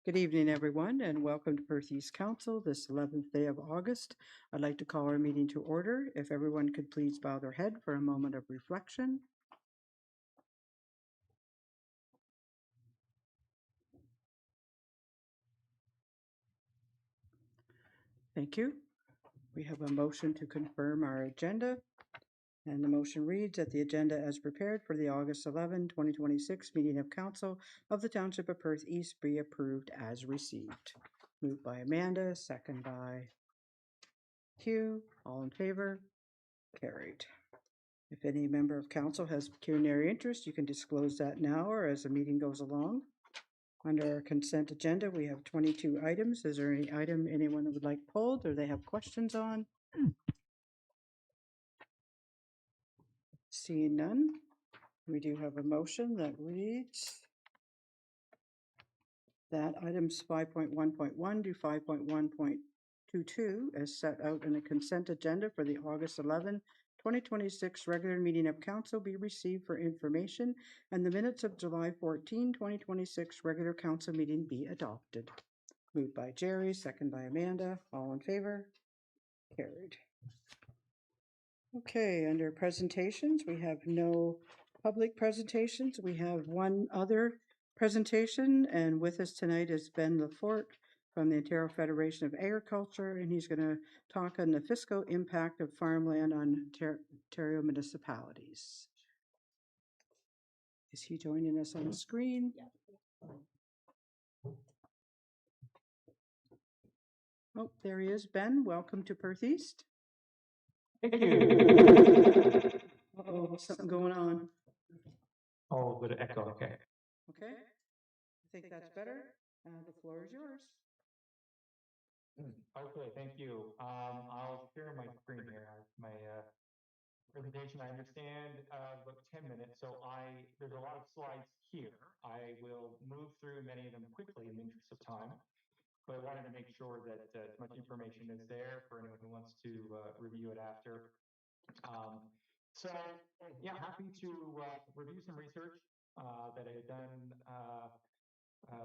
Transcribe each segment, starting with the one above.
Good evening, everyone, and welcome to Perth East Council this 11th day of August. I'd like to call our meeting to order. If everyone could please bow their head for a moment of reflection. Thank you. We have a motion to confirm our agenda, and the motion reads that the agenda as prepared for the August 11, 2026 meeting of Council of the Township of Perth East be approved as received. Moved by Amanda, second by Hugh. All in favor? Carried. If any member of council has pecuniary interest, you can disclose that now or as the meeting goes along. Under our consent agenda, we have 22 items. Is there any item anyone would like pulled or they have questions on? Seeing none, we do have a motion that reads that items 5.1.1 to 5.1.22 as set out in the consent agenda for the August 11, 2026 regular meeting of council be received for information, and the minutes of July 14, 2026 regular council meeting be adopted. Moved by Jerry, second by Amanda. All in favor? Carried. Okay, under presentations, we have no public presentations. We have one other presentation, and with us tonight is Ben Lafort from the Ontario Federation of Agriculture, and he's going to talk on the fiscal impact of farmland on Ontario municipalities. Is he joining us on the screen? Oh, there he is. Ben, welcome to Perth East. Thank you. Uh-oh, something going on. Oh, a bit of echo, okay. Okay, I think that's better. The floor is yours. Okay, thank you. I'll share my screen here. My presentation, I understand, about 10 minutes. So there's a lot of slides here. I will move through many of them quickly in the interest of time, but I wanted to make sure that as much information is there for anyone who wants to review it after. So yeah, happy to review some research that I had done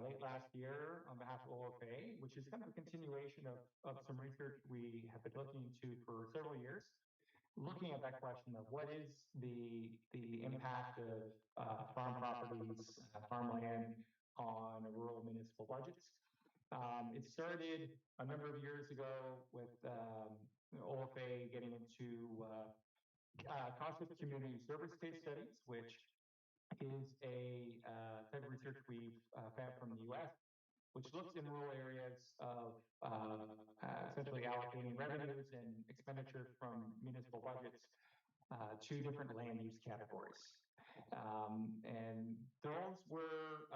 late last year on behalf of OFA, which is kind of a continuation of some research we have been looking into for several years, looking at that question of what is the impact of farm properties, farmland on rural municipal budgets. It started a number of years ago with OFA getting into cost of community service case studies, which is a type of research we've found from the US, which looks in rural areas of essentially allocating revenues and expenditures from municipal budgets to different land use categories. And those were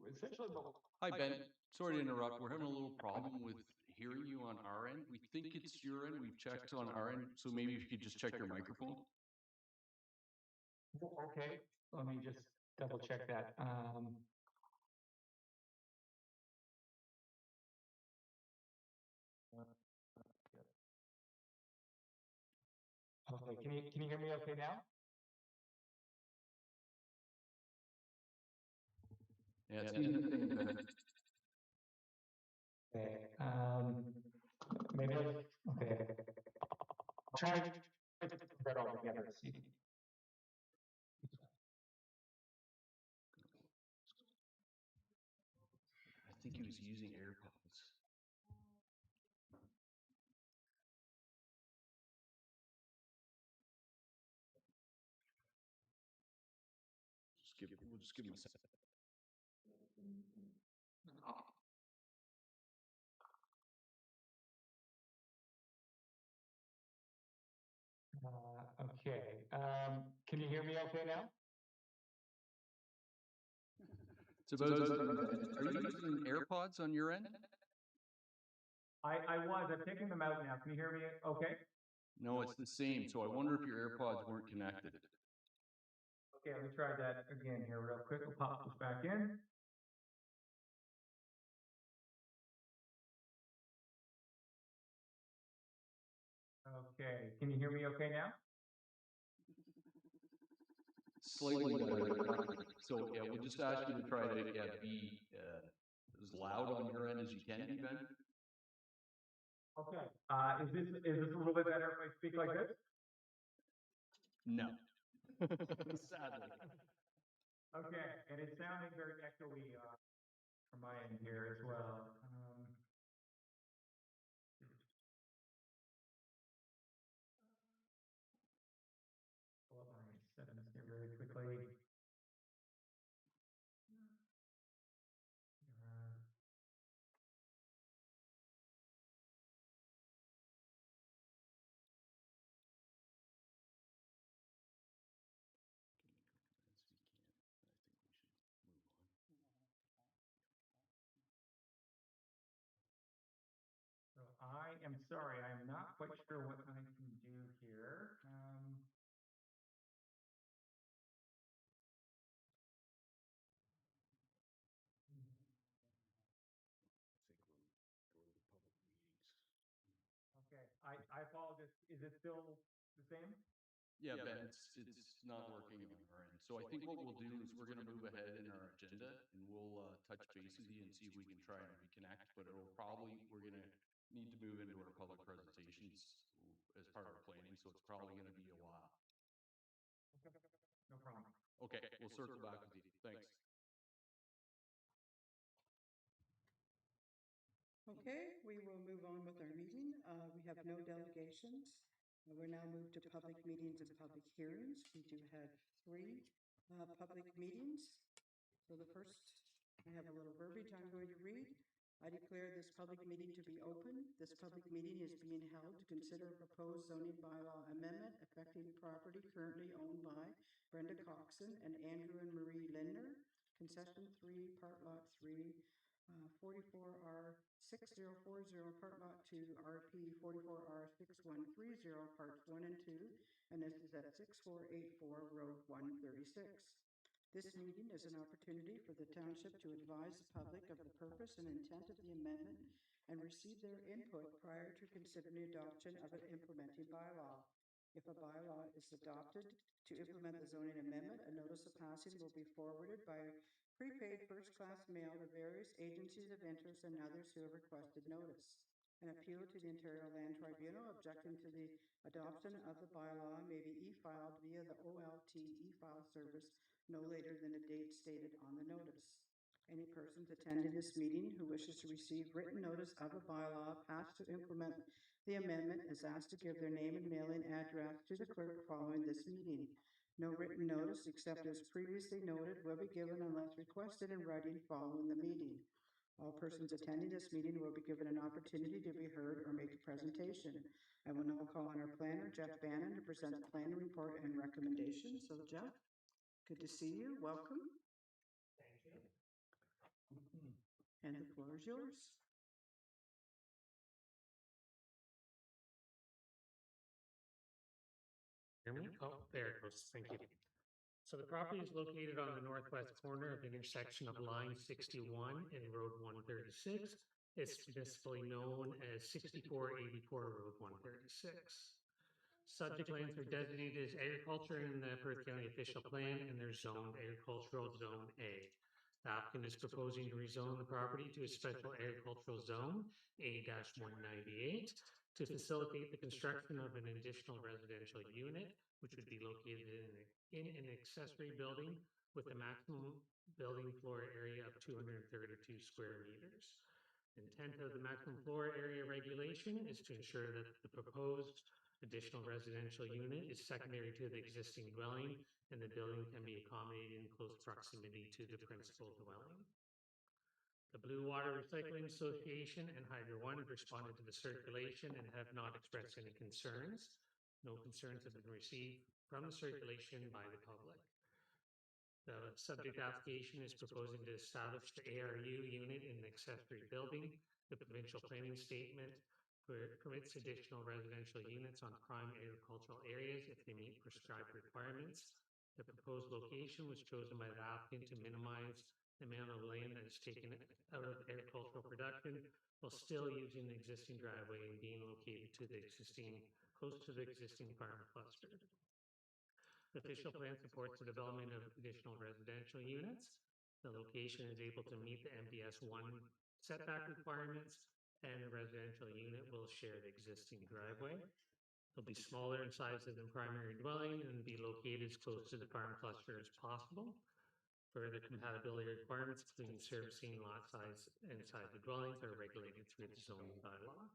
essentially the... Hi, Ben. Sorry to interrupt. We're having a little problem with hearing you on our end. We think it's your end. We've checked on our end. So maybe if you could just check your microphone. Okay, let me just double check that. Okay, can you hear me okay now? Yeah, it's been the thing, Ben. Okay, maybe okay. I'll try to put that all together to see. I think he was using AirPods. We'll just give him a second. Okay, can you hear me okay now? It's about, are you using AirPods on your end? I was. I'm taking them out now. Can you hear me okay? No, it's the same. So I wonder if your AirPods weren't connected. Okay, let me try that again here real quick. We'll pop this back in. Okay, can you hear me okay now? Slightly better. So yeah, we'll just ask you to try to be as loud on your end as you can be, Ben? Okay. Is this a little bit better if I speak like this? No. Sadly. Okay, and it's sounding very echoey from my end here as well. Pull up my settings here very quickly. So I am sorry, I am not quite sure what I can do here. Okay, I apologize. Is it still the same? Yeah, Ben, it's not working on our end. So I think what we'll do is we're gonna move ahead in our agenda and we'll touch base with you and see if we can try and reconnect, but we're gonna need to move into our public presentations as part of our planning, so it's probably gonna be a while. Okay, no problem. Okay, we'll circle back with you. Thanks. Okay, we will move on with our meeting. We have no delegations. We're now moved to public meetings and public hearings. We do have three public meetings. So the first, I have a little verbiage I'm going to read. I declare this public meeting to be open. This public meeting is being held to consider a proposed zoning bylaw amendment affecting property currently owned by Brenda Coxon and Andrew and Marie Lindner, Concession 3, Part Lot 3, 44R 6040, Part Lot 2, RP 44R 6130, Parts 1 and 2, and this is at 6484 Road 136. This meeting is an opportunity for the township to advise the public of the purpose and intent of the amendment and receive their input prior to considering the adoption of an implementing bylaw. If a bylaw is adopted to implement the zoning amendment, a notice of passing will be forwarded by prepaid first-class mail to various agencies of interest and others who have requested notice. An appeal to the Ontario Land Tribunal objecting to the adoption of the bylaw may be e-filed via the OLT e-file service no later than the date stated on the notice. Any persons attending this meeting who wishes to receive written notice of a bylaw passed to implement the amendment is asked to give their name and mailing address to the clerk following this meeting. No written notice, except as previously noted, will be given unless requested in writing following the meeting. All persons attending this meeting will be given an opportunity to be heard or make a presentation. I will now call on our planner, Jeff Bannon, to present the planning report and recommendations. So, Jeff, good to see you. Welcome. Thank you. And the floor is yours. Hear me? Oh, there it goes. Thank you. So the property is located on the northwest corner of the intersection of Line 61 and Road 136. It's municipally known as 6484 Road 136. Subject lands are designated as agriculture in the Perth County official plan, and they're zoned agricultural zone A. The applicant is proposing to rezone the property to a special agricultural zone, A-198, to facilitate the construction of an additional residential unit, which would be located in an accessory building with a maximum building floor area of 232 square meters. The intent of the maximum floor area regulation is to ensure that the proposed additional residential unit is secondary to the existing dwelling, and the building can be accommodated in close proximity to the principal dwelling. The Blue Water Recycling Association and Hydro One have responded to the circulation and have not expressed any concerns. No concerns have been received from the circulation by the public. The subject application is proposing to establish the ARU unit in an accessory building. The provincial planning statement permits additional residential units on prime agricultural areas if they meet prescribed requirements. The proposed location was chosen by the applicant to minimize the amount of land that is taken out of agricultural production while still using the existing driveway and being located close to the existing farm cluster. The official plan supports the development of additional residential units. The location is able to meet the MDS one setback requirements, and the residential unit will share the existing driveway. It'll be smaller in size than the primary dwelling and be located as close to the farm cluster as possible. Further compatibility requirements, including servicing lot size and size of dwellings, are regulated through the zoning bylaw.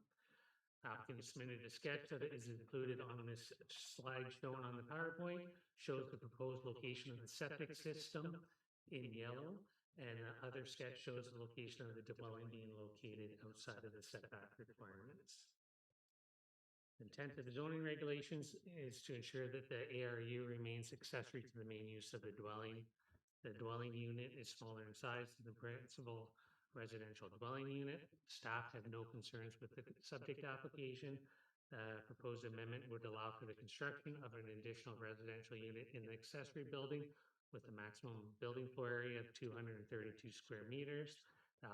Applicant submitted a sketch that is included on this slide shown on the PowerPoint, shows the proposed location of the septic system in yellow, and the other sketch shows the location of the dwelling being located outside of the setback requirements. The intent of the zoning regulations is to ensure that the ARU remains accessory to the main use of the dwelling. The dwelling unit is smaller in size than the principal residential dwelling unit. Staff have no concerns with the subject application. The proposed amendment would allow for the construction of an additional residential unit in the accessory building with a maximum building floor area of 232 square meters. The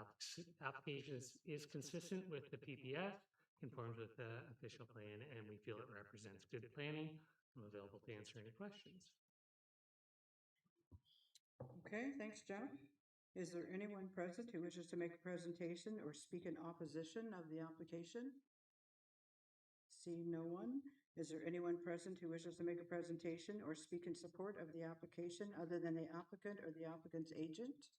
application is consistent with the PPF, conforms with the official plan, and we feel it represents good planning. I'm available to answer any questions. Okay, thanks, Jenna. Is there anyone present who wishes to make a presentation or speak in opposition of the application? See no one. Is there anyone present who wishes to make a presentation or speak in support of the application other than the applicant or the applicant's agent?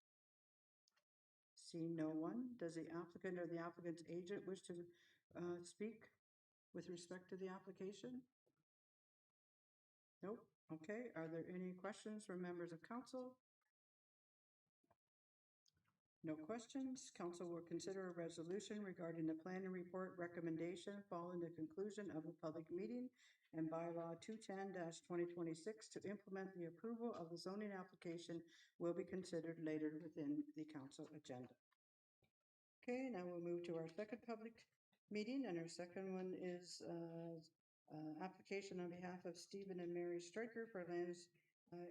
See no one. Does the applicant or the applicant's agent wish to speak with respect to the application? Nope. Okay. Are there any questions from members of council? No questions. Council will consider a resolution regarding the planning report recommendation following the conclusion of the public meeting and bylaw 210-2026 to implement the approval of the zoning application will be considered later within the council agenda. Okay, now we'll move to our second public meeting, and our second one is application on behalf of Stephen and Mary Stryker for lands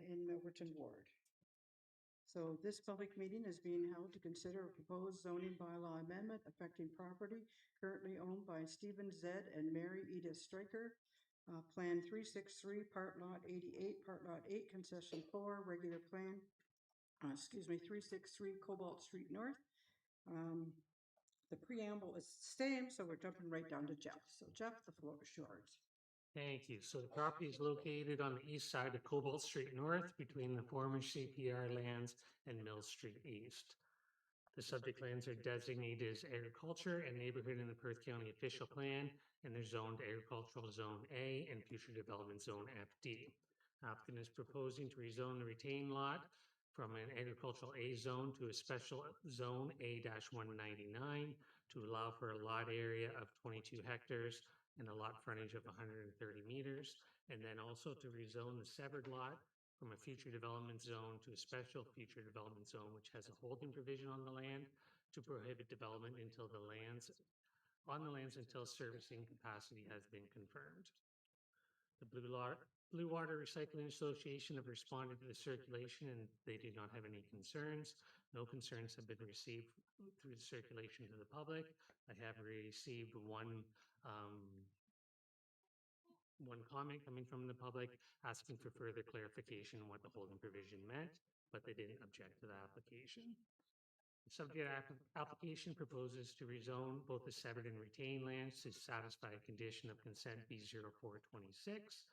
in Milverton Ward. So this public meeting is being held to consider a proposed zoning bylaw amendment affecting property currently owned by Stephen Zed and Mary Edith Stryker. Plan 363, Part Lot 88, Part Lot 8, Concession 4, Regular Plan, 363 Cobalt Street North. The preamble is the same, so we're jumping right down to Jeff. So Jeff, the floor is yours. Thank you. So the property is located on the east side of Cobalt Street North between the former CPR lands and Mill Street East. The subject lands are designated as agriculture and neighborhood in the Perth County official plan, and they're zoned agricultural zone A and future development zone FD. Applicant is proposing to rezone the retained lot from an agricultural A zone to a special zone A-199 to allow for a lot area of 22 hectares and a lot frontage of 130 meters, and then also to rezone the severed lot from a future development zone to a special future development zone, which has a holding provision on the land to prohibit development until the lands until servicing capacity has been confirmed. The Blue Water Recycling Association have responded to the circulation, and they do not have any concerns. No concerns have been received through the circulation to the public. I have received one comment coming from the public asking for further clarification on what the holding provision meant, but they didn't object to the application. The subject application proposes to rezone both the severed and retained lands to satisfy a condition of consent B0426.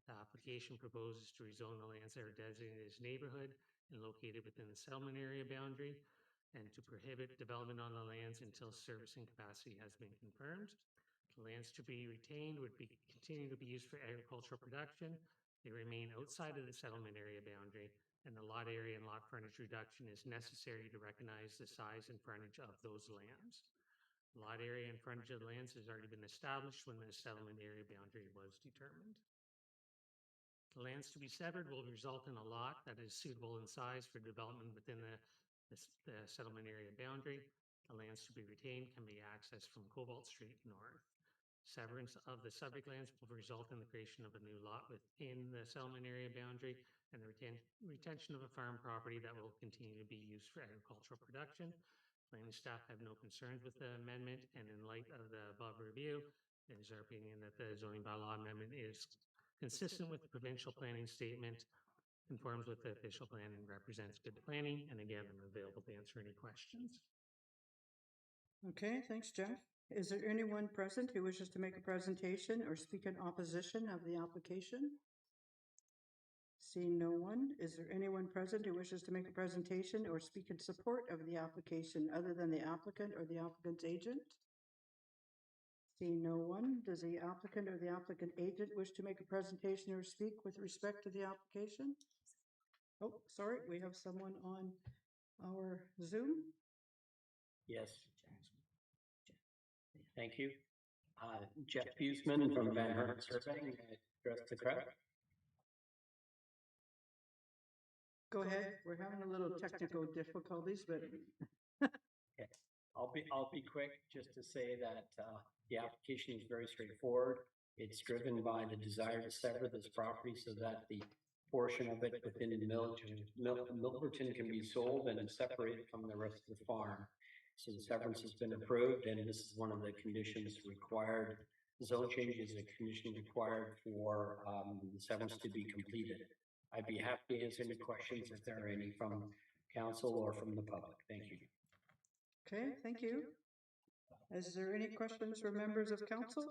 The application proposes to rezone the lands that are designated as neighborhood and located within the settlement area boundary, and to prohibit development on the lands until servicing capacity has been confirmed. The lands to be retained would continue to be used for agricultural production. They remain outside of the settlement area boundary, and the lot area and lot frontage reduction is necessary to recognize the size and frontage of those lands. Lot area and frontage of the lands has already been established when the settlement area boundary was determined. The lands to be severed will result in a lot that is suitable in size for development within the settlement area boundary. The lands to be retained can be accessed from Cobalt Street North. Severance of the subject lands will result in the creation of a new lot within the settlement area boundary and the retention of a farm property that will continue to be used for agricultural production. Planning staff have no concerns with the amendment, and in light of the above review, it is our opinion that the zoning bylaw amendment is consistent with the provincial planning statement. conforms with the official plan and represents good planning. And again, I'm available to answer any questions. Okay, thanks, Jeff. Is there anyone present who wishes to make a presentation or speak in opposition of the application? Seeing no one, is there anyone present who wishes to make a presentation or speak in support of the application other than the applicant or the applicant's agent? Seeing no one, does the applicant or the applicant agent wish to make a presentation or speak with respect to the application? Oh, sorry, we have someone on our Zoom. Yes. Thank you. Jeff Buseman from Van Hert Surveying. Address the crowd. Go ahead. We're having a little technical difficulties, but Okay. I'll be quick just to say that the application is very straightforward. It's driven by the desire to sever this property so that the portion of it within Milverton can be sold and separated from the rest of the farm. So the severance has been approved, and this is one of the conditions required. Zone change is a condition required for the severance to be completed. I'd be happy to answer any questions if there are any from council or from the public. Thank you. okay, thank you. Is there any questions from members of council?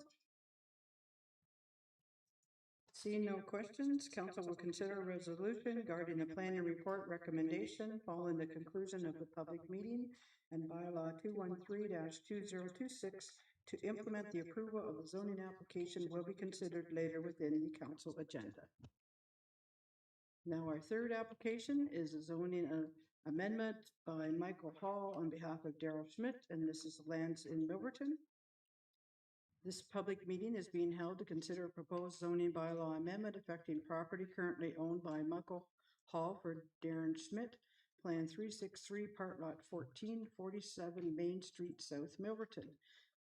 Seeing no questions, council will consider a resolution regarding the planning report recommendation following the conclusion of the public meeting and bylaw 213-2026 to implement the approval of the zoning application will be considered later within the council agenda. Now, our third application is a zoning amendment by Michael Hall on behalf of Daryl Schmidt, and this is lands in Milverton. This public meeting is being held to consider a proposed zoning bylaw amendment affecting property currently owned by Michael Hall for Darren Schmidt, Plan 363, Part Lot 1447, Main Street, South Milverton.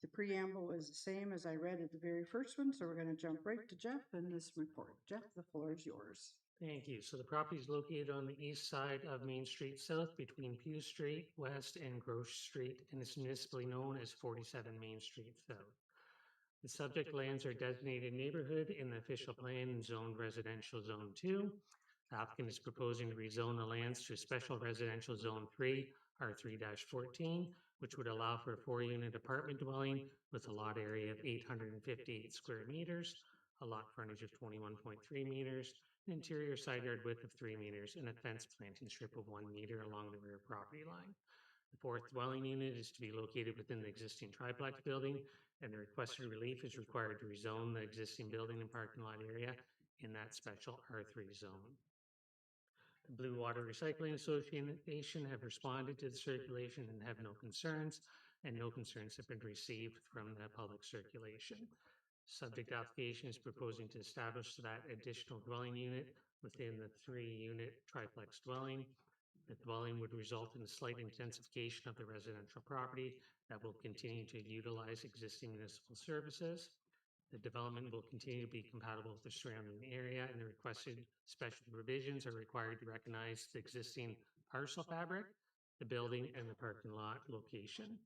The preamble is the same as I read at the very first one, so we're going to jump right to Jeff in this report. Jeff, the floor is yours. Thank you. So the property is located on the east side of Main Street South between Pew Street West and Gross Street, and is municipally known as 47 Main Street South. The subject lands are designated neighborhood in the official plan and zoned residential zone 2. The applicant is proposing to rezone the lands to special residential zone 3, R3-14, which would allow for a 4-unit apartment dwelling with a lot area of 858 square meters, a lot frontage of 21.3 meters, an interior side yard width of 3 meters, and a fence planting strip of 1 meter along the rear property line. The 4th dwelling unit is to be located within the existing triplex building, and the requested relief is required to rezone the existing building and parking lot area in that special R3 zone. The Blue Water Recycling Association have responded to the circulation and have no concerns, and no concerns have been received from the public circulation. Subject application is proposing to establish that additional dwelling unit within the 3-unit triplex dwelling. The dwelling would result in a slight intensification of the residential property that will continue to utilize existing municipal services. The development will continue to be compatible with the surrounding area, and the requested special provisions are required to recognize the existing parcel fabric, the building, and the parking lot location.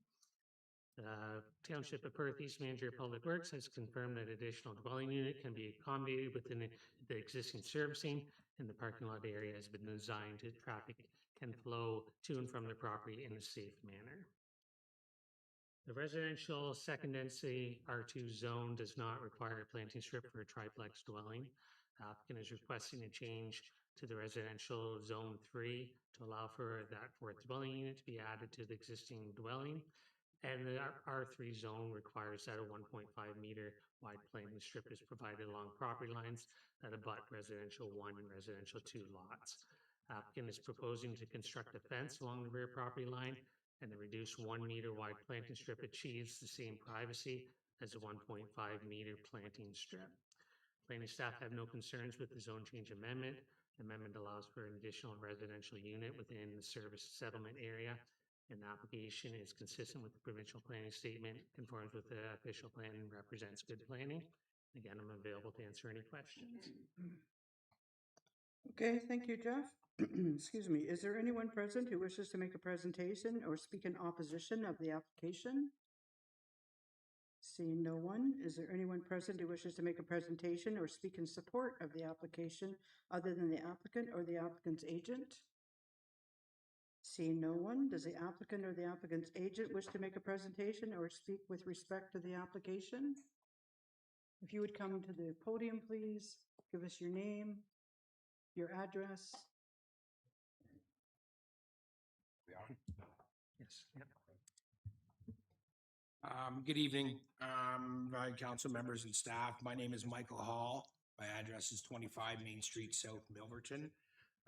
The Township of Perth East Manager of Public Works has confirmed that additional dwelling unit can be accommodated within the existing servicing, and the parking lot area has been designed to traffic can flow to and from the property in a safe manner. The residential second density R2 zone does not require a planting strip for a triplex dwelling. The applicant is requesting a change to the residential zone 3 to allow for that 4th dwelling unit to be added to the existing dwelling. And the R3 zone requires that a 1.5 meter wide planting strip is provided along property lines that abut residential 1 and residential 2 lots. Applicant is proposing to construct a fence along the rear property line, and the reduced 1 meter wide planting strip achieves the same privacy as a 1.5 meter planting strip. Planning staff have no concerns with the zone change amendment. The amendment allows for an additional residential unit within the service settlement area, and the application is consistent with the provincial planning statement, conforms with the official plan, and represents good planning. Again, I'm available to answer any questions. Okay, thank you, Jeff. Excuse me. Is there anyone present who wishes to make a presentation or speak in opposition of the application? Seeing no one, is there anyone present who wishes to make a presentation or speak in support of the application other than the applicant or the applicant's agent? Seeing no one, does the applicant or the applicant's agent wish to make a presentation or speak with respect to the application? If you would come to the podium, please, give us your name, your address. Yes. Good evening, council members and staff. My name is Michael Hall. My address is 25 Main Street, South Milverton.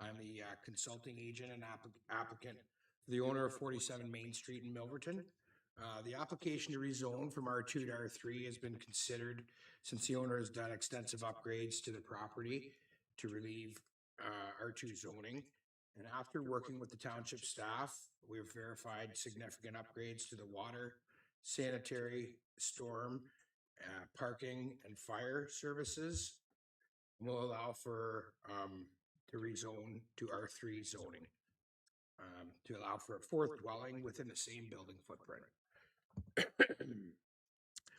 I'm the consulting agent and applicant for the owner of 47 Main Street in Milverton. The application to rezone from R2 to R3 has been considered since the owner has done extensive upgrades to the property to relieve R2 zoning. And after working with the township staff, we've verified significant upgrades to the water, sanitary, storm, parking, and fire services. Will allow for to rezone to R3 zoning to allow for a fourth dwelling within the same building footprint.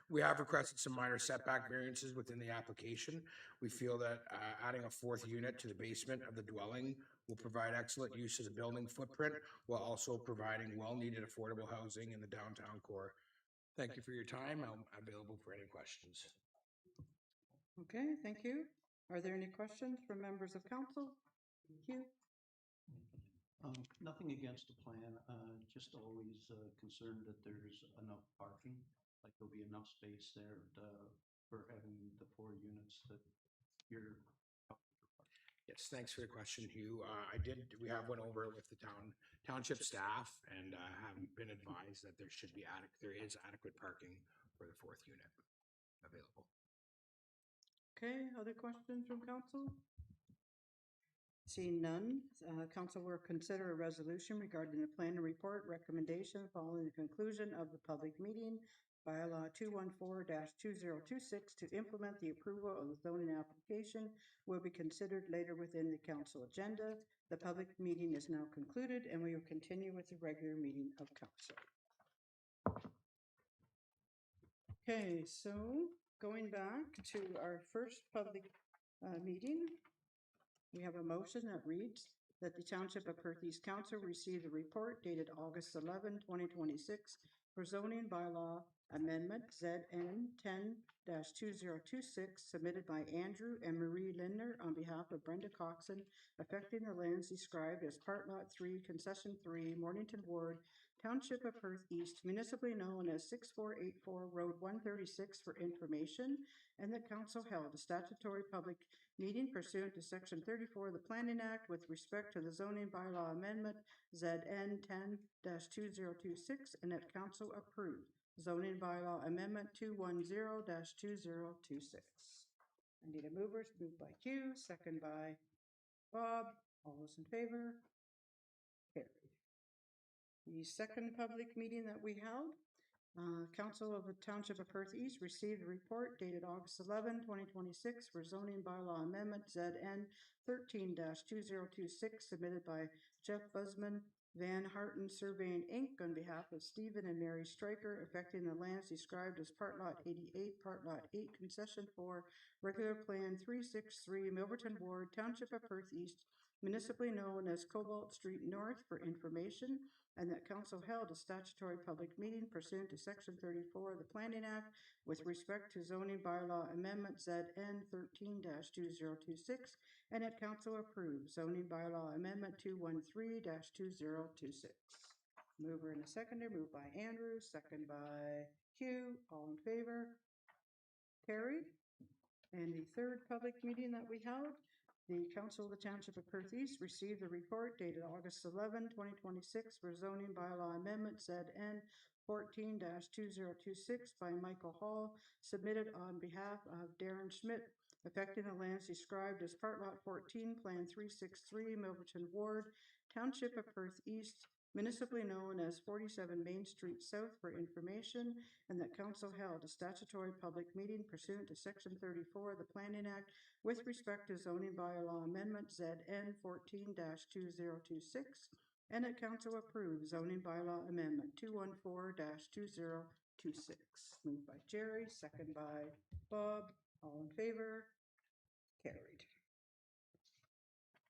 We have requested some minor setback variances within the application. We feel that adding a fourth unit to the basement of the dwelling will provide excellent use of the building footprint while also providing well-needed affordable housing in the downtown core. Thank you for your time. I'm available for any questions. Okay, thank you. Are there any questions from members of council? Thank you. Nothing against the plan, just always concerned that there's enough parking, like there'll be enough space there for having the 4 units that you're. Yes, thanks for the question, Hugh. We have went over it with the township staff and have been advised that there is adequate parking for the fourth unit available. Okay, other questions from council? Seeing none, council will consider a resolution regarding the plan and report recommendation following the conclusion of the public meeting, bylaw 214-2026, to implement the approval of the zoning application will be considered later within the council agenda. The public meeting is now concluded and we will continue with the regular meeting of council. Okay, so going back to our first public meeting, we have a motion that reads that the Township of Perth East Council received a report dated August 11, 2026 for zoning bylaw amendment ZN 10-2026 submitted by Andrew and Marie Lindner on behalf of Brenda Coxon, affecting the lands described as Part Lot 3, Concession 3, Mornington Ward, Township of Perth East, municipally known as 6484 Road 136 for information, and that council held a statutory public meeting pursuant to Section 34 of the Planning Act with respect to the zoning bylaw amendment ZN 10-2026, and that council approved zoning bylaw amendment 210-2026. I need a mover. Moved by Hugh, second by Bob. All those in favor? Carried. The second public meeting that we held, Council of the Township of Perth East received a report dated August 11, 2026 for zoning bylaw amendment ZN 13-2026 submitted by Jeff Busman, Van Harten Surveying Inc. on behalf of Stephen and Mary Stryker, affecting the lands described as Part Lot 88, Part Lot 8, Concession 4, Regular Plan 363, Milverton Ward, Township of Perth East, municipally known as Cobalt Street North for information, and that council held a statutory public meeting pursuant to Section 34 of the Planning Act with respect to zoning bylaw amendment ZN 13-2026, and that council approved zoning bylaw amendment 213-2026. Mover and a seconder, moved by Andrew, second by Hugh. All in favor? Carried. And the third public meeting that we held, the Council of the Township of Perth East received a report dated August 11, 2026 for zoning bylaw amendment ZN 14-2026 by Michael Hall, submitted on behalf of Darren Schmidt, affecting the lands described as Part Lot 14, Plan 363, Milverton Ward, Township of Perth East, municipally known as 47 Main Street South for information, and that council held a statutory public meeting pursuant to Section 34 of the Planning Act with respect to zoning bylaw amendment ZN 14-2026, and that council approved zoning bylaw amendment 214-2026. Moved by Jerry, second by Bob. All in favor? Carried.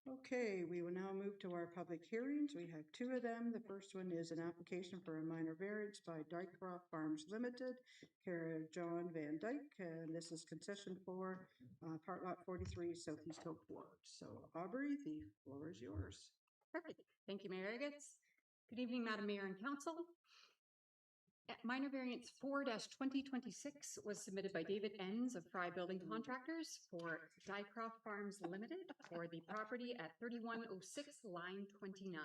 Okay, we will now move to our public hearings. We have two of them. The first one is an application for a minor variance by Dycroft Farms Limited, care of John Van Dyke, and this is concession for part lot 43, Southeast Hope Ward. So Aubrey, the floor is yours. Perfect. Thank you, Mayor Agates. Good evening, Madam Mayor and Council. Minor variance 4-2026 was submitted by David Enns of Fry Building Contractors for Dycroft Farms Limited for the property at 3106 line 29.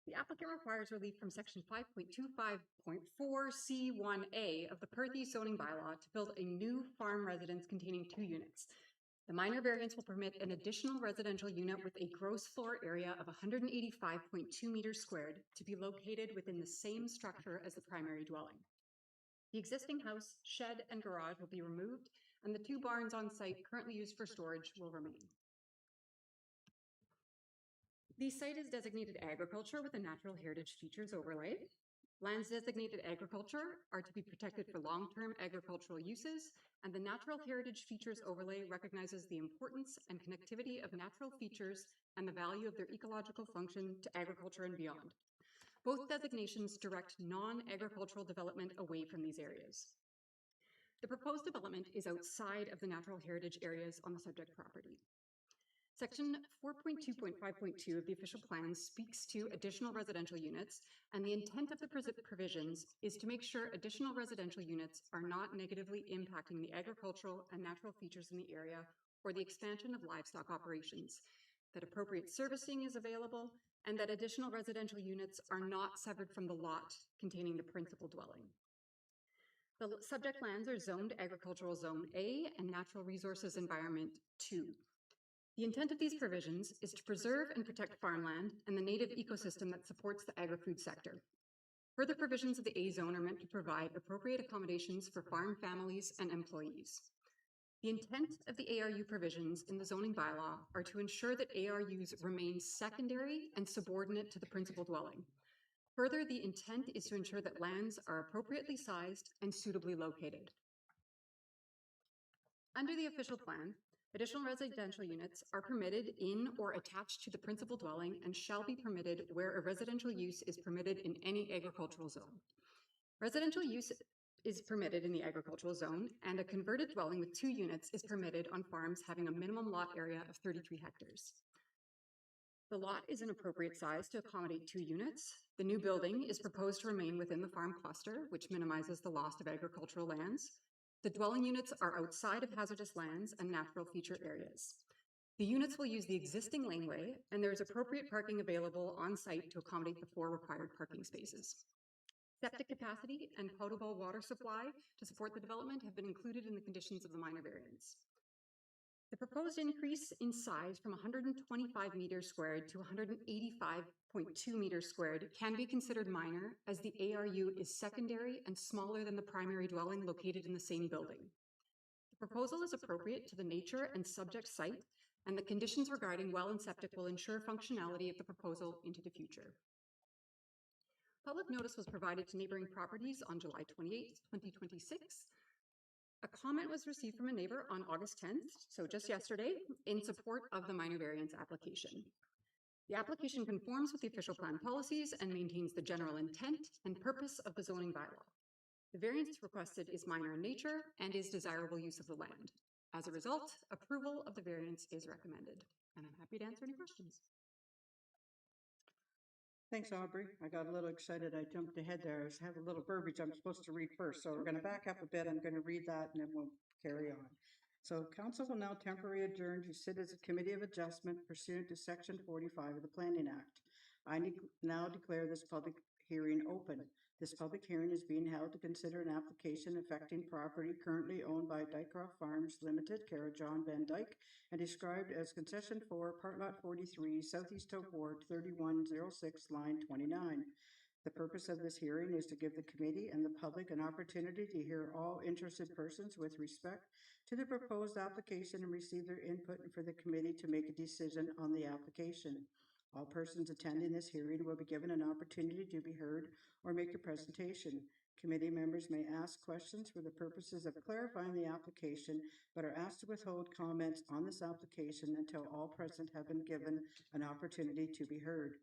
The applicant requires relief from section 5.25.4 C1A of the Perth East zoning bylaw to build a new farm residence containing 2 units. The minor variance will permit an additional residential unit with a gross floor area of 185.2 meters squared to be located within the same structure as the primary dwelling. The existing house, shed, and garage will be removed, and the 2 barns on site currently used for storage will remain. The site is designated agriculture with a natural heritage features overlay. Lands designated agriculture are to be protected for long-term agricultural uses, and the Natural Heritage Features Overlay recognizes the importance and connectivity of natural features and the value of their ecological function to agriculture and beyond. Both designations direct non-agricultural development away from these areas. The proposed development is outside of the natural heritage areas on the subject property. Section 4.2.5.2 of the official plan speaks to additional residential units, and the intent of the provisions is to make sure additional residential units are not negatively impacting the agricultural and natural features in the area or the expansion of livestock operations, that appropriate servicing is available, and that additional residential units are not severed from the lot containing the principal dwelling. The subject lands are zoned Agricultural Zone A and Natural Resources Environment 2. The intent of these provisions is to preserve and protect farmland and the native ecosystem that supports the agri-food sector. Further provisions of the A zone are meant to provide appropriate accommodations for farm families and employees. The intent of the ARU provisions in the zoning bylaw are to ensure that ARUs remain secondary and subordinate to the principal dwelling. Further, the intent is to ensure that lands are appropriately sized and suitably located. Under the official plan, additional residential units are permitted in or attached to the principal dwelling and shall be permitted where a residential use is permitted in any agricultural zone. Residential use is permitted in the agricultural zone, and a converted dwelling with 2 units is permitted on farms having a minimum lot area of 33 hectares. The lot is an appropriate size to accommodate 2 units. The new building is proposed to remain within the farm cluster, which minimizes the loss of agricultural lands. The dwelling units are outside of hazardous lands and natural feature areas. The units will use the existing laneway, and there is appropriate parking available on site to accommodate the 4 required parking spaces. Septic capacity and potable water supply to support the development have been included in the conditions of the minor variance. The proposed increase in size from 125 meters squared to 185.2 meters squared can be considered minor, as the ARU is secondary and smaller than the primary dwelling located in the same building. The proposal is appropriate to the nature and subject site, and the conditions regarding well and septic will ensure functionality of the proposal into the future. Public notice was provided to neighboring properties on July 28, 2026. A comment was received from a neighbor on August 10th, so just yesterday, in support of the minor variance application. The application conforms with the official plan policies and maintains the general intent and purpose of the zoning bylaw. The variance requested is minor in nature and is desirable use of the land. As a result, approval of the variance is recommended. And I'm happy to answer any questions. Thanks, Aubrey. I got a little excited. I jumped ahead there. I have a little verbiage I'm supposed to read first. So we're going to back up a bit. I'm going to read that and then we'll carry on. So council will now temporarily adjourn to sit as a committee of adjustment pursuant to section 45 of the Planning Act. I now declare this public hearing open. This public hearing is being held to consider an application affecting property currently owned by Dycroft Farms Limited, care of John Van Dyke, and described as concession for part lot 43, Southeast Hope Ward, 3106, line 29. The purpose of this hearing is to give the committee and the public an opportunity to hear all interested persons with respect to the proposed application and receive their input, and for the committee to make a decision on the application. All persons attending this hearing will be given an opportunity to be heard or make a presentation. Committee members may ask questions for the purposes of clarifying the application, but are asked to withhold comments on this application until all present have been given an opportunity to be heard.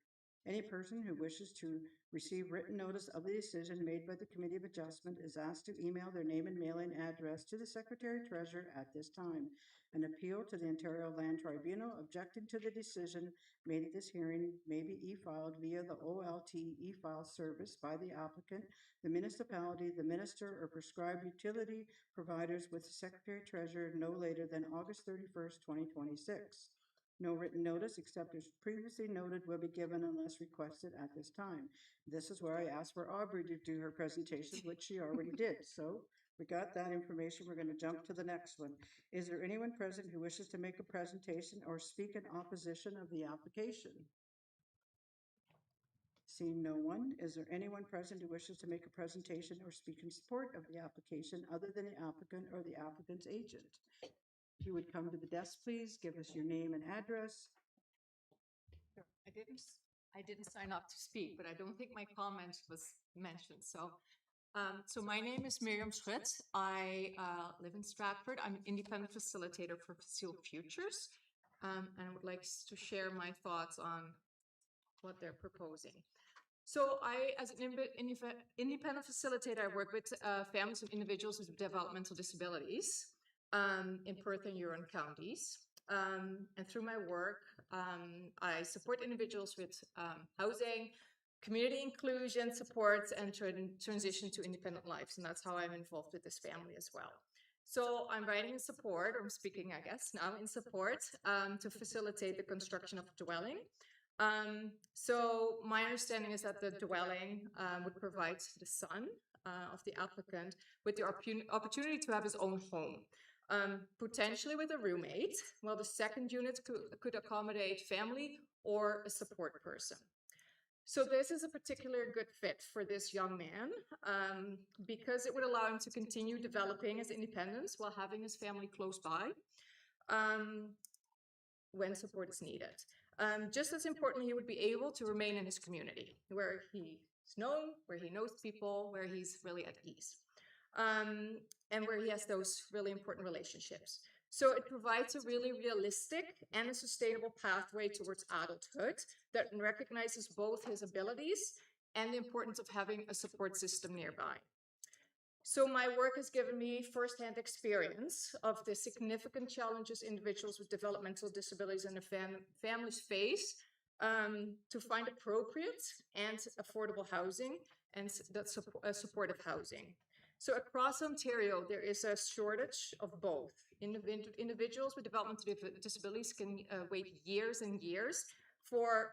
Any person who wishes to receive written notice of the decision made by the Committee of Adjustment is asked to email their name and mailing address to the Secretary Treasurer at this time. An appeal to the Ontario Land Tribunal objecting to the decision made at this hearing may be e-filed via the OLT e-file service by the applicant, the municipality, the minister, or prescribed utility providers with the Secretary Treasurer no later than August 31st, 2026. No written notice except as previously noted will be given unless requested at this time. This is where I asked for Aubrey to do her presentation, which she already did. So we got that information. We're going to jump to the next one. Is there anyone present who wishes to make a presentation or speak in opposition of the application? Seeing no one, is there anyone present who wishes to make a presentation or speak in support of the application other than the applicant or the applicant's agent? If you would come to the desk, please, give us your name and address. I didn't sign up to speak, but I don't think my comment was mentioned. So my name is Miriam Schritt. I live in Stratford. I'm an independent facilitator for Facile Futures, and I would like to share my thoughts on what they're proposing. So as an independent facilitator, I work with families of individuals with developmental disabilities in Perth and Huron counties. And through my work, I support individuals with housing, community inclusion supports, and transition to independent lives. And that's how I'm involved with this family as well. So I'm writing in support, or I'm speaking, I guess, now in support to facilitate the construction of a dwelling. So my understanding is that the dwelling would provide the son of the applicant with the opportunity to have his own home. Potentially with a roommate, while the second unit could accommodate family or a support person. So this is a particular good fit for this young man because it would allow him to continue developing his independence while having his family close by when support is needed. Just as importantly, he would be able to remain in his community where he's known, where he knows people, where he's really at ease. And where he has those really important relationships. So it provides a really realistic and a sustainable pathway towards adulthood that recognizes both his abilities and the importance of having a support system nearby. So my work has given me firsthand experience of the significant challenges individuals with developmental disabilities and their families face to find appropriate and affordable housing and supportive housing. So across Ontario, there is a shortage of both. Individuals with developmental disabilities can wait years and years for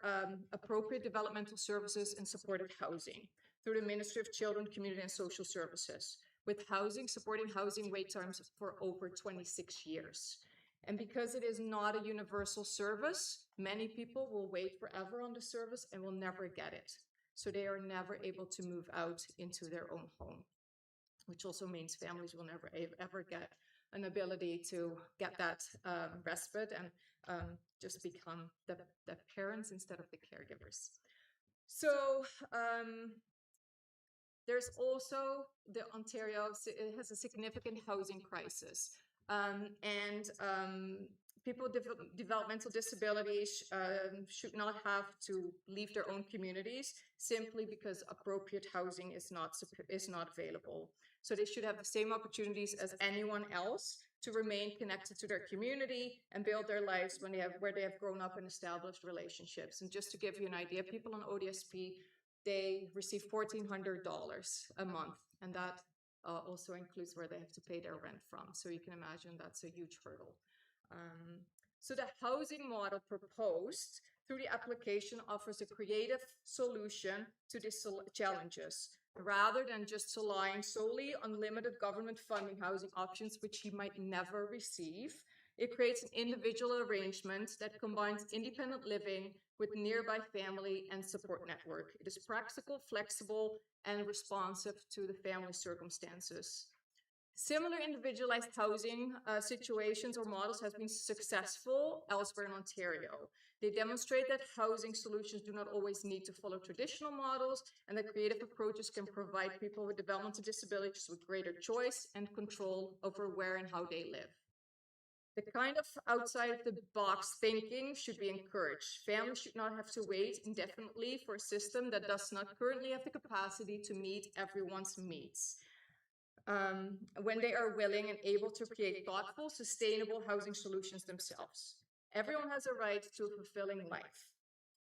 appropriate developmental services and supportive housing through the Ministry of Children, Community and Social Services, with supporting housing wait times for over 26 years. And because it is not a universal service, many people will wait forever on the service and will never get it. So they are never able to move out into their own home, which also means families will never ever get an ability to get that respite and just become the parents instead of the caregivers. So there's also Ontario, it has a significant housing crisis. People with developmental disabilities should not have to leave their own communities simply because appropriate housing is not available. So they should have the same opportunities as anyone else to remain connected to their community and build their lives where they have grown up and established relationships. And just to give you an idea, people on ODSP, they receive $1,400 a month, and that also includes where they have to pay their rent from. So you can imagine that's a huge hurdle. So the housing model proposed through the application offers a creative solution to these challenges, rather than just relying solely on limited government funding housing options, which he might never receive. It creates an individual arrangement that combines independent living with nearby family and support network. It is practical, flexible, and responsive to the family circumstances. Similar individualized housing situations or models has been successful elsewhere in Ontario. They demonstrate that housing solutions do not always need to follow traditional models and that creative approaches can provide people with developmental disabilities with greater choice and control over where and how they live. The kind of outside the box thinking should be encouraged. Families should not have to wait indefinitely for a system that does not currently have the capacity to meet everyone's needs. When they are willing and able to create thoughtful, sustainable housing solutions themselves. Everyone has a right to a fulfilling life,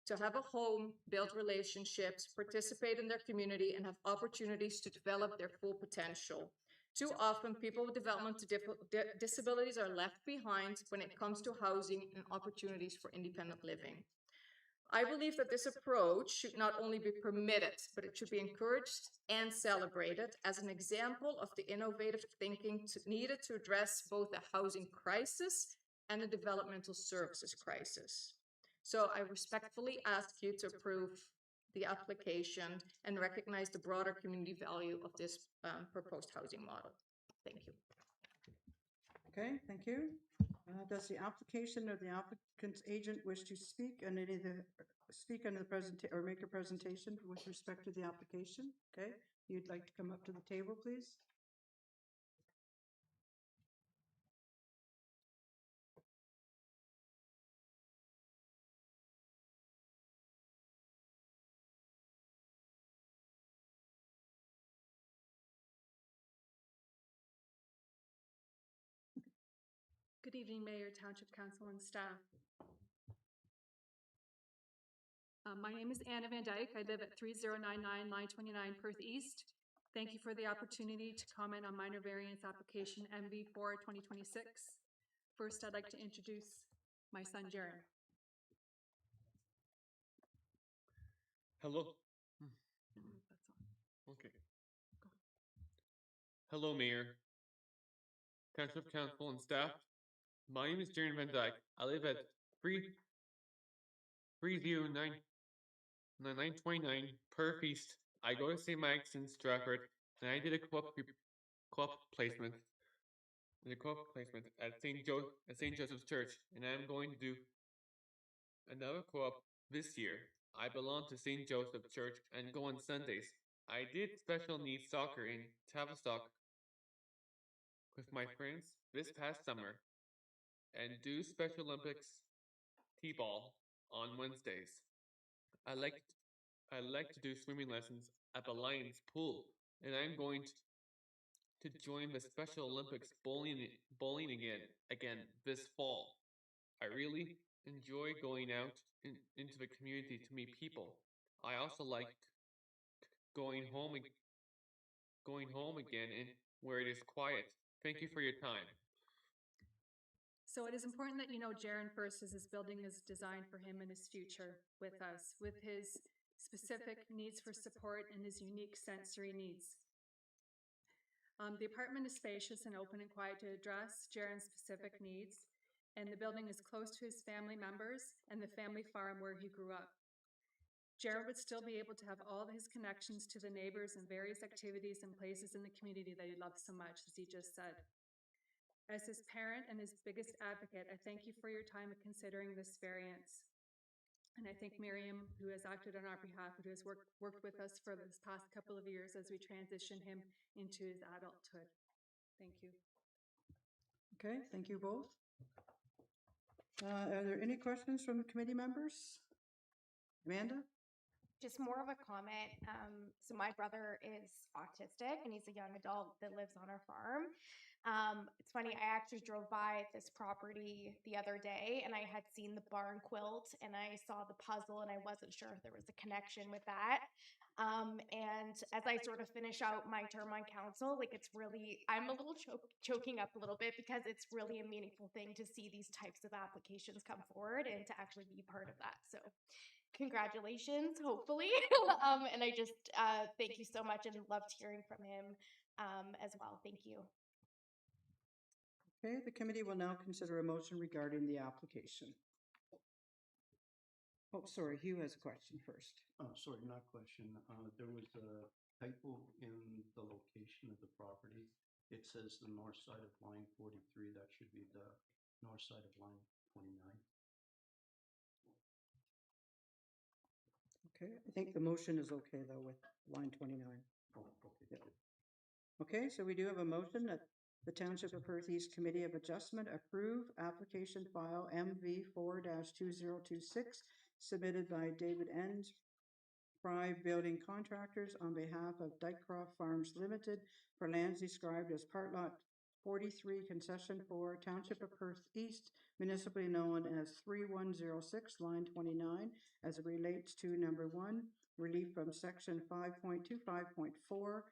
to have a home, build relationships, participate in their community, and have opportunities to develop their full potential. Too often, people with developmental disabilities are left behind when it comes to housing and opportunities for independent living. I believe that this approach should not only be permitted, but it should be encouraged and celebrated as an example of the innovative thinking needed to address both the housing crisis and the developmental services crisis. So I respectfully ask you to approve the application and recognize the broader community value of this proposed housing model. Thank you. Okay, thank you. Does the application or the applicant's agent wish to speak on any of the, speak on the presentation or make a presentation with respect to the application? Okay, you'd like to come up to the table, please? Good evening, Mayor, Township Council, and staff. My name is Anna Van Dyke. I live at 3099 Line 29 Perth East. Thank you for the opportunity to comment on minor variance application MV4 2026. First, I'd like to introduce my son, Jaron. Hello. Okay. Hello, Mayor, Township Council, and staff. My name is Jaron Van Dyke. I live at 30929 Perth East. I go to St. Mike's in Stratford, and I did a co-op placement at St. Joseph's Church, and I'm going to do another co-op this year. I belong to St. Joseph Church and go on Sundays. I did special needs soccer in Tavistock with my friends this past summer and do Special Olympics T-ball on Wednesdays. I like to do swimming lessons at the Lions pool, and I'm going to join the Special Olympics bowling again this fall. I really enjoy going out into the community to meet people. I also like going home again and where it is quiet. Thank you for your time. So it is important that you know Jaron first, as this building is designed for him and his future with us, with his specific needs for support and his unique sensory needs. The apartment is spacious and open and quiet to address Jaron's specific needs, and the building is close to his family members and the family farm where he grew up. Jaron would still be able to have all of his connections to the neighbors and various activities and places in the community that he loves so much, as he just said. As his parent and his biggest advocate, I thank you for your time in considering this variance. And I thank Miriam, who has acted on our behalf, who has worked with us for this past couple of years as we transition him into his adulthood. Thank you. Okay, thank you both. Are there any questions from committee members? Amanda? Just more of a comment. So my brother is autistic and he's a young adult that lives on our farm. It's funny, I actually drove by this property the other day and I had seen the barn quilt and I saw the puzzle and I wasn't sure if there was a connection with that. And as I sort of finish out my term on council, like it's really, I'm a little choking up a little bit because it's really a meaningful thing to see these types of applications come forward and to actually be part of that. So congratulations, hopefully. And I just thank you so much and loved hearing from him as well. Thank you. Okay, the committee will now consider a motion regarding the application. Oh, sorry, Hugh has a question first. Oh, sorry, not question. There was a typo in the location of the property. It says the north side of line 43. That should be the north side of line 29. Okay, I think the motion is okay though with line 29. Oh, okay. Yeah. Okay, so we do have a motion that the Township of Perth East Committee of Adjustment approve application file MV 4-2026 submitted by David Enns, Fry Building Contractors on behalf of Dykecroft Farms Limited for lands described as Part Lot 43 Concession 4, Township of Perth East, municipally known as 3106, line 29, as it relates to number 1, relief from section 5.25.4,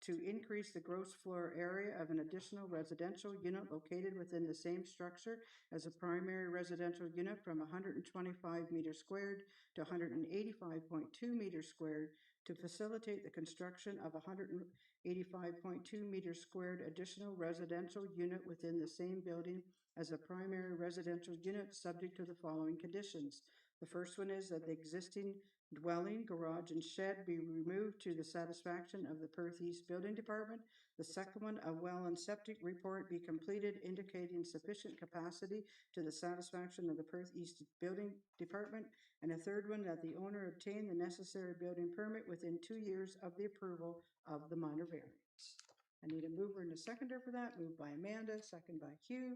to increase the gross floor area of an additional residential unit located within the same structure as a primary residential unit from 125 meters squared to 185.2 meters squared to facilitate the construction of 185.2 meters squared additional residential unit within the same building as a primary residential unit subject to the following conditions. The first one is that the existing dwelling, garage, and shed be removed to the satisfaction of the Perth East Building Department. The second one, a well and septic report be completed indicating sufficient capacity to the satisfaction of the Perth East Building Department. And a third one, that the owner obtain the necessary building permit within 2 years of the approval of the minor variance. I need a mover and a seconder for that. Moved by Amanda, second by Hugh.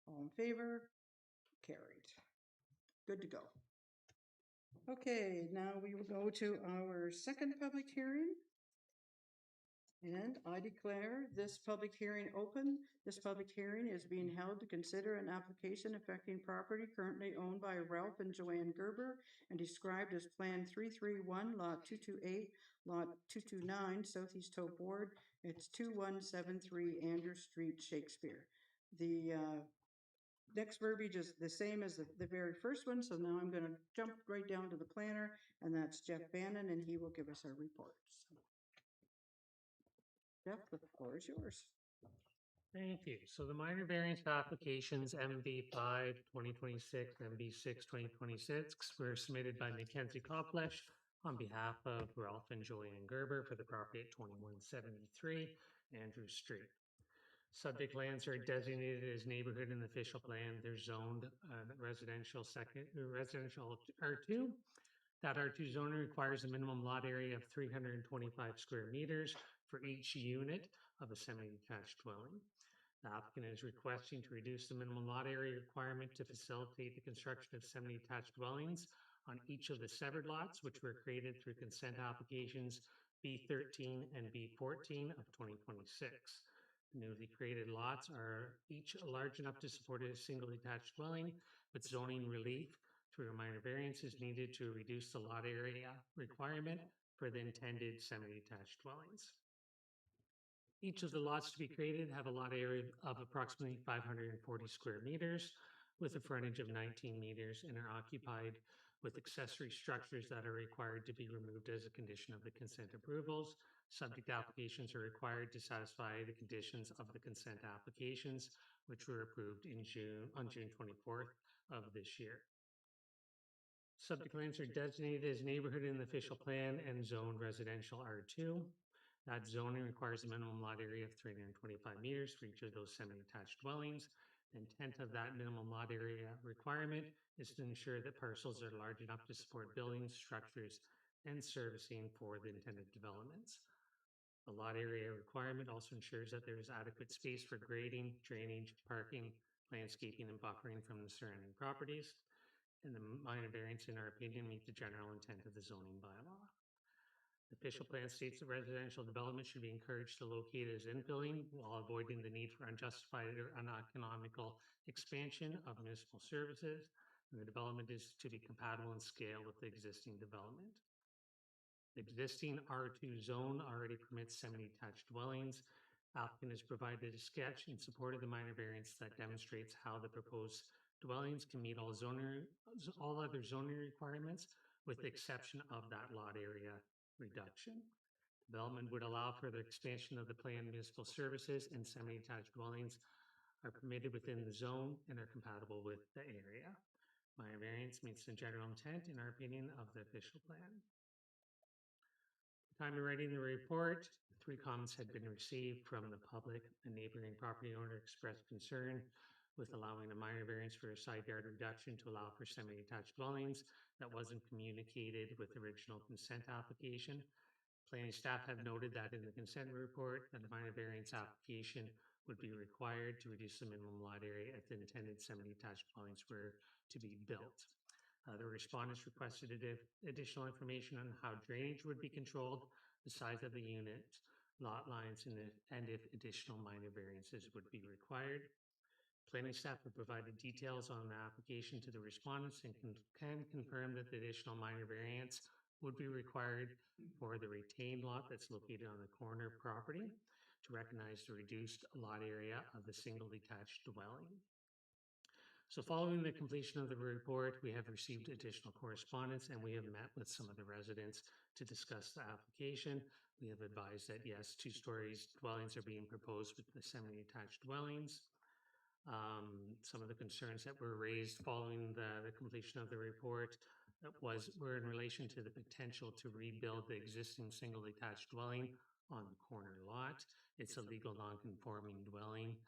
All in favor? Carried. Good to go. Okay, now we will go to our second public hearing. And I declare this public hearing open. This public hearing is being held to consider an application affecting property currently owned by Ralph and Joanne Gerber and described as Plan 331, Lot 228, Lot 229, Southeast Hope Ward. It's 2173 Andrew Street, Shakespeare. The next verbiage is the same as the very first one, so now I'm going to jump right down to the planner, and that's Jeff Bannon, and he will give us our reports. Jeff, the floor is yours. Thank you. So the minor variance applications MV5 2026 and MV6 2026 were submitted by Mackenzie Koplesh on behalf of Ralph and Joanne Gerber for the property at 2173 Andrew Street. Subject lands are designated as neighborhood in the official plan. They're zoned residential R2. That R2 zoning requires a minimum lot area of 325 square meters for each unit of a semi-detached dwelling. The applicant is requesting to reduce the minimum lot area requirement to facilitate the construction of semi-detached dwellings on each of the severed lots, which were created through consent applications B13 and B14 of 2026. The newly created lots are each large enough to support a single detached dwelling, but zoning relief through a minor variance is needed to reduce the lot area requirement for the intended semi-detached dwellings. Each of the lots to be created have a lot area of approximately 540 square meters with a frontage of 19 meters and are occupied with accessory structures that are required to be removed as a condition of the consent approvals. Subject applications are required to satisfy the conditions of the consent applications, which were approved on June 24th of this year. Subject lands are designated as neighborhood in the official plan and zoned residential R2. That zoning requires a minimum lot area of 325 meters for each of those semi-detached dwellings. The intent of that minimum lot area requirement is to ensure that parcels are large enough to support buildings, structures, and servicing for the intended developments. The lot area requirement also ensures that there is adequate space for grading, drainage, parking, landscaping, and buffering from the surrounding properties. And the minor variance, in our opinion, meet the general intent of the zoning bylaw. The official plan states that residential development should be encouraged to locate as infilling while avoiding the need for unjustified or uneconomical expansion of municipal services. And the development is to be compatible in scale with the existing development. The existing R2 zone already permits semi-detached dwellings. Applicant has provided a sketch in support of the minor variance that demonstrates how the proposed dwellings can meet all other zoning requirements, with the exception of that lot area reduction. Development would allow further expansion of the planned municipal services, and semi-detached dwellings are permitted within the zone and are compatible with the area. Minor variance meets the general intent, in our opinion, of the official plan. Time of writing the report, 3 comments had been received from the public. A neighboring property owner expressed concern with allowing a minor variance for a side yard reduction to allow for semi-detached dwellings that wasn't communicated with the original consent application. Planning staff have noted that in the consent report, that a minor variance application would be required to reduce the minimum lot area if the intended semi-detached dwellings were to be built. The respondents requested additional information on how drainage would be controlled, the size of the unit, lot lines, and if additional minor variances would be required. Planning staff have provided details on the application to the respondents and can confirm that the additional minor variance would be required for the retained lot that's located on the corner property to recognize the reduced lot area of the single detached dwelling. So following the completion of the report, we have received additional correspondence and we have met with some of the residents to discuss the application. We have advised that yes, 2 stories dwellings are being proposed with the semi-detached dwellings. Some of the concerns that were raised following the completion of the report were in relation to the potential to rebuild the existing single detached dwelling on the corner lot. It's a legal non-conforming dwelling.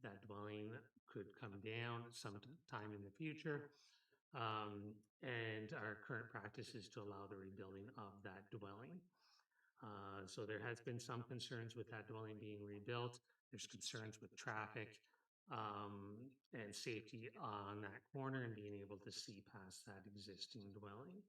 That dwelling could come down sometime in the future. And our current practice is to allow the rebuilding of that dwelling. So there has been some concerns with that dwelling being rebuilt. There's concerns with traffic and safety on that corner and being able to see past that existing dwelling.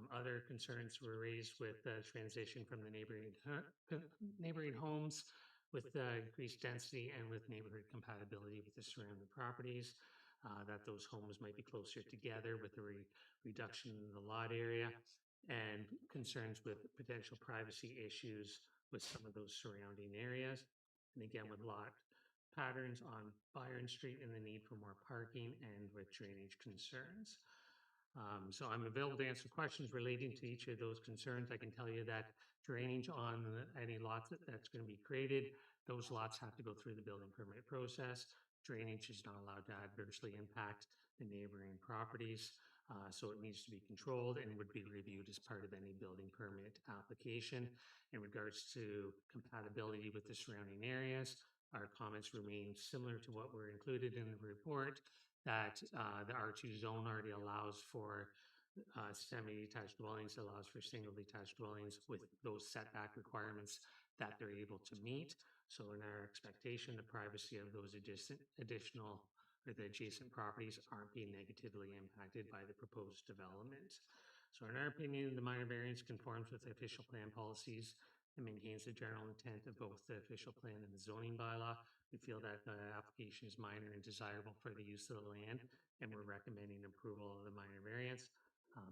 Other concerns were raised with the transition from the neighboring homes with increased density and with neighborhood compatibility with the surrounding properties, that those homes might be closer together with the reduction in the lot area, and concerns with potential privacy issues with some of those surrounding areas. And again, with lot patterns on Byron Street and the need for more parking and with drainage concerns. So I'm available to answer questions relating to each of those concerns. I can tell you that drainage on any lots that's going to be created, those lots have to go through the building permit process. Drainage is not allowed to adversely impact the neighboring properties. So it needs to be controlled and would be reviewed as part of any building permit application. In regards to compatibility with the surrounding areas, our comments remain similar to what were included in the report, that the R2 zone already allows for semi-detached dwellings, allows for single detached dwellings with those setback requirements that they're able to meet. So in our expectation, the privacy of those additional or the adjacent properties aren't being negatively impacted by the proposed development. So in our opinion, the minor variance conforms with the official plan policies and maintains the general intent of both the official plan and the zoning bylaw. We feel that the application is minor and desirable for the use of the land, and we're recommending approval of the minor variance.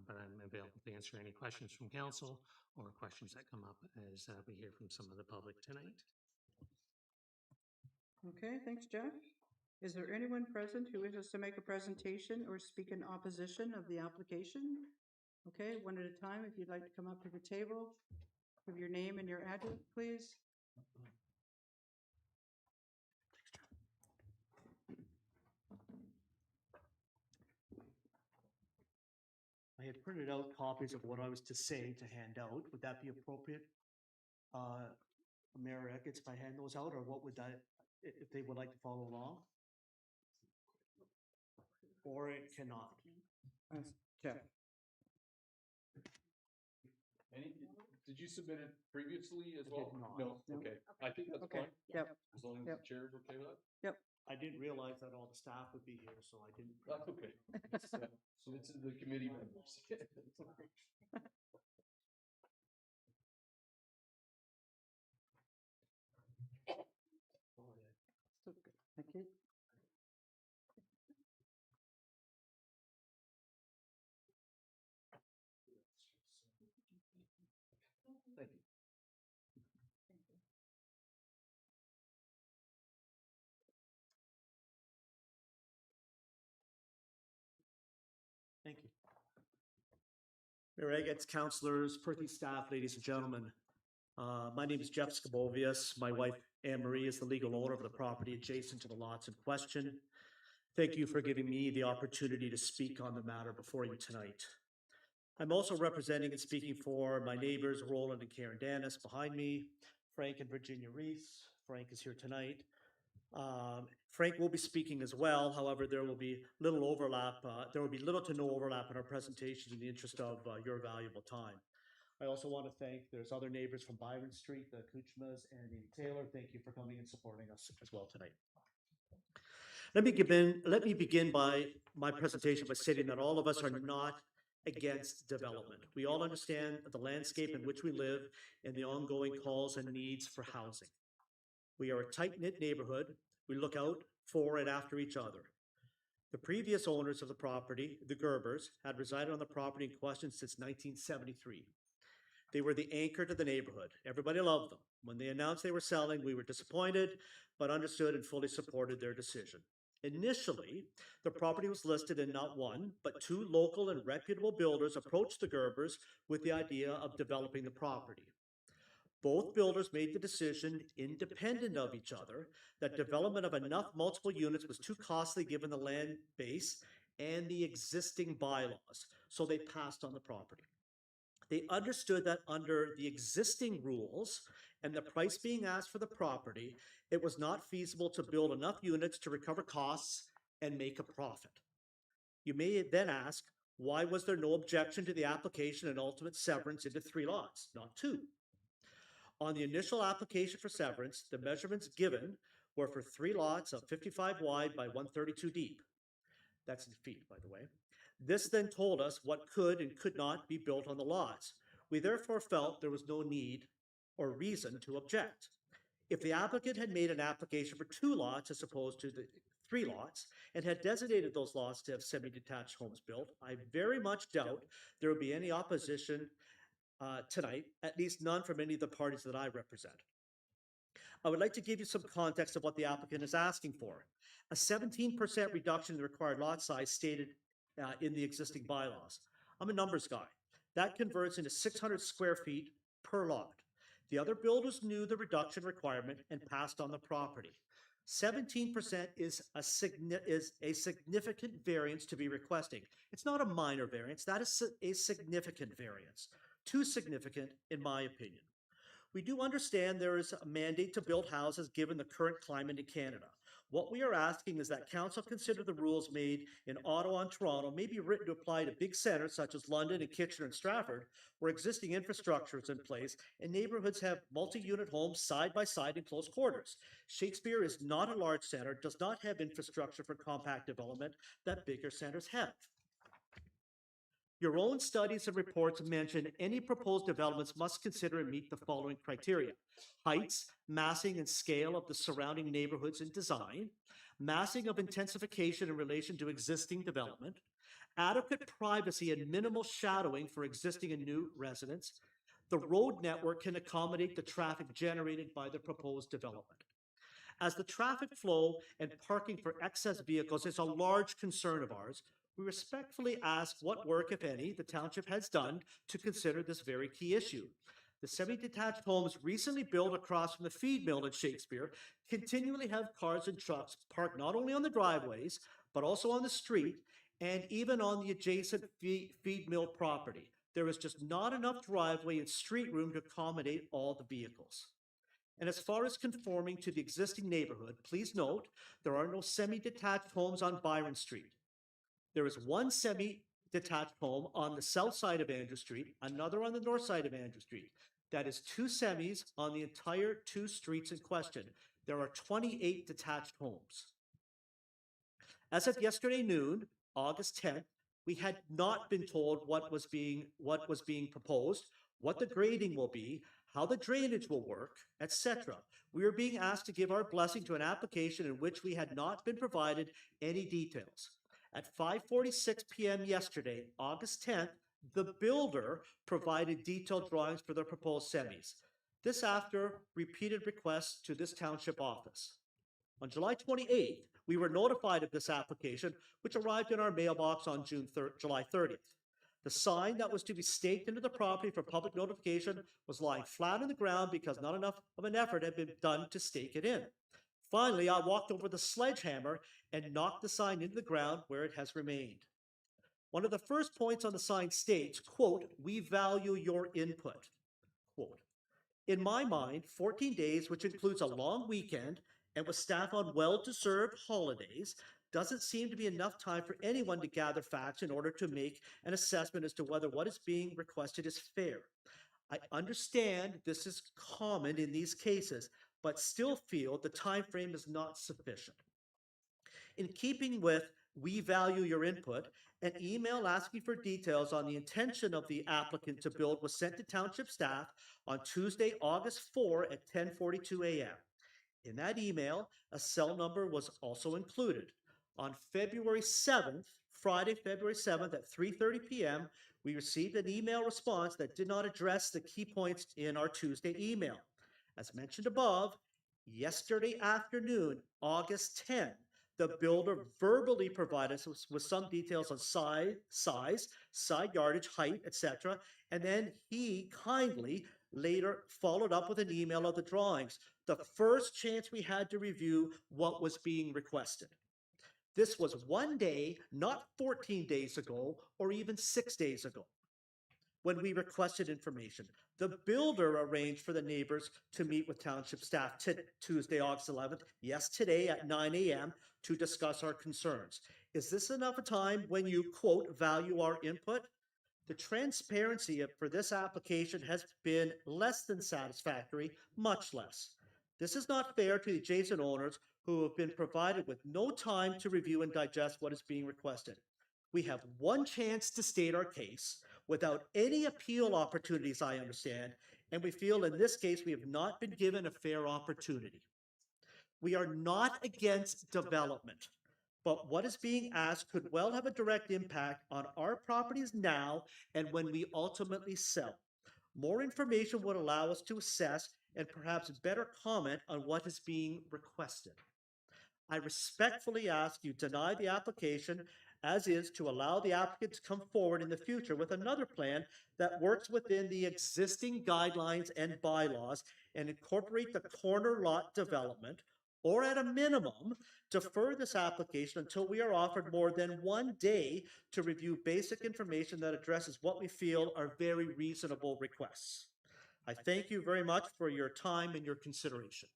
But I'm available to answer any questions from council or questions that come up as we hear from some of the public tonight. Okay, thanks, Jeff. Is there anyone present who wishes to make a presentation or speak in opposition of the application? Okay, one at a time. If you'd like to come up to the table, give your name and your address, please. I had printed out copies of what I was to say to hand out. Would that be appropriate? Mayor Eckes, if I hand those out, or what would that, if they would like to follow along? Or it cannot? Jeff. Did you submit it previously as I well? did not. No, okay. I think that's Okay, fine. yep, As long as Yep. the chair is okay with that? I didn't realize that all the staff would be here, so I didn't. That's okay. So it's the committee members. Thank you. Thank you. Thank you. Mayor Eckes, councilors, Perthy staff, ladies and gentlemen. My name is Jeff Skabovius. My wife, Anne Marie, is the legal owner of the property adjacent to the lots in question. Thank you for giving me the opportunity to speak on the matter before you tonight. I'm also representing and speaking for my neighbors, Roland and Karen Dennis behind me, Frank and Virginia Reese. Frank is here tonight. Frank will be speaking as well. However, there will be little overlap. There will be little to no overlap in our presentations in the interest of your valuable time. I also want to thank, there's other neighbors from Byron Street, the Kuchmas and Amy Taylor. Thank you for coming and supporting us as well tonight. Let me begin by my presentation by stating that all of us are not against development. We all understand the landscape in which we live and the ongoing calls and needs for housing. We are a tight-knit neighborhood. We look out for and after each other. The previous owners of the property, the Gerbers, had resided on the property in question since 1973. They were the anchor to the neighborhood. Everybody loved them. When they announced they were selling, we were disappointed, but understood and fully supported their decision. Initially, the property was listed and not one, but two local and reputable builders approached the Gerbers with the idea of developing the property. Both builders made the decision, independent of each other, that development of enough multiple units was too costly given the land base and the existing bylaws, so they passed on the property. They understood that under the existing rules and the price being asked for the property, it was not feasible to build enough units to recover costs and make a profit. You may then ask, why was there no objection to the application and ultimate severance into 3 lots, not 2? On the initial application for severance, the measurements given were for 3 lots of 55 wide by 132 deep. That's in feet, by the way. This then told us what could and could not be built on the lots. We therefore felt there was no need or reason to object. If the applicant had made an application for 2 lots as opposed to the 3 lots and had designated those lots to have semi-detached homes built, I very much doubt there would be any opposition tonight, at least none from any of the parties that I represent. I would like to give you some context of what the applicant is asking for. A 17% reduction in the required lot size stated in the existing bylaws. I'm a numbers guy. That converts into 600 square feet per lot. The other builders knew the reduction requirement and passed on the property. 17% is a significant variance to be requesting. It's not a minor variance. That is a significant variance. Too significant, in my opinion. We do understand there is a mandate to build houses given the current climate in Canada. What we are asking is that council consider the rules made in Ottawa and Toronto may be written to apply to big centers such as London and Kitchener and Stratford, where existing infrastructure is in place and neighborhoods have multi-unit homes side by side in close quarters. Shakespeare is not a large center, does not have infrastructure for compact development that bigger centers have. Your own studies and reports mention any proposed developments must consider and meet the following criteria: heights, massing, and scale of the surrounding neighborhoods and design, massing of intensification in relation to existing development, adequate privacy and minimal shadowing for existing and new residents. The road network can accommodate the traffic generated by the proposed development. As the traffic flow and parking for excess vehicles is a large concern of ours, we respectfully ask what work, if any, the township has done to consider this very key issue. The semi-detached homes recently built across from the feed mill at Shakespeare continually have cars and trucks parked not only on the driveways, but also on the street and even on the adjacent feed mill property. There is just not enough driveway and street room to accommodate all the vehicles. And as far as conforming to the existing neighborhood, please note there are no semi-detached homes on Byron Street. There is one semi-detached home on the south side of Andrew Street, another on the north side of Andrew Street. That is 2 semis on the entire 2 streets in question. There are 28 detached homes. As of yesterday noon, August 10th, we had not been told what was being proposed, what the grading will be, how the drainage will work, etc. We are being asked to give our blessing to an application in which we had not been provided any details. At 5:46 p.m. yesterday, August 10th, the builder provided detailed drawings for the proposed semis. This after repeated requests to this township office. On July 28th, we were notified of this application, which arrived in our mailbox on July 30th. The sign that was to be staked into the property for public notification was lying flat on the ground because not enough of an effort had been done to stake it in. Finally, I walked over the sledgehammer and knocked the sign into the ground where it has remained. One of the first points on the sign states, quote, "We value your input," quote. In my mind, 14 days, which includes a long weekend and with staff on well-deserved holidays, doesn't seem to be enough time for anyone to gather facts in order to make an assessment as to whether what is being requested is fair. I understand this is common in these cases, but still feel the time frame is not sufficient. In keeping with "we value your input," an email asking for details on the intention of the applicant to build was sent to township staff on Tuesday, August 4 at 10:42 a.m. In that email, a cell number was also included. On February 7th, Friday, February 7th at 3:30 p.m., we received an email response that did not address the key points in our Tuesday email. As mentioned above, yesterday afternoon, August 10, the builder verbally provided us with some details on size, side yardage, height, etc. And then he kindly later followed up with an email of the drawings, the first chance we had to review what was being requested. This was 1 day, not 14 days ago, or even 6 days ago, when we requested information. The builder arranged for the neighbors to meet with township staff Tuesday, August 11th, yes, today at 9 a.m., to discuss our concerns. Is this enough time when you, quote, value our input? The transparency for this application has been less than satisfactory, much less. This is not fair to the adjacent owners who have been provided with no time to review and digest what is being requested. We have one chance to state our case without any appeal opportunities, I understand, and we feel in this case we have not been given a fair opportunity. We are not against development, but what is being asked could well have a direct impact on our properties now and when we ultimately sell. More information would allow us to assess and perhaps better comment on what is being requested. I respectfully ask you deny the application as is to allow the applicant to come forward in the future with another plan that works within the existing guidelines and bylaws and incorporate the corner lot development, or at a minimum, defer this application until we are offered more than 1 day to review basic information that addresses what we feel are very reasonable requests. I thank you very much for your time and your consideration.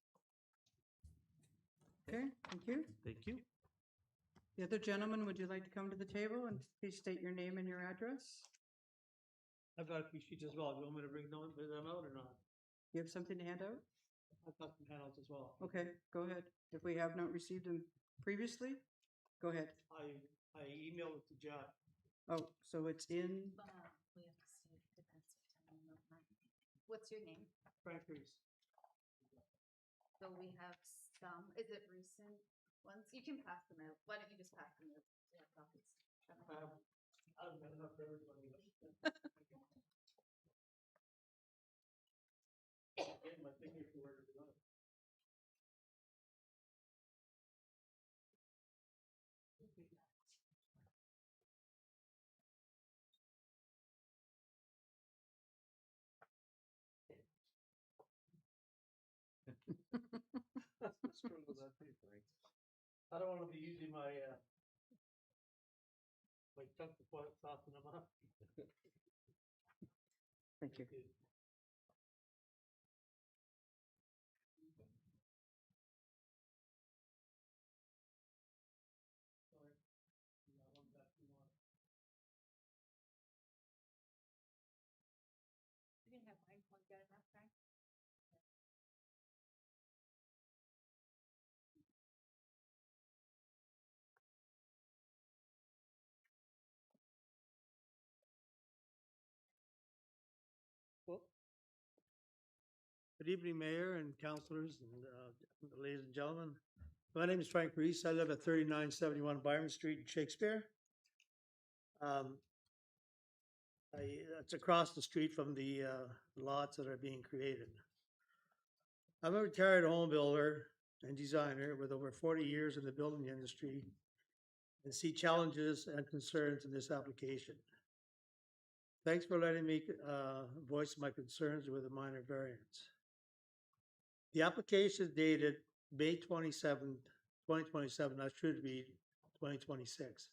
Okay, thank you. Thank you. The other gentleman, would you like to come to the table and please state your name and your address? I've got a few sheets as well. Do you want me to bring them out or not? You have something to hand out? I've got some handouts as well. Okay, go ahead. If we have not received them previously, go ahead. I emailed it to Jack. Oh, so it's in, We have to see, depends what time on that. What's your name? Frank Reese. So we have some, is it recent ones? You can pass them out. Why don't you just pass them out? We have copies. I've got enough for everybody. Getting my fingers to where to go. Screw with that too, Frank. I don't want to be using my my chunk to soften them up. thank you. You can have mine. Want to get enough time? Good evening, Mayor and councilors and ladies and gentlemen. My name is Frank Reese. I live at 3971 Byron Street in Shakespeare. It's across the street from the lots that are being created. I'm a retired home builder and designer with over 40 years in the building industry and see challenges and concerns in this application. Thanks for letting me voice my concerns with a minor variance. The application is dated May 27, 2027, that should be 2026.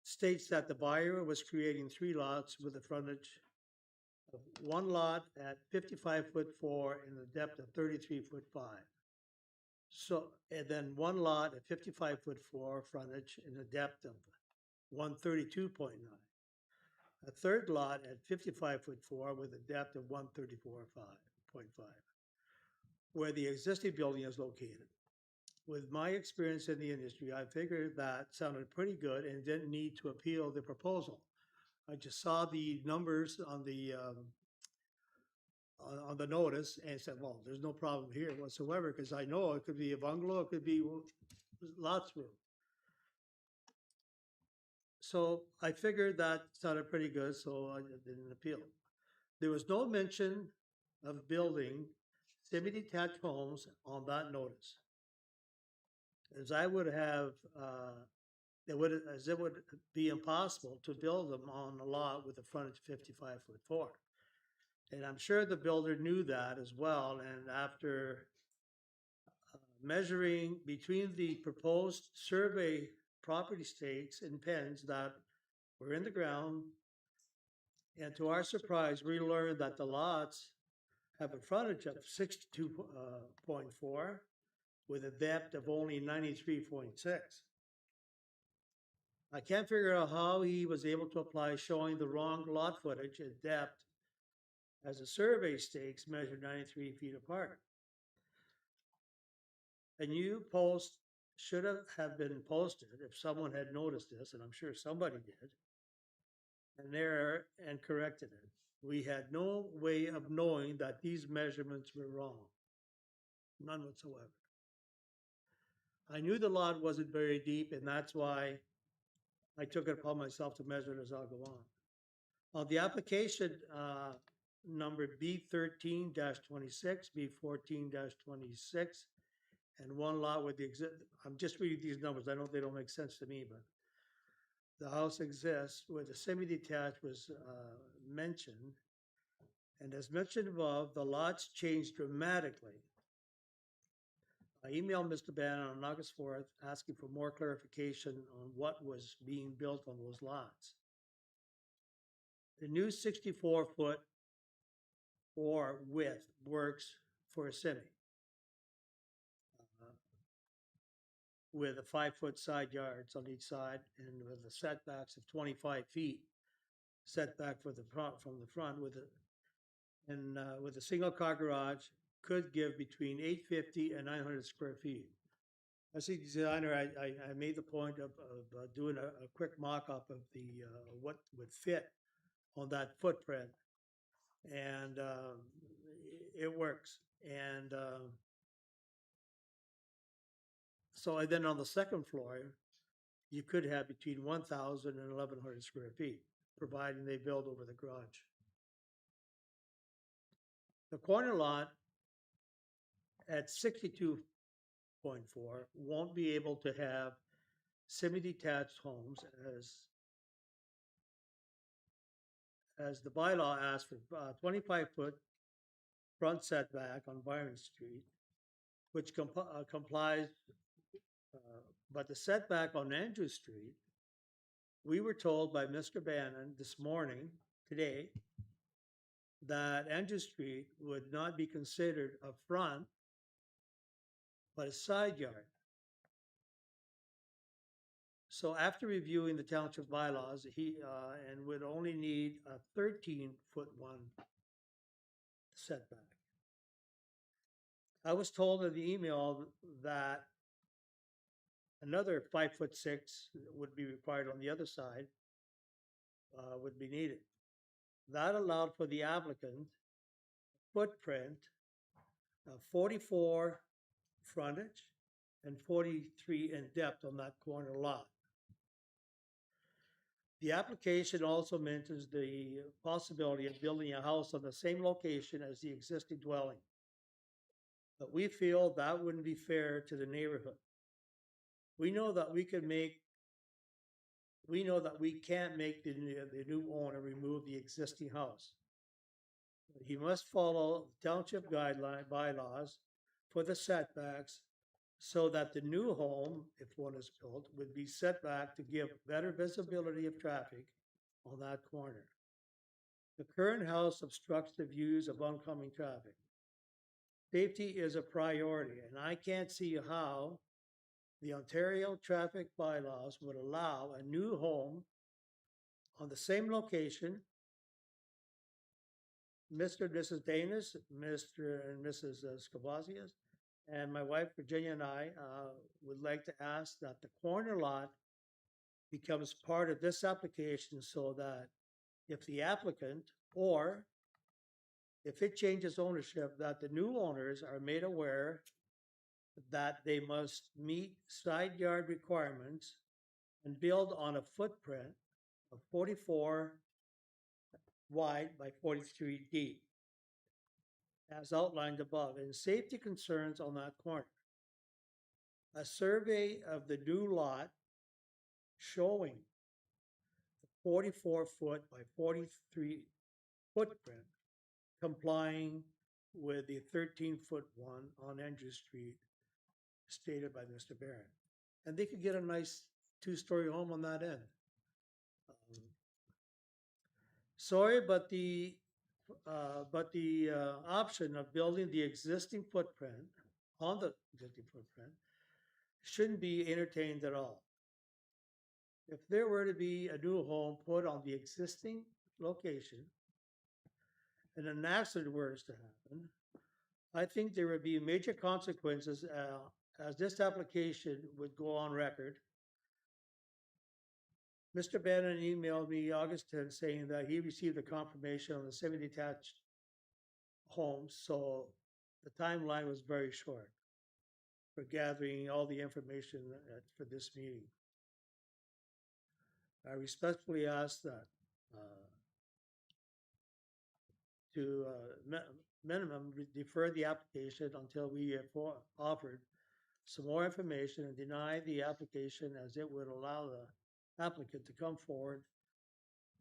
States that the buyer was creating 3 lots with a frontage of 1 lot at 55'4" and a depth of 33'5". So, and then one lot at 55'4" frontage and a depth of 132.9. A third lot at 55'4" with a depth of 134.5, where the existing building is located. With my experience in the industry, I figured that sounded pretty good and didn't need to appeal the proposal. I just saw the numbers on the notice and said, well, there's no problem here whatsoever, because I know it could be a bungalow, it could be lots room. So I figured that sounded pretty good, so I didn't appeal. There was no mention of building semi-detached homes on that notice. As I would have, it would be impossible to build them on a lot with a frontage 55'4". And I'm sure the builder knew that as well. And after measuring between the proposed survey property stakes and pens that were in the ground, and to our surprise, we learned that the lots have a frontage of 62.4 with a depth of only 93.6. I can't figure out how he was able to apply showing the wrong lot footage and depth, as the survey stakes measured 93 feet apart. A new post should have been posted if someone had noticed this, and I'm sure somebody did, an error and corrected it. We had no way of knowing that these measurements were wrong. None whatsoever. I knew the lot wasn't very deep, and that's why I took it upon myself to measure it as I'll go on. On the application number B13-26, B14-26, and one lot with the I'm just reading these numbers. I know they don't make sense to me, but the house exists where the semi-detached was mentioned. And as mentioned above, the lots changed dramatically. I emailed Mr. Bannon on August 4th asking for more clarification on what was being built on those lots. The new 64-foot or width works for a semi with a 5-foot side yards on each side and with the setbacks of 25 feet setback for the front from the front with a single car garage could give between 850 and 900 square feet. As a designer, I made the point of doing a quick mock-up of the what would fit on that footprint, and it works. And so then on the second floor, you could have between 1,000 and 1,100 square feet, providing they build over the garage. The corner lot at 62.4 won't be able to have semi-detached homes as the bylaw asks for 25-foot front setback on Byron Street, which complies, but the setback on Andrew Street, we were told by Mr. Bannon this morning, today, that Andrew Street would not be considered a front, but a side yard. So after reviewing the township bylaws, he and would only need a 13-foot one setback. I was told in the email that another 5'6" would be required on the other side, would be needed. That allowed for the applicant footprint of 44 frontage and 43 in depth on that corner lot. The application also mentions the possibility of building a house on the same location as the existing dwelling. But we feel that wouldn't be fair to the neighborhood. We know that we can't make the new owner remove the existing house. He must follow township bylaws for the setbacks so that the new home, if one is built, would be set back to give better visibility of traffic on that corner. The current house obstructs the views of oncoming traffic. Safety is a priority, and I can't see how the Ontario traffic bylaws would allow a new home on the same location. Mr. and Mrs. Danis, Mr. and Mrs. Scavazzias, and my wife Virginia and I would like to ask that the corner lot becomes part of this application so that if the applicant or if it changes ownership, that the new owners are made aware that they must meet side yard requirements and build on a footprint of 44 wide by 43 deep, as outlined above, and safety concerns on that corner. A survey of the new lot showing the 44-foot by 43 footprint complying with the 13-foot one on Andrew Street stated by Mr. Barron. And they could get a nice two-story home on that end. Sorry, but the option of building the existing footprint on the existing footprint shouldn't be entertained at all. If there were to be a new home put on the existing location and an accident were to happen, I think there would be major consequences as this application would go on record. Mr. Bannon emailed me August 10th saying that he received a confirmation on the semi-detached homes, so the timeline was very short for gathering all the information for this meeting. I respectfully ask that to minimum defer the application until we have offered some more information and deny the application, as it would allow the applicant to come forward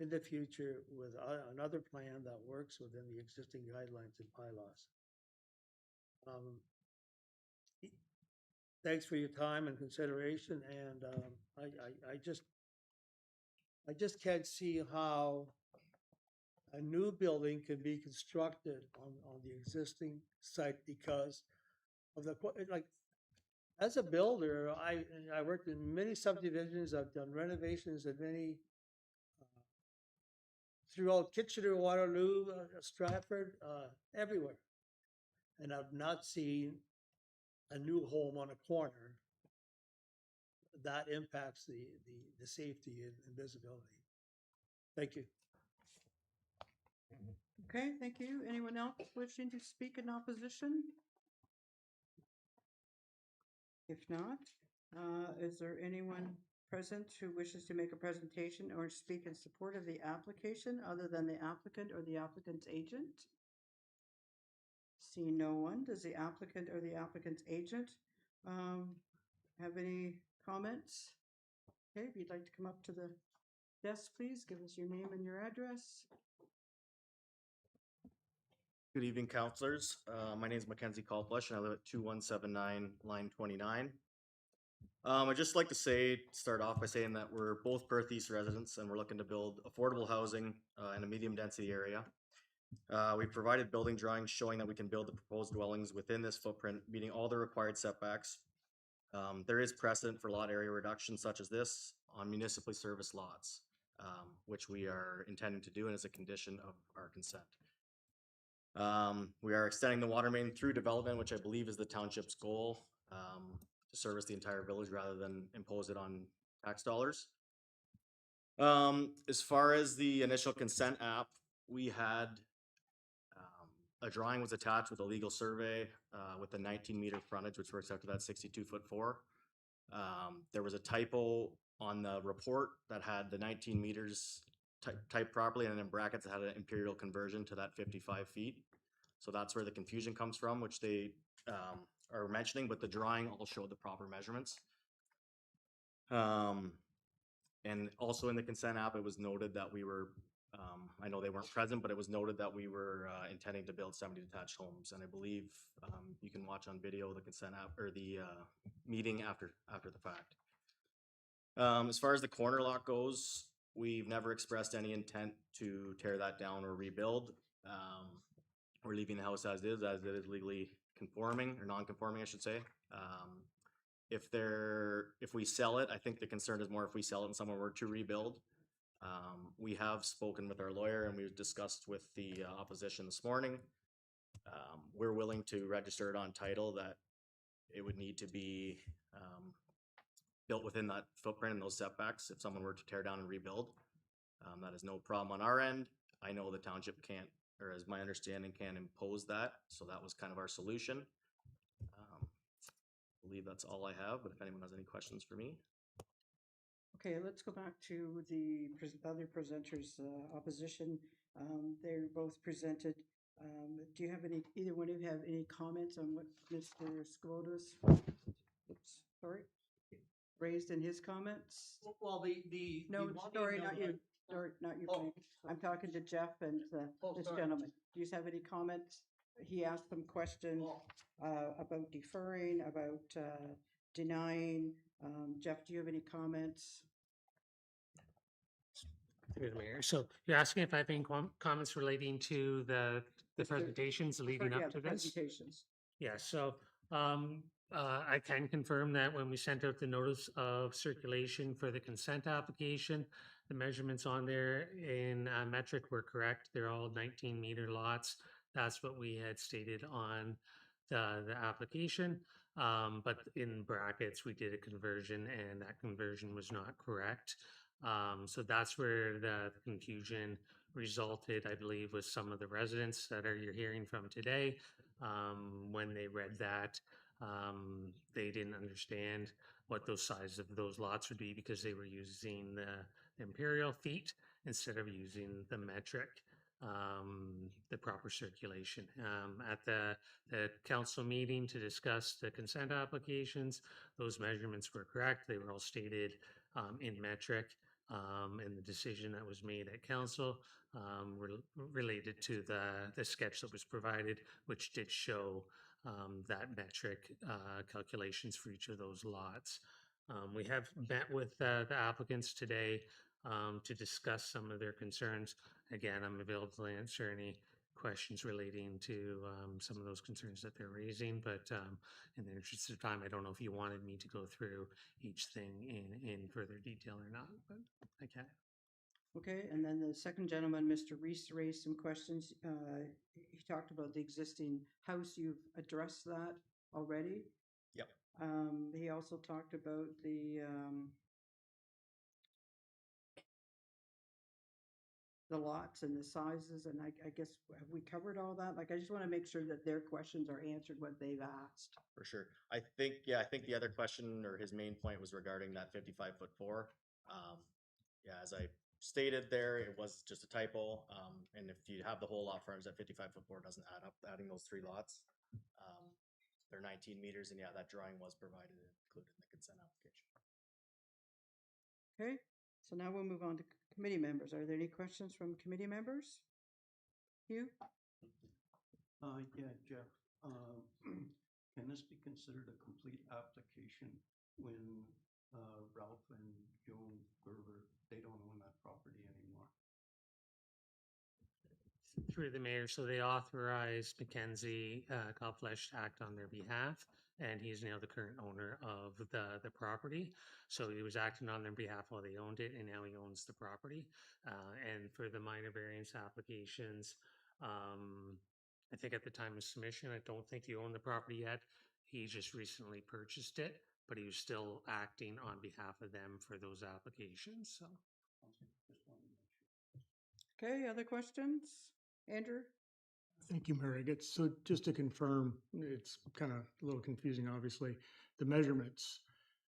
in the future with another plan that works within the existing guidelines and bylaws. Thanks for your time and consideration, and I just can't see how a new building can be constructed on the existing site because of the, like, as a builder, I worked in many subdivisions. I've done renovations in many throughout Kitchener, Waterloo, Stratford, everywhere, and I've not seen a new home on a corner that impacts the safety and visibility. Thank you. Okay, thank you. Anyone else wishing to speak in opposition? If not, is there anyone present who wishes to make a presentation or speak in support of the application other than the applicant or the applicant's agent? See no one. Does the applicant or the applicant's agent have any comments? Okay, if you'd like to come up to the desk, please give us your name and your address. Good evening, councilors. My name is Mackenzie Kalflesh and I live at 2179 line 29. I'd just like to start off by saying that we're both Perth East residents and we're looking to build affordable housing in a medium density area. We've provided building drawings showing that we can build the proposed dwellings within this footprint, meeting all the required setbacks. There is precedent for lot area reduction such as this on municipally serviced lots, which we are intending to do and is a condition of our consent. We are extending the water main through development, which I believe is the township's goal, to service the entire village rather than impose it on tax dollars. As far as the initial consent app, we had a drawing was attached with a legal survey with a 19-meter frontage, which works out to that 62-foot 4. There was a typo on the report that had the 19 meters typed properly, and in brackets it had an imperial conversion to that 55 feet. So that's where the confusion comes from, which they are mentioning, but the drawing all showed the proper measurements. And also in the consent app, it was noted that we were, I know they weren't present, but it was noted that we were intending to build 70 detached homes. And I believe you can watch on video the consent app or the meeting after the fact. As far as the corner lot goes, we've never expressed any intent to tear that down or rebuild. We're leaving the house as it is legally conforming or non-conforming, I should say. If we sell it, I think the concern is more if we sell it and someone were to rebuild. We have spoken with our lawyer and we've discussed with the opposition this morning. We're willing to register it on title that it would need to be built within that footprint and those setbacks if someone were to tear down and rebuild. That is no problem on our end. I know the township can't, or as my understanding, can't impose that. So that was kind of our solution. I believe that's all I have, but if anyone has any questions for me. Okay, let's go back to the other presenters, opposition. They're both presented. Do you have any, either one of you have any comments on what Mr. Skolodas, oops, sorry, raised in his comments? Well, No, sorry, not you. Sorry, not you. Frank. I'm talking to Jeff and this gentleman. Do you have any comments? He asked them questions about deferring, about denying. Jeff, do you have any comments? Through the mayor. So you're asking if I have any comments relating to the presentations leading up to this? Presentations. Yeah, so I can confirm that when we sent out the notice of circulation for the consent application, the measurements on there in metric were correct. They're all 19-meter lots. That's what we had stated on the application. But in brackets, we did a conversion and that conversion was not correct. So that's where the confusion resulted, I believe, with some of the residents that you're hearing from today. When they read that, they didn't understand what those sizes of those lots would be because they were using the imperial feet instead of using the metric, the proper circulation. At the council meeting to discuss the consent applications, those measurements were correct. They were all stated in metric. And the decision that was made at council related to the sketch that was provided, which did show that metric calculations for each of those lots. We have met with the applicants today to discuss some of their concerns. Again, I'm available to answer any questions relating to some of those concerns that they're raising, but in the interest of time, I don't know if you wanted me to go through each thing in further detail or not, but I can. Okay, and then the second gentleman, Mr. Reese, raised some questions. He talked about the existing house. You've addressed that already. Yep. He also talked about the lots and the sizes, and I guess, have we covered all that? Like, I just want to make sure that their questions are answered what they've asked. For sure. I think the other question or his main point was regarding that 55'4". Yeah, as I stated there, it was just a typo. And if you have the whole lot frontage, that 55'4" doesn't add up, adding those three lots. They're 19 meters, and yeah, that drawing was provided and included in the consent application. Okay, so now we'll move on to committee members. Are there any questions from committee members? Hugh? Yeah, Jeff, can this be considered a complete application when Ralph and Joan Gerber, they don't own that property anymore? Through the mayor, so they authorized Mackenzie Kalflesh to act on their behalf, and he is now the current owner of the property. So he was acting on their behalf while they owned it, and now he owns the property. And for the minor variance applications, I think at the time of submission, I don't think he owned the property yet. He just recently purchased it, but he was still acting on behalf of them for those applications. So. Okay, other questions? Andrew? Thank you, Mary. So just to confirm, it's kind of a little confusing, obviously, the measurements.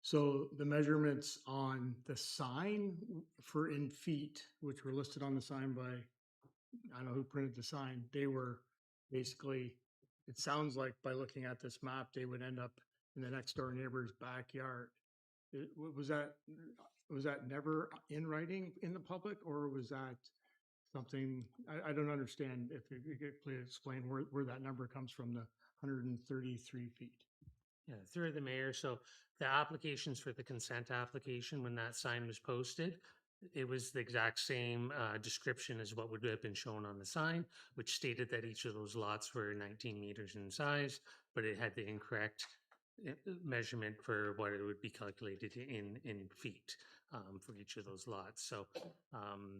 So the measurements on the sign for in feet, which were listed on the sign by, I don't know who printed the sign, they were basically, it sounds like by looking at this map, they would end up in the next door neighbor's backyard. Was that never in writing in the public, or was that something, I don't understand if you could please explain where that number comes from, the 133 feet. Yeah, through the mayor. So the applications for the consent application, when that sign was posted, It was the exact same description as what would have been shown on the sign, which stated that each of those lots were 19 meters in size, but it had the incorrect measurement for what it would be calculated in feet for each of those lots. So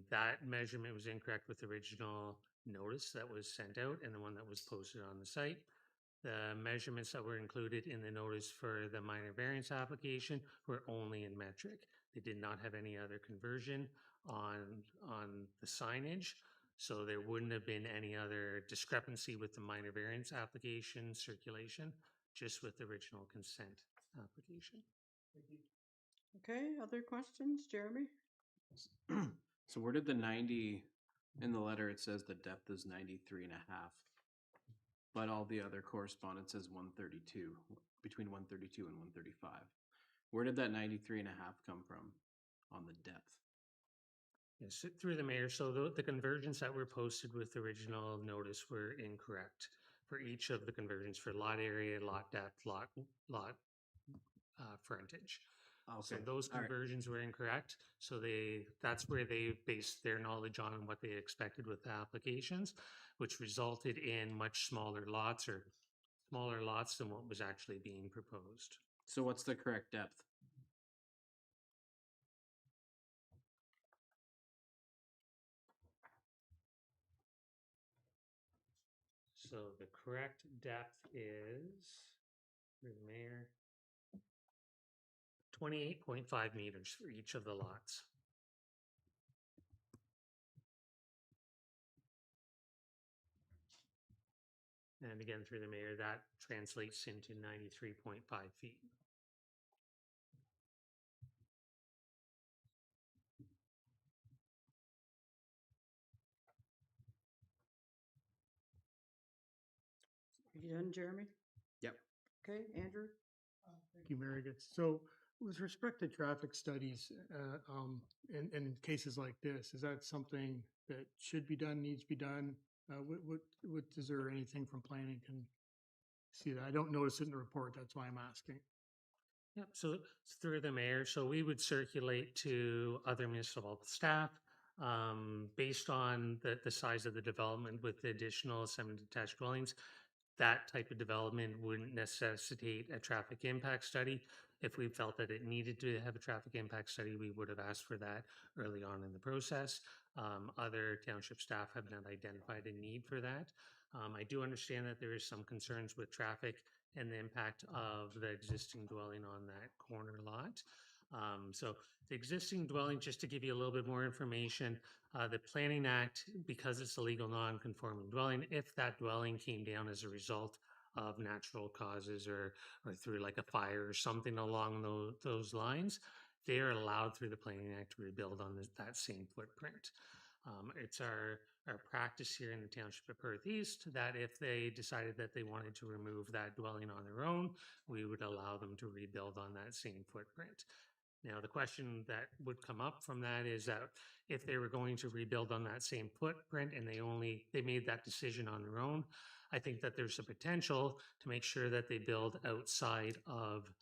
that measurement was incorrect with the original notice that was sent out and the one that was posted on the site. The measurements that were included in the notice for the minor variance application were only in metric. They did not have any other conversion on the signage. So there wouldn't have been any other discrepancy with the minor variance application circulation, just with the original consent application. Okay, other questions, Jeremy? So where did the 90 in the letter, it says the depth is 93.5, but all the other correspondence says 132, between 132 and 135. Where did that 93.5 come from on the depth? Yes, through the mayor. So the conversions that were posted with the original notice were incorrect for each of the conversions for lot area, lot depth, lot frontage. So Okay. those All right. conversions were incorrect. So that's where they based their knowledge on what they expected with the applications, which resulted in much smaller lots or smaller lots than what was actually being proposed. So what's the correct depth? So the correct depth is, through the mayor, 28.5 meters for each of the lots. And again, through the mayor, that translates into 93.5 feet. Are you done, Jeremy? Yep. Okay, Andrew? Thank you, Mary. So with respect to traffic studies, in cases like this, is that something that should be done, needs to be done? Is there anything from planning can see that? I don't notice it in the report. That's why I'm asking. Yep, so it's through the mayor. So we would circulate to other municipal staff based on the size of the development with the additional 7 detached dwellings. That type of development wouldn't necessitate a traffic impact study. If we felt that it needed to have a traffic impact study, we would have asked for that early on in the process. Other township staff have not identified a need for that. I do understand that there is some concerns with traffic and the impact of the existing dwelling on that corner lot. So the existing dwelling, just to give you a little bit more information, the Planning Act, because it's a legal non-conforming dwelling, if that dwelling came down as a result of natural causes or through like a fire or something along those lines, they are allowed through the Planning Act to rebuild on that same footprint. It's our practice here in the Township of Perth East that if they decided that they wanted to remove that dwelling on their own, we would allow them to rebuild on that same footprint. Now, the question that would come up from that is that if they were going to rebuild on that same footprint and they made that decision on their own, I think that there's a potential to make sure that they build outside of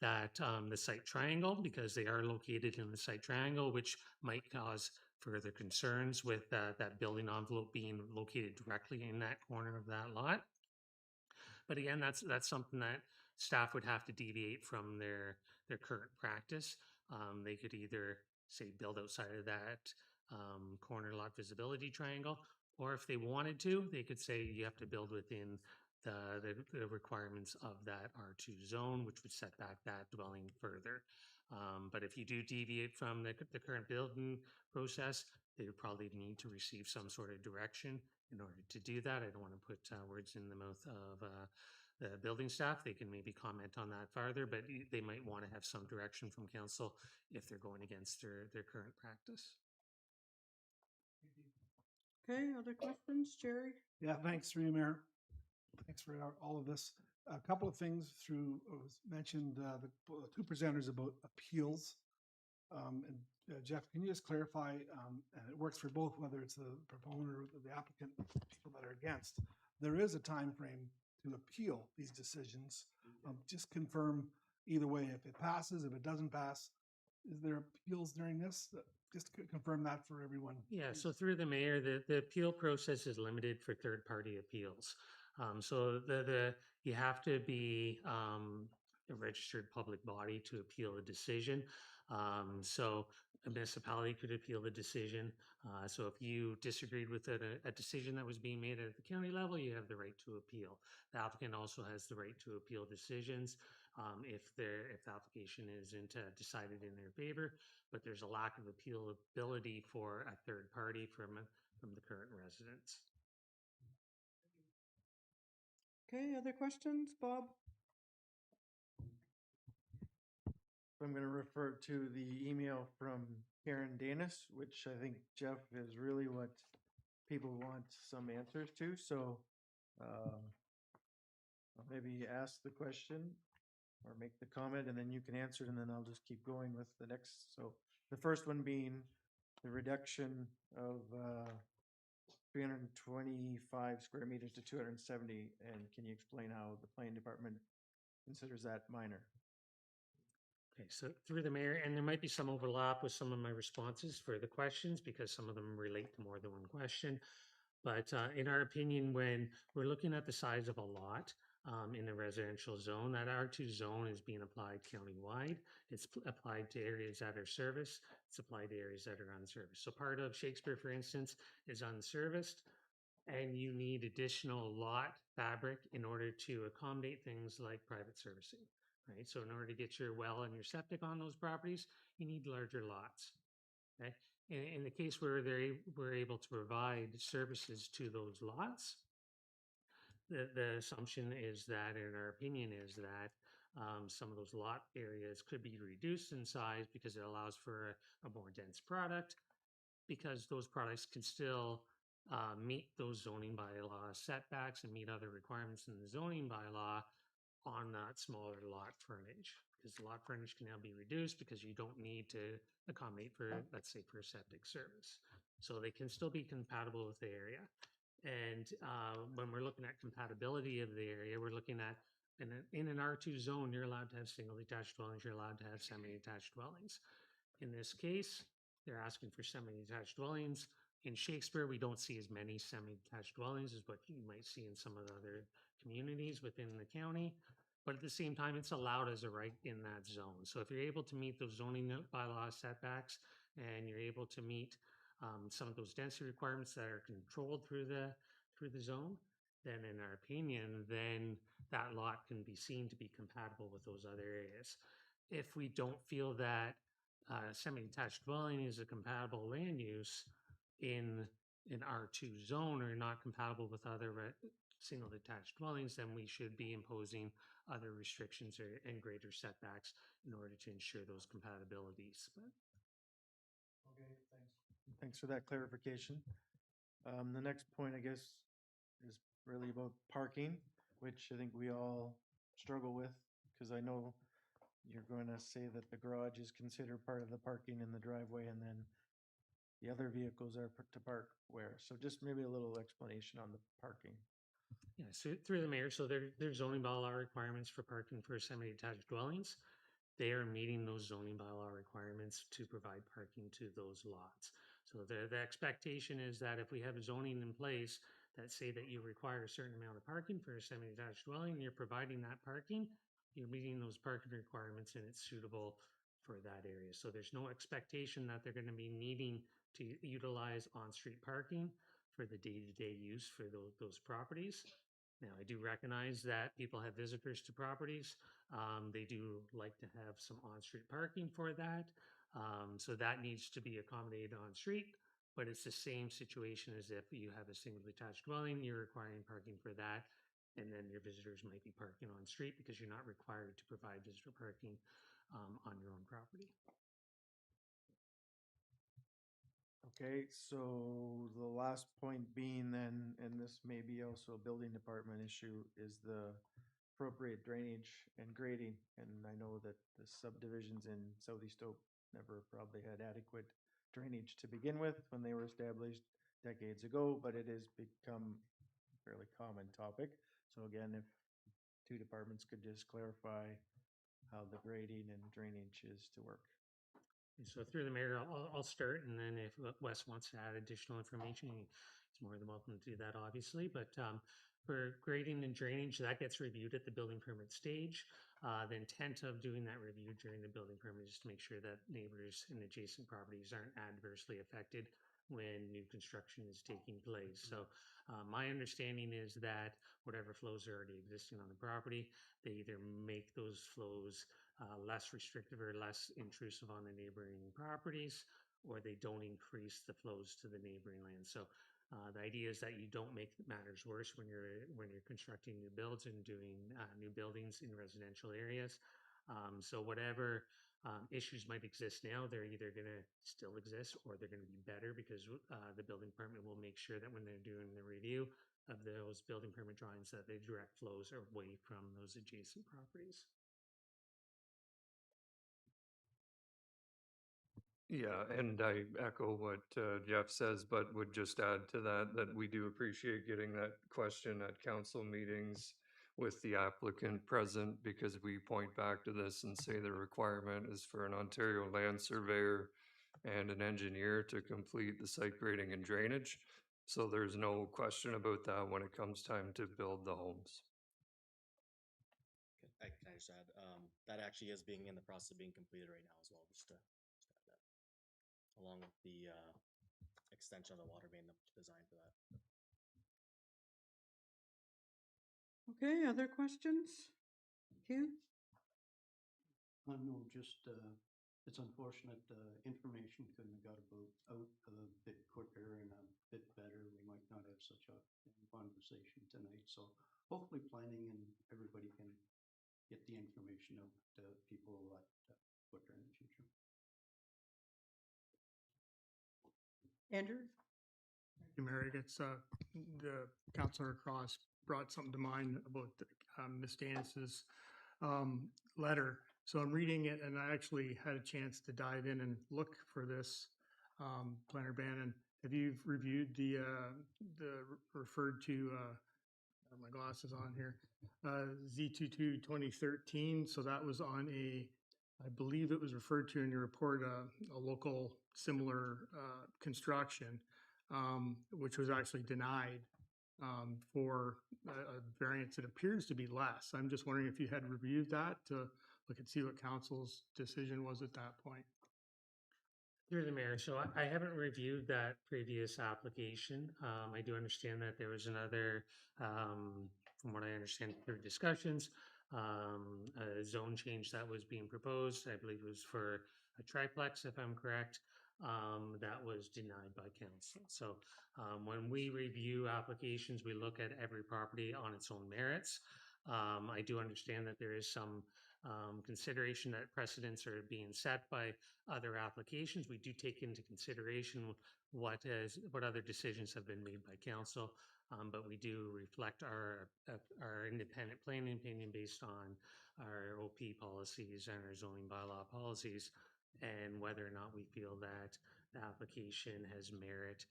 that the site triangle, because they are located in the site triangle, which might cause further concerns with that building envelope being located directly in that corner of that lot. But again, that's something that staff would have to deviate from their current practice. They could either say build outside of that corner lot visibility triangle, or if they wanted to, they could say you have to build within the requirements of that R2 zone, which would set back that dwelling further. But if you do deviate from the current building process, they would probably need to receive some sort of direction in order to do that. I don't want to put words in the mouth of the building staff. They can maybe comment on that farther, but they might want to have some direction from council if they're going against their current practice. Okay, other questions, Jerry? Yeah, thanks, through you, Mayor. Thanks for all of this. A couple of things through was mentioned, the two presenters about appeals. Jeff, can you just clarify, and it works for both, whether it's the proponent or the applicant, people that are against, there is a time frame to appeal these decisions. Just confirm either way, if it passes, if it doesn't pass, is there appeals during this? just confirm that for everyone. Yeah, so through the mayor, the appeal process is limited for third-party appeals. So you have to be a registered public body to appeal a decision. So a municipality could appeal the decision. So if you disagreed with a decision that was being made at the county level, you have the right to appeal. The applicant also has the right to appeal decisions if the application isn't decided in their favor, but there's a lack of appealability for a third party from the current residents. Okay, other questions, Bob? I'm going to refer to the email from Karen Danis, which I think, Jeff, is really what people want some answers to. So I'll maybe ask the question or make the comment, and then you can answer it, and then I'll just keep going with the next. So the first one being the reduction of 325 square meters to 270. And can you explain how the planning department considers that minor? Okay, so through the mayor, and there might be some overlap with some of my responses for the questions because some of them relate to more than one question. But in our opinion, when we're looking at the size of a lot in a residential zone, that R2 zone is being applied countywide. It's applied to areas that are serviced. It's applied to areas that are unserviced. So part of Shakespeare, for instance, is unserviced, and you need additional lot fabric in order to accommodate things like private servicing. Right. So in order to get your well and your septic on those properties, you need larger lots. Okay. In the case where we're able to provide services to those lots, the assumption is that, in our opinion, is that some of those lot areas could be reduced in size because it allows for a more dense product, because those products can still meet those zoning bylaw setbacks and meet other requirements in the zoning bylaw on that smaller lot frontage, because the lot frontage can now be reduced because you don't need to accommodate for, let's say, for septic service. So they can still be compatible with the area. And when we're looking at compatibility of the area, we're looking at, in an R2 zone, you're allowed to have single detached dwellings, you're allowed to have semi-detached dwellings. In this case, they're asking for semi-detached dwellings. In Shakespeare, we don't see as many semi-detached dwellings as what you might see in some of the other communities within the county. But at the same time, it's allowed as a right in that zone. So if you're able to meet those zoning bylaw setbacks and you're able to meet some of those density requirements that are controlled through the zone, then in our opinion, then that lot can be seen to be compatible with those other areas. If we don't feel that semi-detached dwelling is a compatible land use in an R2 zone or not compatible with other single detached dwellings, then we should be imposing other restrictions and greater setbacks in order to ensure those compatibilities. Okay, thanks. Thanks for that clarification. The next point, I guess, is really about parking, which I think we all struggle with, because I know you're going to say that the garage is considered part of the parking in the driveway, and then the other vehicles are to park where. So just maybe a little explanation on the parking. Yeah, so through the mayor, so there's zoning bylaw requirements for parking for semi-detached dwellings. They are meeting those zoning bylaw requirements to provide parking to those lots. So the expectation is that if we have zoning in place that say that you require a certain amount of parking for a semi-detached dwelling, and you're providing that parking, you're meeting those parking requirements and it's suitable for that area. So there's no expectation that they're going to be needing to utilize on-street parking for the day-to-day use for those properties. Now, I do recognize that people have visitors to properties. They do like to have some on-street parking for that. So that needs to be accommodated on-street, but it's the same situation as if you have a single detached dwelling, you're requiring parking for that, and then your visitors might be parking on-street because you're not required to provide visitor parking on your own property. Okay, so the last point being then, and this may be also a building department issue, is the appropriate drainage and grading. And I know that the subdivisions in Southeast Oak never probably had adequate drainage to begin with when they were established decades ago, but it has become a fairly common topic. So again, if two departments could just clarify how the grading and drainage is to work. So through the mayor, I'll start, and then if Wes wants to add additional information, he's more than welcome to do that, obviously. But for grading and drainage, that gets reviewed at the building permit stage. The intent of doing that review during the building permit is to make sure that neighbors and adjacent properties aren't adversely affected when new construction is taking place. So my understanding is that whatever flows are already existing on the property, they either make those flows less restrictive or less intrusive on the neighboring properties, or they don't increase the flows to the neighboring land. So the idea is that you don't make matters worse when you're constructing new builds and doing new buildings in residential areas. So whatever issues might exist now, they're either going to still exist or they're going to be better because the building permit will make sure that when they're doing the review of those building permit drawings that the direct flows are away from those adjacent properties. Yeah, and I echo what Jeff says, but would just add to that we do appreciate getting that question at council meetings with the applicant present, because we point back to this and say the requirement is for an Ontario land surveyor and an engineer to complete the site grading and drainage. So there's no question about that when it comes time to build the homes. Can I just add, that actually is in the process of being completed right now as well, just to add that, along with the extension of the water main design for that. Okay, other questions? Hugh? No, just, it's unfortunate, information couldn't have got out a bit quicker and a bit better. We might not have such a conversation tonight, so hopefully planning and everybody can get the information out to people a lot quicker in the future. Andrew? Thank you, Mary. It's the Councilor Cross brought something to mind about Ms. Danis's letter. So I'm reading it, and I actually had a chance to dive in and look for this. Planner Bannon, have you reviewed the referred to? My glasses on here. Z22 2013. So that was on I believe it was referred to in your report, a local similar construction, which was actually denied for a variance that appears to be less. I'm just wondering if you had reviewed that to look and see what council's decision was at that point. Through the mayor, so I haven't reviewed that previous application. I do understand that there was another, from what I understand through discussions, a zone change that was being proposed. I believe it was for a triplex, if I'm correct, that was denied by council. So when we review applications, we look at every property on its own merits. I do understand that there is some consideration that precedents are being set by other applications. We do take into consideration what other decisions have been made by council, but we do reflect our independent planning opinion based on our OP policies and our zoning bylaw policies, and whether or not we feel that the application has merit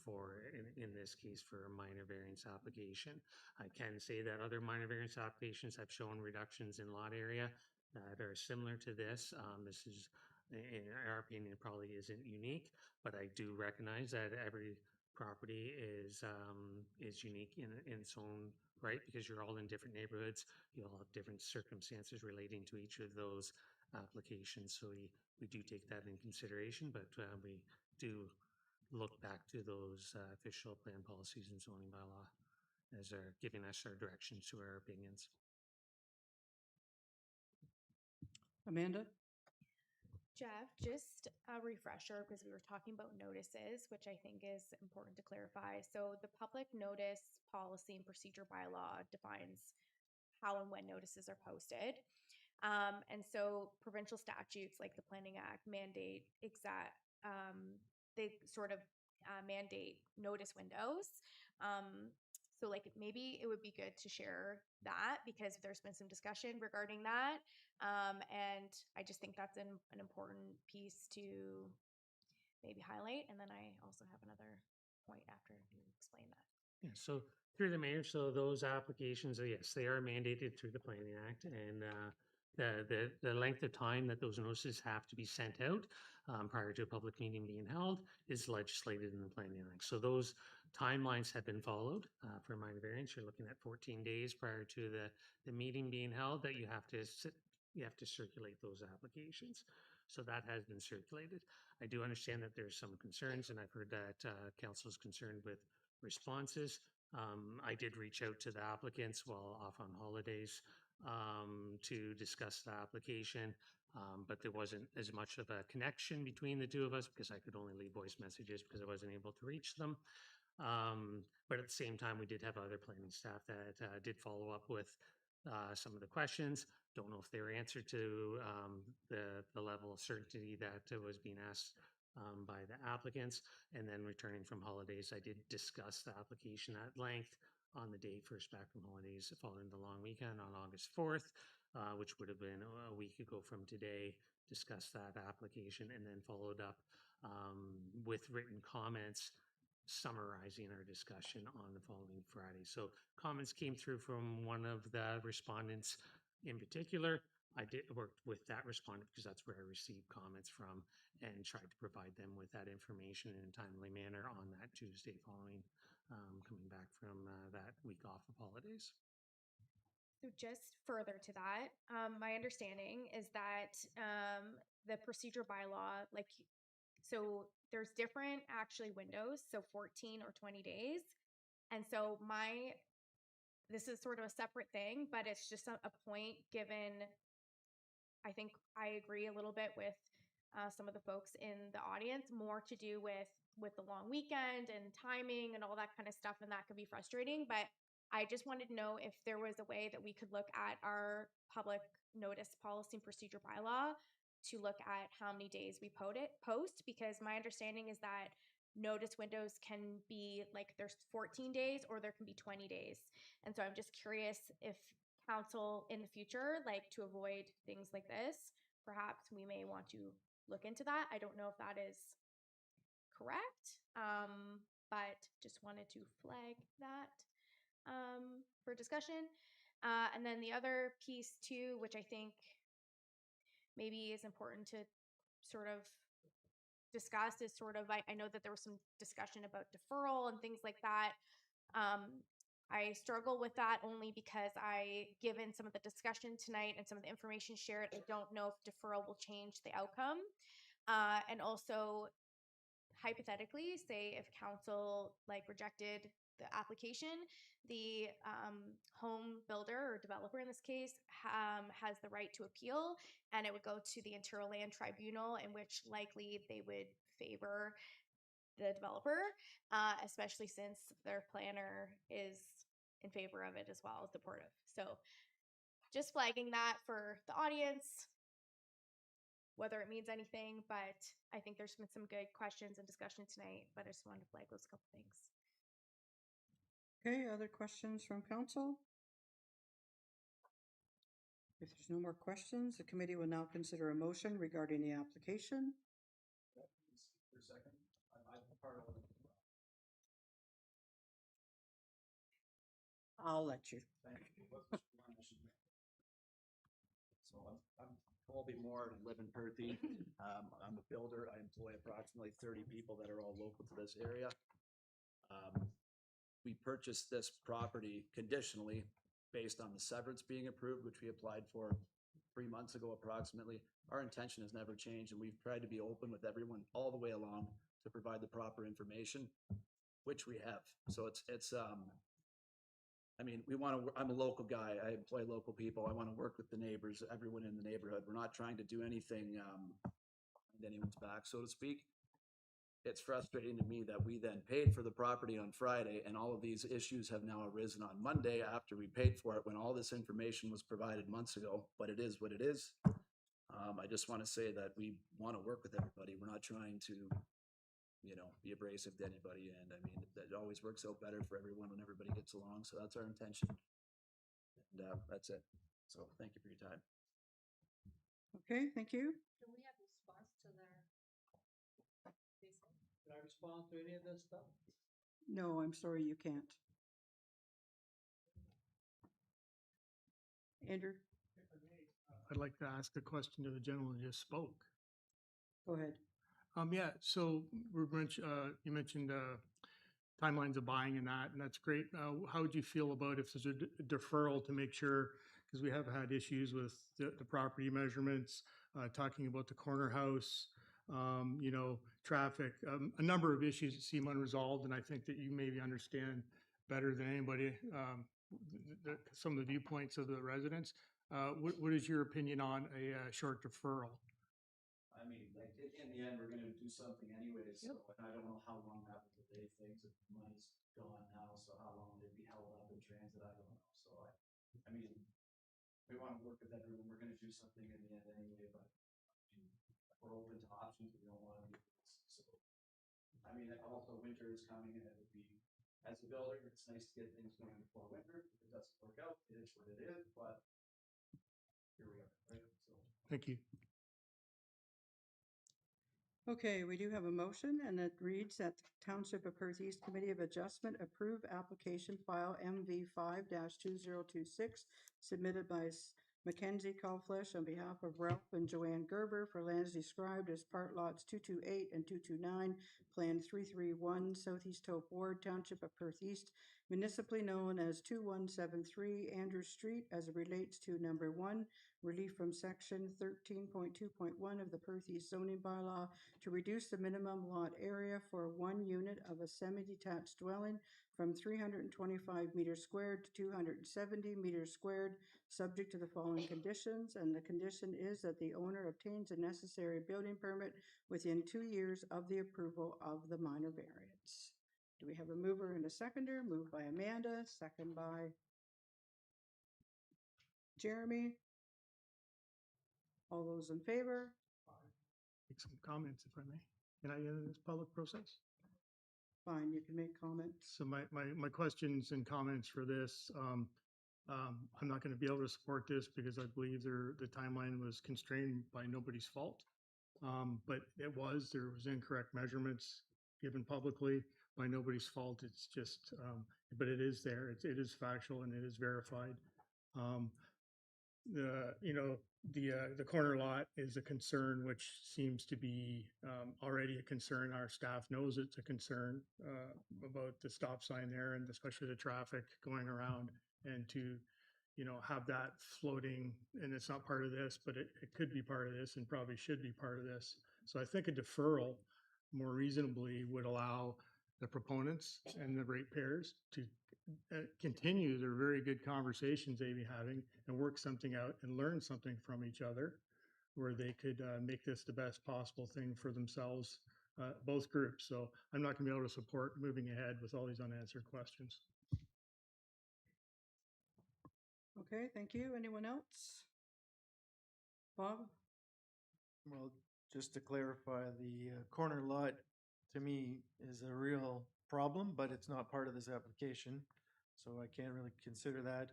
for, in this case, for a minor variance application. I can say that other minor variance applications have shown reductions in lot area that are similar to this. This is, in our opinion, probably isn't unique, but I do recognize that every property is unique in its own right, because you're all in different neighborhoods. You all have different circumstances relating to each of those applications. So we do take that in consideration, but we do look back to those official plan policies and zoning bylaw as are giving us our directions to our opinions. Amanda? Jeff, just a refresher, because we were talking about notices, which I think is important to clarify. So the public notice policy and procedure bylaw defines how and when notices are posted. And so provincial statutes like the Planning Act mandate they sort of mandate notice windows. So like maybe it would be good to share that, because there's been some discussion regarding that. And I just think that's an important piece to maybe highlight. And then I also have another point after you explain that. Yeah, so through the mayor, so those applications, yes, they are mandated through the Planning Act, and the length of time that those notices have to be sent out prior to a public meeting being held is legislated in the planning act. So those timelines have been followed for minor variance. You're looking at 14 days prior to the meeting being held that you have to circulate those applications. So that has been circulated. I do understand that there's some concerns, and I've heard that council is concerned with responses. I did reach out to the applicants while off on holidays to discuss the application, but there wasn't as much of a connection between the two of us because I could only leave voice messages because I wasn't able to reach them. But at the same time, we did have other planning staff that did follow up with some of the questions. Don't know if they were answered to the level of certainty that was being asked by the applicants. And then returning from holidays, I did discuss the application at length on the day first back from holidays following the long weekend on August 4th, which would have been a week ago from today, discussed that application and then followed up with written comments summarizing our discussion on the following Friday. So comments came through from one of the respondents in particular. I did work with that respondent because that's where I received comments from and tried to provide them with that information in a timely manner on that Tuesday following coming back from that week off of holidays. So just further to that, my understanding is that the procedure bylaw, so there's different actually windows, so 14 or 20 days. And so this is sort of a separate thing, but it's just a point given, I think I agree a little bit with some of the folks in the audience, more to do with the long weekend and timing and all that kind of stuff, and that could be frustrating. But I just wanted to know if there was a way that we could look at our public notice policy and procedure bylaw to look at how many days we post, because my understanding is that notice windows can be there's 14 days or there can be 20 days. And so I'm just curious if council in the future, to avoid things like this, perhaps we may want to look into that. I don't know if that is correct, but just wanted to flag that for discussion. And then the other piece too, which I think maybe is important to sort of discuss, is sort of, I know that there was some discussion about deferral and things like that. I struggle with that only because given some of the discussion tonight and some of the information shared, I don't know if deferral will change the outcome. And also, hypothetically, say if council rejected the application, the home builder or developer in this case has the right to appeal, and it would go to the Ontario Land Tribunal, in which likely they would favor the developer, especially since their planner is in favor of it as well, supportive. So just flagging that for the audience, whether it means anything, but I think there's been some good questions and discussion tonight, but I just wanted to flag those couple things. Okay, other questions from council? If there's no more questions, the committee will now consider a motion regarding the application. For a second, I'm part of it. I'll let you. Thank you. So I'm Colby Moore, live in Perthy. I'm a builder. I employ approximately 30 people that are all local to this area. We purchased this property conditionally based on the severance being approved, which we applied for 3 months ago approximately. Our intention has never changed, and we've tried to be open with everyone all the way along to provide the proper information, which we have. So I mean, I'm a local guy. I employ local people. I want to work with the neighbors, everyone in the neighborhood. We're not trying to do anything behind anyone's back, so to speak. It's frustrating to me that we then paid for the property on Friday, and all of these issues have now arisen on Monday after we paid for it, when all this information was provided months ago. But it is what it is. I just want to say that we want to work with everybody. We're not trying to, be abrasive to anybody. And I mean, it always works out better for everyone when everybody gets along. So that's our intention. And that's it. So thank you for your time. Okay, thank you. Do we have response to their? Can I respond to any of this stuff? No, I'm sorry, you can't. Andrew? I'd like to ask a question to the gentleman who just spoke. Go ahead. Yeah, so you mentioned timelines of buying and that's great. How would you feel about if there's a deferral to make sure, because we have had issues with the property measurements, talking about the corner house, traffic, a number of issues that seem unresolved, and I think that you maybe understand better than anybody some of the viewpoints of the residents. What is your opinion on a short deferral? I mean, like, in the end, we're gonna do something anyways, so and I don't know how long that will delay things, if the money's gone now, so how long would it be held up in transit, I don't know, so I mean, we wanna work with everyone, we're gonna do something in the end anyway, but I mean, we're open to options, we don't wanna do this, so. I mean, also winter is coming and it would be, as a builder, it's nice to get things going before winter, if it doesn't work out, it is what it is, but here we are, right, so. Thank you. Okay, we do have a motion, and it reads that the Township of Perth East Committee of Adjustment approve application file MV 5-2026 submitted by Mackenzie Callflesh on behalf of Ralph and Joanne Gerber for lands described as part lots 228 and 229, Plan 331, Southeast Hope Ward, Township of Perth East, municipally known as 2173 Andrew Street, as it relates to number 1, relief from section 13.2.1 of the Perth East zoning bylaw to reduce the minimum lot area for one unit of a semi-detached dwelling from 325 meters squared to 270 meters squared, subject to the following conditions, and the condition is that the owner obtains a necessary building permit within 2 years of the approval of the minor variance. Do we have a mover and a seconder? Moved by Amanda, second by Jeremy. All those in favor? Make some comments if I may. Can I enter this public process? Fine, you can make comments. So my questions and comments for this, I'm not going to be able to support this because I believe the timeline was constrained by nobody's fault. But there was incorrect measurements given publicly by nobody's fault. It's just, but it is there. It is factual and it is verified. The corner lot is a concern, which seems to be already a concern. Our staff knows it's a concern about the stop sign there, and especially the traffic going around, and to have that floating, and it's not part of this, but it could be part of this and probably should be part of this. So I think a deferral more reasonably would allow the proponents and the ratepayers to continue their very good conversations they've been having and work something out and learn something from each other, where they could make this the best possible thing for themselves, both groups. So I'm not going to be able to support moving ahead with all these unanswered questions. Okay, thank you. Anyone else? Bob? Well, just to clarify, the corner lot to me is a real problem, but it's not part of this application, so I can't really consider that.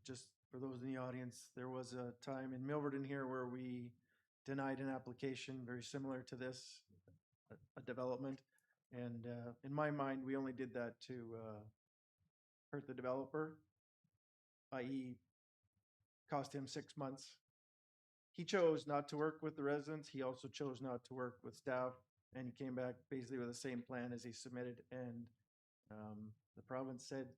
Just for those in the audience, there was a time in Milverton here where we denied an application very similar to this, a development, and in my mind, we only did that to hurt the developer, i.e. cost him 6 months. He chose not to work with the residents. He also chose not to work with staff, and he came back basically with the same plan as he submitted. And the province said,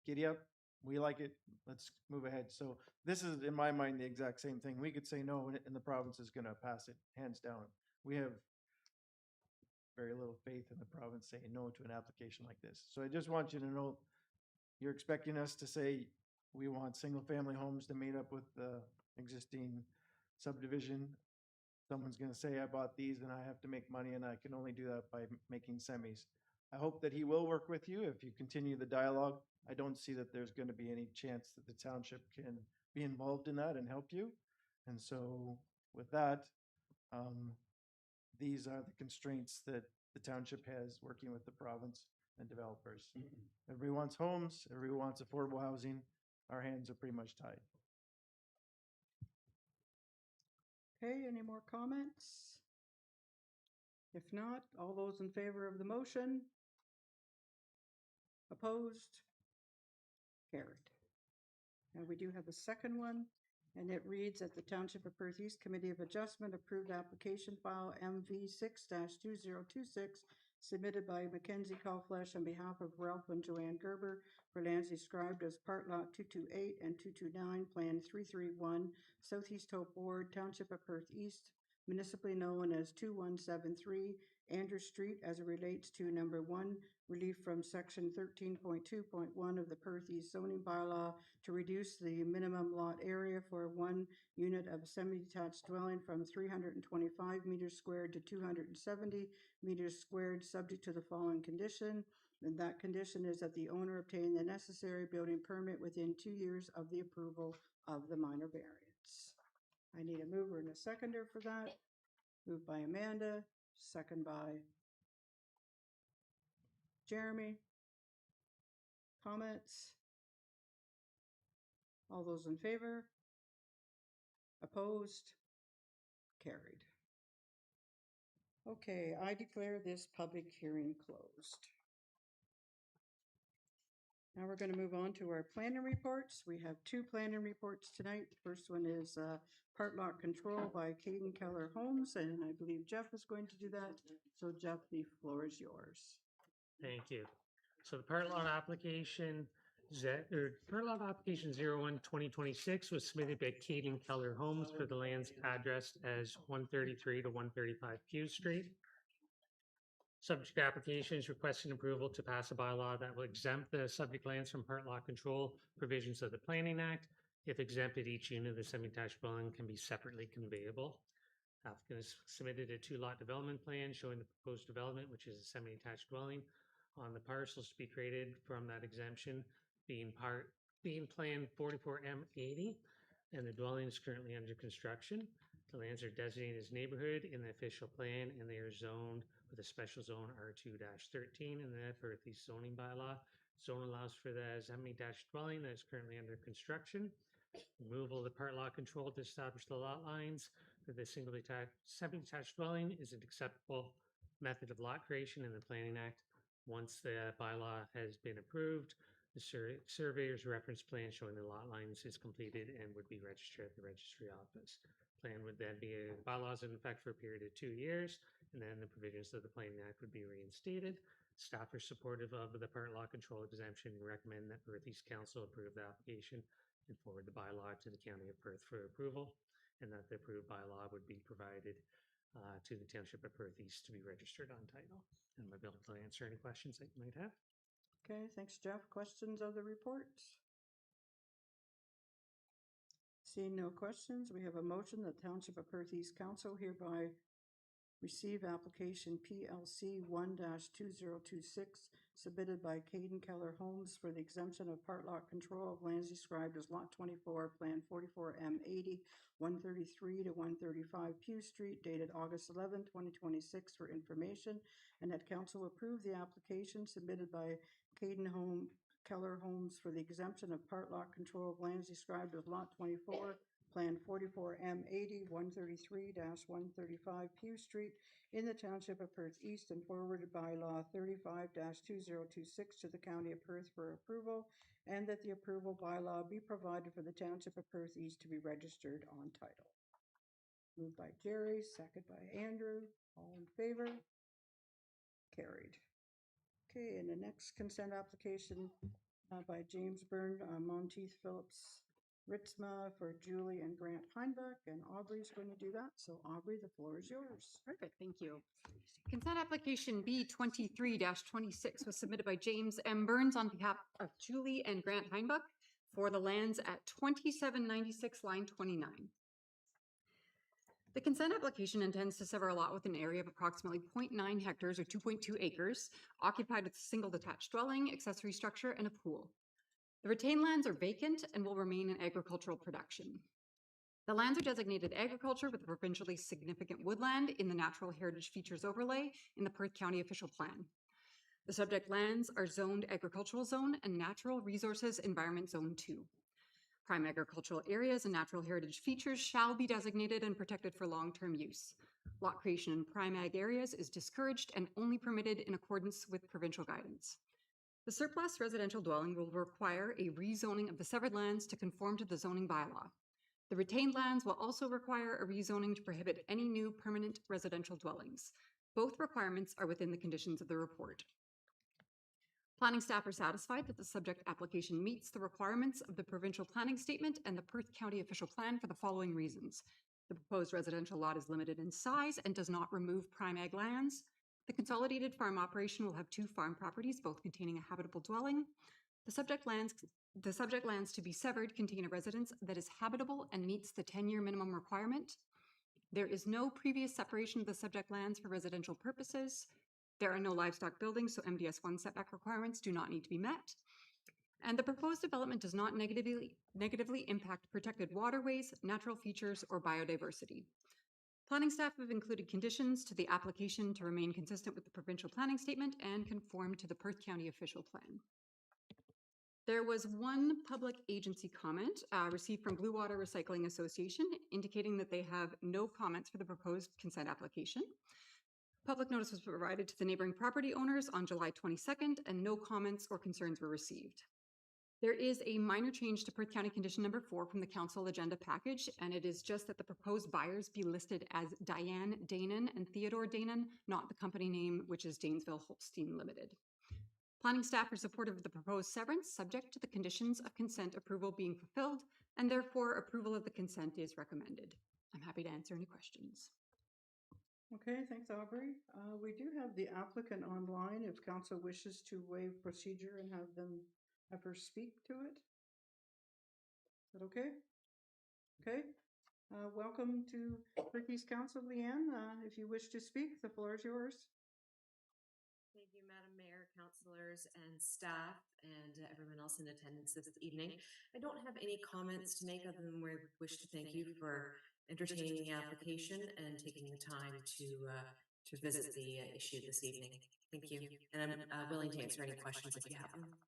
"Giddy up, we like it. Let's move ahead." So this is, in my mind, the exact same thing. We could say no, and the province is going to pass it hands down. We have very little faith in the province saying no to an application like this. So I just want you to know, you're expecting us to say we want single-family homes to meet up with the existing subdivision. Someone's going to say, "I bought these and I have to make money, and I can only do that by making semis." I hope that he will work with you if you continue the dialogue. I don't see that there's going to be any chance that the township can be involved in that and help you. And so with that, these are the constraints that the township has working with the province and developers. Everybody wants homes, everybody wants affordable housing. Our hands are pretty much tied. Okay, any more comments? If not, all those in favor of the motion? Opposed? Carried. And we do have a second one. And it reads that the Township of Perth East Committee of Adjustment approved application file MV 6-2026 submitted by Mackenzie Callflesh on behalf of Ralph and Joanne Gerber for lands described as Part Lot 228 and 229, Plan 331, Southeast Hope Ward, Township of Perth East, municipally known as 2173 Andrew Street, as it relates to number 1, relief from section 13.2.1 of the Perth East zoning bylaw to reduce the minimum lot area for one unit of semi-detached dwelling from 325 meters squared to 270 meters squared, subject to the following condition. And that condition is that the owner obtain the necessary building permit within 2 years of the approval of the minor variance. I need a mover and a seconder for that. Moved by Amanda, second by Jeremy. Comments? All those in favor? Opposed? Carried. Okay, I declare this public hearing closed. Now we're going to move on to our planning reports. We have 2 planning reports tonight. The first one is part lot control by Caden Keller Homes, and I believe Jeff is going to do that. So Jeff, the floor is yours. Thank you. So the part lot application, part lot application 01-2026 was submitted by Caden Keller Homes for the lands addressed as 133 to 135 Q Street. Subject application is requesting approval to pass a bylaw that will exempt the subject lands from part lot control provisions of the Planning Act. If exempted, each unit of the semi-detached dwelling can be separately conveyable. Applicant has submitted a 2-lot development plan showing the proposed development, which is a semi-detached dwelling on the parcels to be created from that exemption, being Plan 44M80, and the dwelling is currently under construction. The lands are designated as neighborhood in the official plan, and they are zoned with a special zone R2-13 in the Perth East zoning bylaw. Zone allows for the semi-detached dwelling that is currently under construction. Removal of the part lot control to establish the lot lines for the semi-detached dwelling is an acceptable method of lot creation in the Planning Act. Once the bylaw has been approved, the surveyor's reference plan showing the lot lines is completed and would be registered at the registry office. Plan would then be bylaws in effect for a period of 2 years, and then the provisions of the Planning Act would be reinstated. Staff are supportive of the part lot control exemption and recommend that Perth East Council approve the application and forward the bylaw to the County of Perth for approval, and that the approved bylaw would be provided to the Township of Perth East to be registered on title. And I'll be able to answer any questions that you might have. Okay, thanks, Jeff. Questions of the report? Seeing no questions, we have a motion that Township of Perth East Council hereby receive application PLC 1-2026 submitted by Caden Keller Homes for the exemption of part lot control of lands described as Lot 24, Plan 44M80, 133 to 135 Pew Street, dated August 11, 2026 for information, and that Council approve the application submitted by Caden Keller Homes for the exemption of part lot control of lands described as Lot 24, Plan 44M80, 133-135 Pew Street in the Township of Perth East, and forwarded by Law 35-2026 to the County of Perth for approval, and that the approval bylaw be provided for the Township of Perth East to be registered on title. Moved by Jerry, second by Andrew. All in favor? Carried. Okay, and the next consent application by James Byrne, Monteith Phillips Ritzma for Julie and Grant Heinbach, and Aubrey's going to do that. So Aubrey, the floor is yours. Perfect, thank you. Consent application B23-26 was submitted by James M. Burns on behalf of Julie and Grant Heinbach for the lands at 2796 line 29. The consent application intends to sever a lot with an area of approximately 0.9 hectares or 2.2 acres, occupied with a single detached dwelling, accessory structure, and a pool. The retained lands are vacant and will remain in agricultural production. The lands are designated agriculture with a provincially significant woodland in the Natural Heritage Features Overlay in the Perth County Official Plan. The subject lands are zoned Agricultural Zone and Natural Resources Environment Zone 2. Prime agricultural areas and natural heritage features shall be designated and protected for long-term use. Lot creation in prime ag areas is discouraged and only permitted in accordance with provincial guidance. The surplus residential dwelling will require a rezoning of the severed lands to conform to the zoning bylaw. The retained lands will also require a rezoning to prohibit any new permanent residential dwellings. Both requirements are within the conditions of the report. Planning staff are satisfied that the subject application meets the requirements of the provincial planning statement and the Perth County official plan for the following reasons. The proposed residential lot is limited in size and does not remove prime ag lands. The consolidated farm operation will have 2 farm properties, both containing a habitable dwelling. The subject lands to be severed contain a residence that is habitable and meets the 10-year minimum requirement. There is no previous separation of the subject lands for residential purposes. There are no livestock buildings, so MDS 1 setback requirements do not need to be met. And the proposed development does not negatively impact protected waterways, natural features, or biodiversity. Planning staff have included conditions to the application to remain consistent with the provincial planning statement and conform to the Perth County official plan. There was one public agency comment received from Blue Water Recycling Association indicating that they have no comments for the proposed consent application. Public notice was provided to the neighboring property owners on July 22nd, and no comments or concerns were received. There is a minor change to Perth County condition number 4 from the council agenda package, and it is just that the proposed buyers be listed as Diane Danon and Theodore Danon, not the company name, which is Danesville Holstein Limited. Planning staff are supportive of the proposed severance, subject to the conditions of consent approval being fulfilled, and therefore approval of the consent is recommended. I'm happy to answer any questions. Okay, thanks, Aubrey. We do have the applicant online if council wishes to waive procedure and have her speak to it. Is that okay? Okay. Welcome to Perth Council, Leanne. If you wish to speak, the floor is yours. Thank you, Madam Mayor, councillors, and staff, and everyone else in attendance this evening. I don't have any comments to make other than we wish to thank you for entertaining the application and taking the time to visit the issue this evening. Thank you, and I'm willing to answer any questions if you have them.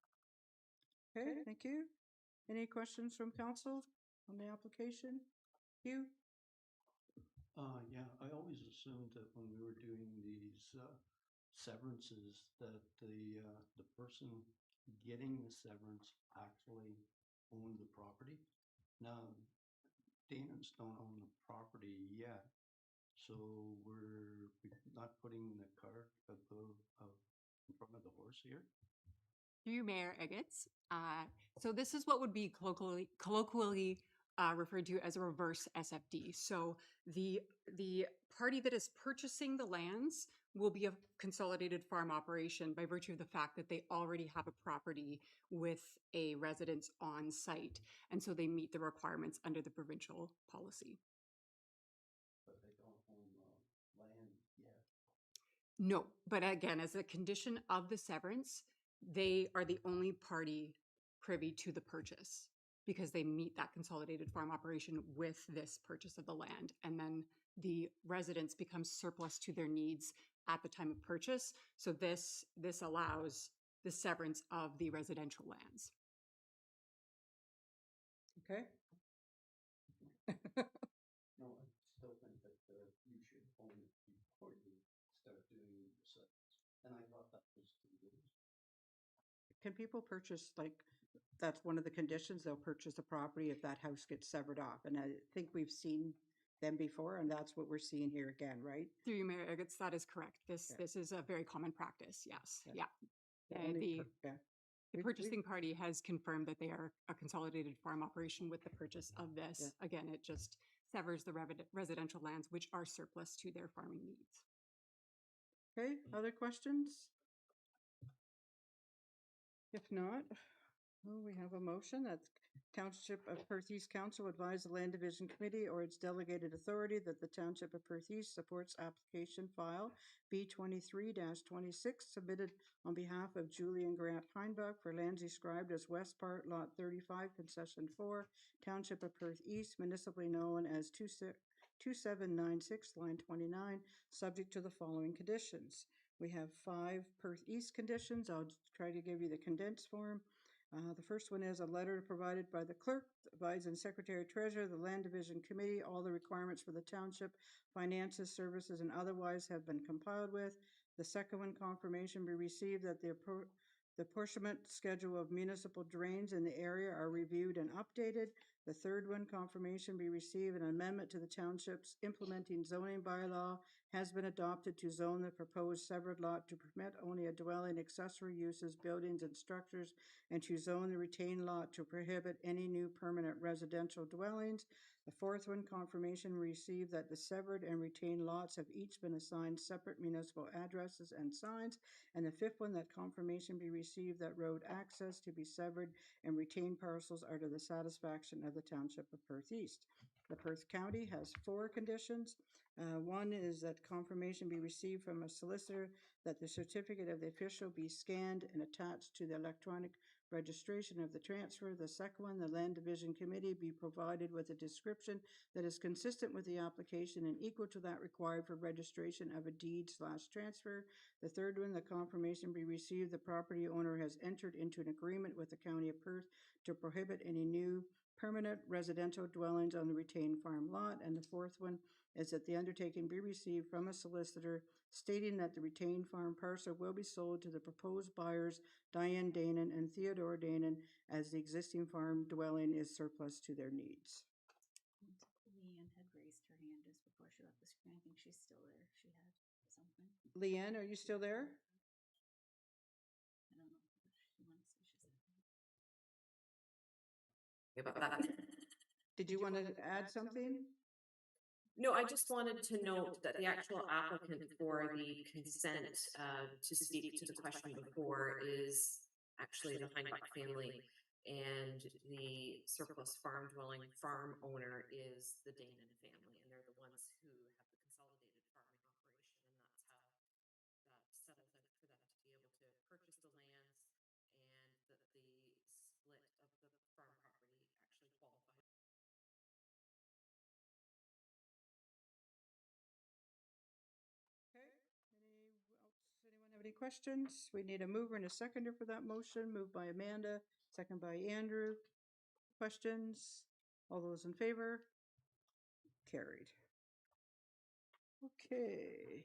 Okay, thank you. Any questions from council on the application? Hugh? Yeah, I always assumed that when we were doing these severances that the person getting the severance actually owned the property. Now, Danons don't own the property yet, so we're not putting the cart in front of the horse here. Through you, Mayor Eggets. So this is what would be colloquially referred to as a reverse SFD. So the party that is purchasing the lands will be a consolidated farm operation by virtue of the fact that they already have a property with a residence on site. And so they meet the requirements under the provincial policy. But they don't own land yet. No, but again, as a condition of the severance, they are the only party privy to the purchase because they meet that consolidated farm operation with this purchase of the land. And then the residence becomes surplus to their needs at the time of purchase. So this allows the severance of the residential lands. Okay. No, I still think that you should own it before you start doing the severance. And I thought that was too good. Can people purchase, like, that's one of the conditions, they'll purchase a property if that house gets severed off. And I think we've seen them before, and that's what we're seeing here again, right? Through you, Mayor Eggets, that is correct. This is a very common practice, yes. Yeah. The purchasing party has confirmed that they are a consolidated farm operation with the purchase of this. Yeah. Again, it just severs the residential lands, which are surplus to their farming needs. Okay, other questions? If not, well, we have a motion that Township of Perth East Council advise the Land Division Committee or its delegated authority that the Township of Perth East supports application file B23-26 submitted on behalf of Julian Grant Heinbach for lands described as West Part Lot 35, Concession 4, Township of Perth East, municipally known as 2796, line 29, subject to the following conditions. We have 5 Perth East conditions. I'll try to give you the condensed form. The first one is a letter provided by the clerk, advising Secretary Treasurer, the Land Division Committee, all the requirements for the township, finances, services, and otherwise have been compiled with. The second one, confirmation be received that the apportionment schedule of municipal drains in the area are reviewed and updated. The third one, confirmation be received, an amendment to the township's implementing zoning bylaw has been adopted to zone the proposed severed lot to permit only a dwelling, accessory uses, buildings, and structures, and to zone the retained lot to prohibit any new permanent residential dwellings. The fourth one, confirmation received that the severed and retained lots have each been assigned separate municipal addresses and signs. And the fifth one, that confirmation be received that road access to be severed and retained parcels are to the satisfaction of the Township of Perth East. The Perth County has 4 conditions. One is that confirmation be received from a solicitor that the certificate of the official be scanned and attached to the electronic registration of the transfer. The second one, the Land Division Committee be provided with a description that is consistent with the application and equal to that required for registration of a deed/transfer. The third one, the confirmation be received the property owner has entered into an agreement with the County of Perth to prohibit any new permanent residential dwellings on the retained farm lot. And the fourth one is that the undertaking be received from a solicitor stating that the retained farm parcel will be sold to the proposed buyers, Diane Danon and Theodore Danon, as the existing farm dwelling is surplus to their needs. Leanne had raised her hand just before she left the screen. I think she's still there. She had something. Leanne, are you still there? I don't know if she wants to say she's About that. Did you want to add something? No, I just wanted to note that the actual applicant for the consent to speak to the question before is actually the Heinbach family, and the surplus farm dwelling farm owner is the Danon family, and they're the ones who have the consolidated farming operation, and that's how that settles out for them to be able to purchase the lands, and that the split of the farm property actually qualifies. Anyone have any questions? We need a mover and a seconder for that motion. Moved by Amanda, second by Andrew. Questions? All those in favor? Carried. Okay.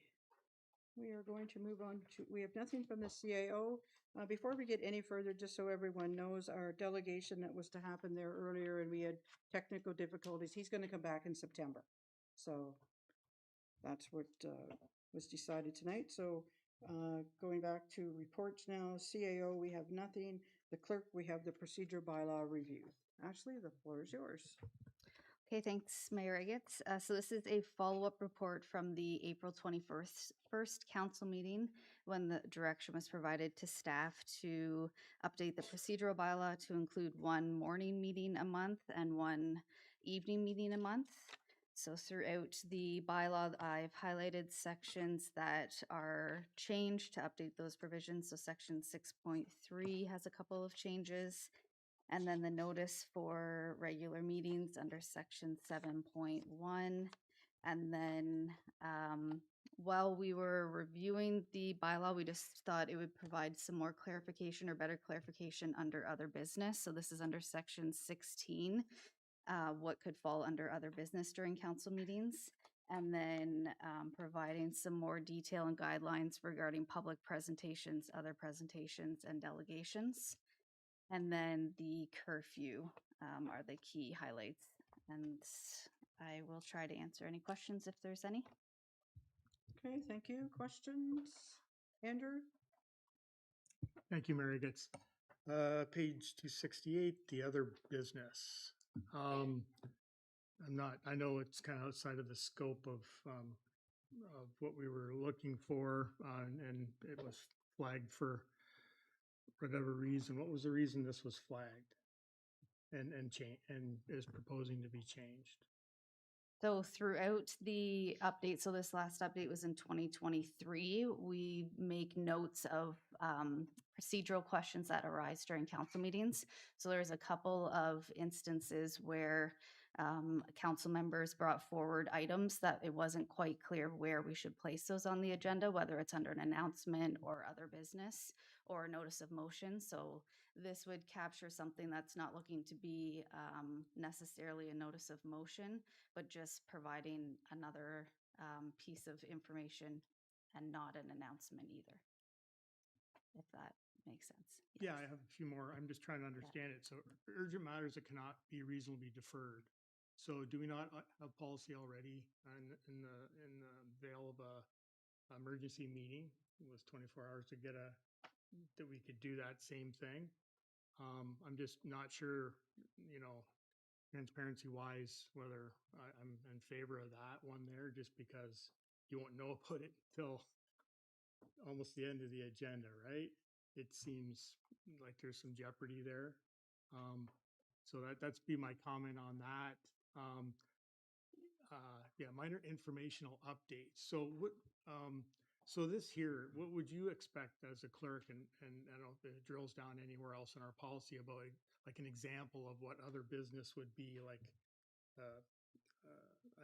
We are going to move on to, we have nothing from the CAO. Before we get any further, just so everyone knows, our delegation that was to happen there earlier and we had technical difficulties, he's going to come back in September. So that's what was decided tonight. So going back to reports now, CAO, we have nothing. The clerk, we have the procedure bylaw review. Ashley, the floor is yours. Okay, thanks, Mayor Rigetts. So this is a follow-up report from the April 21st first council meeting when the direction was provided to staff to update the procedural bylaw to include one morning meeting a month and one evening meeting a month. So throughout the bylaw, I've highlighted sections that are changed to update those provisions. So section 6.3 has a couple of changes. And then the notice for regular meetings under section 7.1. And then while we were reviewing the bylaw, we just thought it would provide some more clarification or better clarification under other business. So this is under section 16, what could fall under other business during council meetings. And then providing some more detail and guidelines regarding public presentations, other presentations, and delegations. And then the curfew are the key highlights. And I will try to answer any questions if there's any. Okay, thank you. Questions? Andrew? Thank you, Mary Gitz. Page 268, the other business. I know it's kind of outside of the scope of what we were looking for, and it was flagged for whatever reason. What was the reason this was flagged and is proposing to be changed? So throughout the update, so this last update was in 2023, we make notes of procedural questions that arise during council meetings. So there's a couple of instances where council members brought forward items that it wasn't quite clear where we should place those on the agenda, whether it's under an announcement or other business or a notice of motion. So this would capture something that's not looking to be necessarily a notice of motion, but just providing another piece of information and not an announcement either, if that makes sense. Yeah, I have a few more. I'm just trying to understand it. So urgent matters that cannot be reasonably deferred. So do we not have policy already in the veil of a emergency meeting? It was 24 hours to get that we could do that same thing. I'm just not sure, transparency wise, whether I'm in favor of that one there, just because you won't know about it till almost the end of the agenda, right? It seems like there's some jeopardy there. So that's be my comment on that. Yeah, minor informational updates. So what, so this here, what would you expect as a clerk, and I don't know if it drills down anywhere else in our policy about like an example of what other business would be like,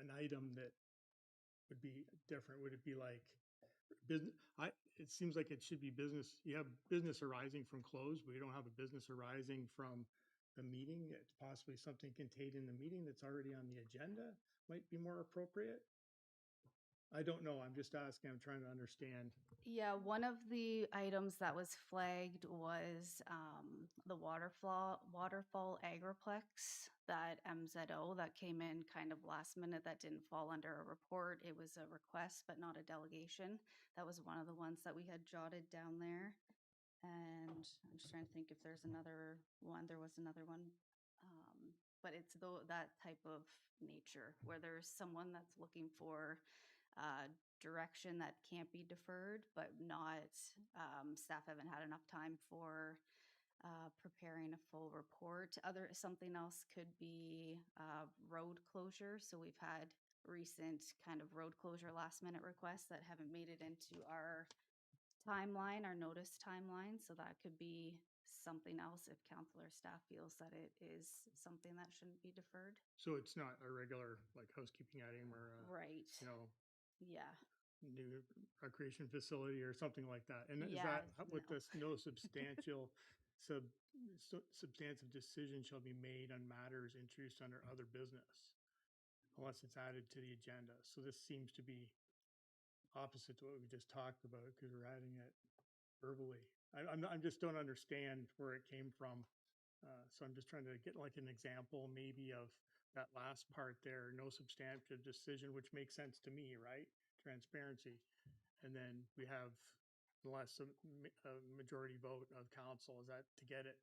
an item that would be different? Would it be like business? It seems like it should be business. You have business arising from close, but you don't have a business arising from the meeting. It's possibly something contained in the meeting that's already on the agenda might be more appropriate. I don't know. I'm just asking. I'm trying to understand. Yeah, one of the items that was flagged was the waterfall agriplex, that MZO that came in kind of last minute, that didn't fall under a report. It was a request, but not a delegation. That was one of the ones that we had jotted down there. And I'm just trying to think if there's another one. There was another one. But it's that type of nature where there's someone that's looking for direction that can't be deferred, but not, staff haven't had enough time for preparing a full report. Something else could be road closure. So we've had recent kind of road closure last minute requests that haven't made it into our timeline, our notice timeline. So that could be something else if council or staff feels that it is something that shouldn't be deferred. So it's not a regular like housekeeping item or right. Yeah, new recreation facility or something like that. And is Yeah, that with this no substantial substantive decision shall be made on matters introduced under other business unless it's added to the agenda. So this seems to be opposite to what we just talked about because we're adding it verbally. I just don't understand where it came from. So I'm just trying to get like an example maybe of that last part there, no substantive decision, which makes sense to me, right? Transparency. And then we have unless a majority vote of council, is that to get it,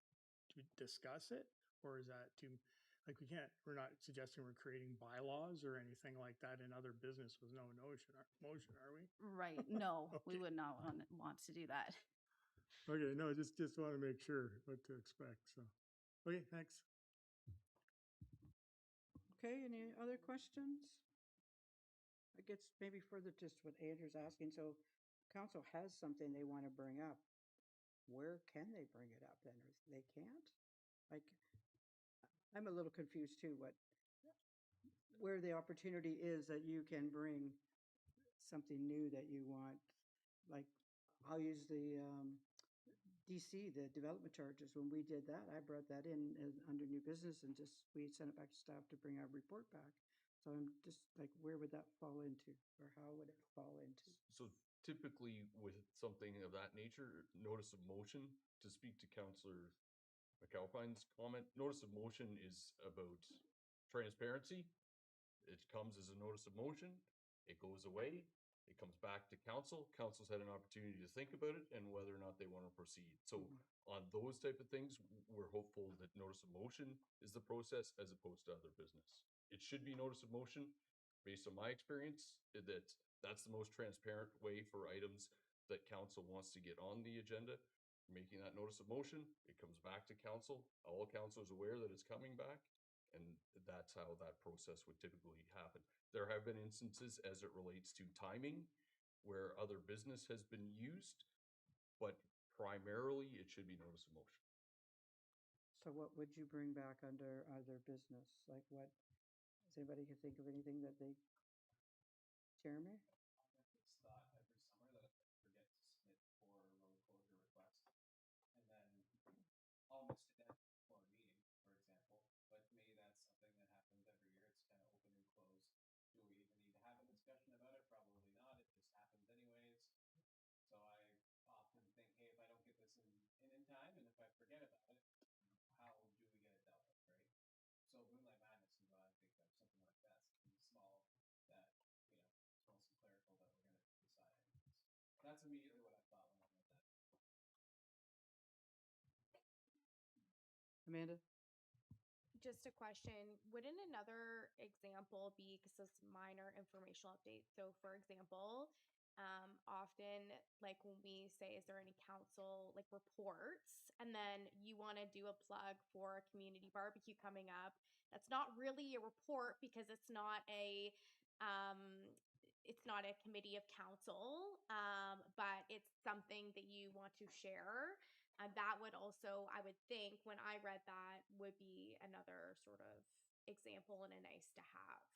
to discuss it? Or is that to, like, we're not suggesting we're creating bylaws or anything like that in other business with no motion, are we? Right. No, we Okay. would not want to do that. Okay, no, just want to make sure what to expect. So, okay, thanks. Okay, any other questions? I guess maybe further just what Andrew's asking. So council has something they want to bring up. Where can they bring it up then? Or they can't? Like, I'm a little confused too, where the opportunity is that you can bring something new that you want. Like, I'll use the DC, the development charges. When we did that, I brought that in under new business and we sent it back to staff to bring our report back. So I'm just like, where would that fall into, or how would it fall into? So typically with something of that nature, notice of motion, to speak to Councillor McAlpine's comment, notice of motion is about transparency. It comes as a notice of motion, it goes away, it comes back to council. Council's had an opportunity to think about it and whether or not they want to proceed. So on those type of things, we're hopeful that notice of motion is the process as opposed to other business. It should be notice of motion, based on my experience, that's the most transparent way for items that council wants to get on the agenda. Making that notice of motion, it comes back to council. All council is aware that it's coming back, and that's how that process would typically happen. There have been instances as it relates to timing where other business has been used, but primarily it should be notice of motion. So what would you bring back under other business? Like what, does anybody can think of anything that they, Jeremy? It's thought every summer that I forget to submit for a road closure request. And then I'll miss it at for a meeting, for example, but maybe that's something that happens every year. It's kind of open and closed. Do we even need to have a discussion about it? Probably not. It just happens anyways. So I often think, hey, if I don't get this in that's immediately what I thought when I read that. Amanda? Just a question, wouldn't another example be, because this minor informational update, so for example, often like when we say, is there any council like reports, and then you want to do a plug for a community barbecue coming up, that's not really a report because it's not a committee of council, but it's something that you want to share. That would also, I would think, when I read that, would be another sort of example and a nice to have.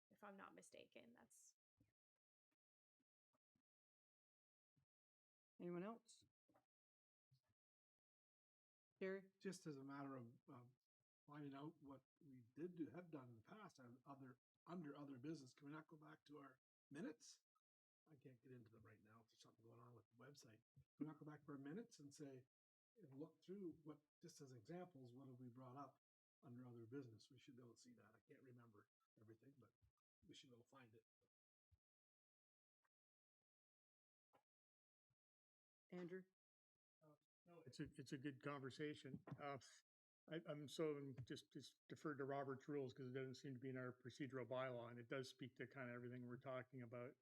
If I'm not mistaken, that's. Anyone else? Gary? Just as a matter of finding out what we have done in the past under other business, can we not go back to our minutes? I can't get into them right now. If there's something going on with the website. Can we not go back to our minutes and say, and look through what, just as examples, what have we brought up under other business? We should be able to see that. I can't remember everything, but we should be able to find it. Andrew? No, it's a good conversation. I'm so just deferred to Robert's rules because it doesn't seem to be in our procedural bylaw, and it does speak to kind of everything we're talking about.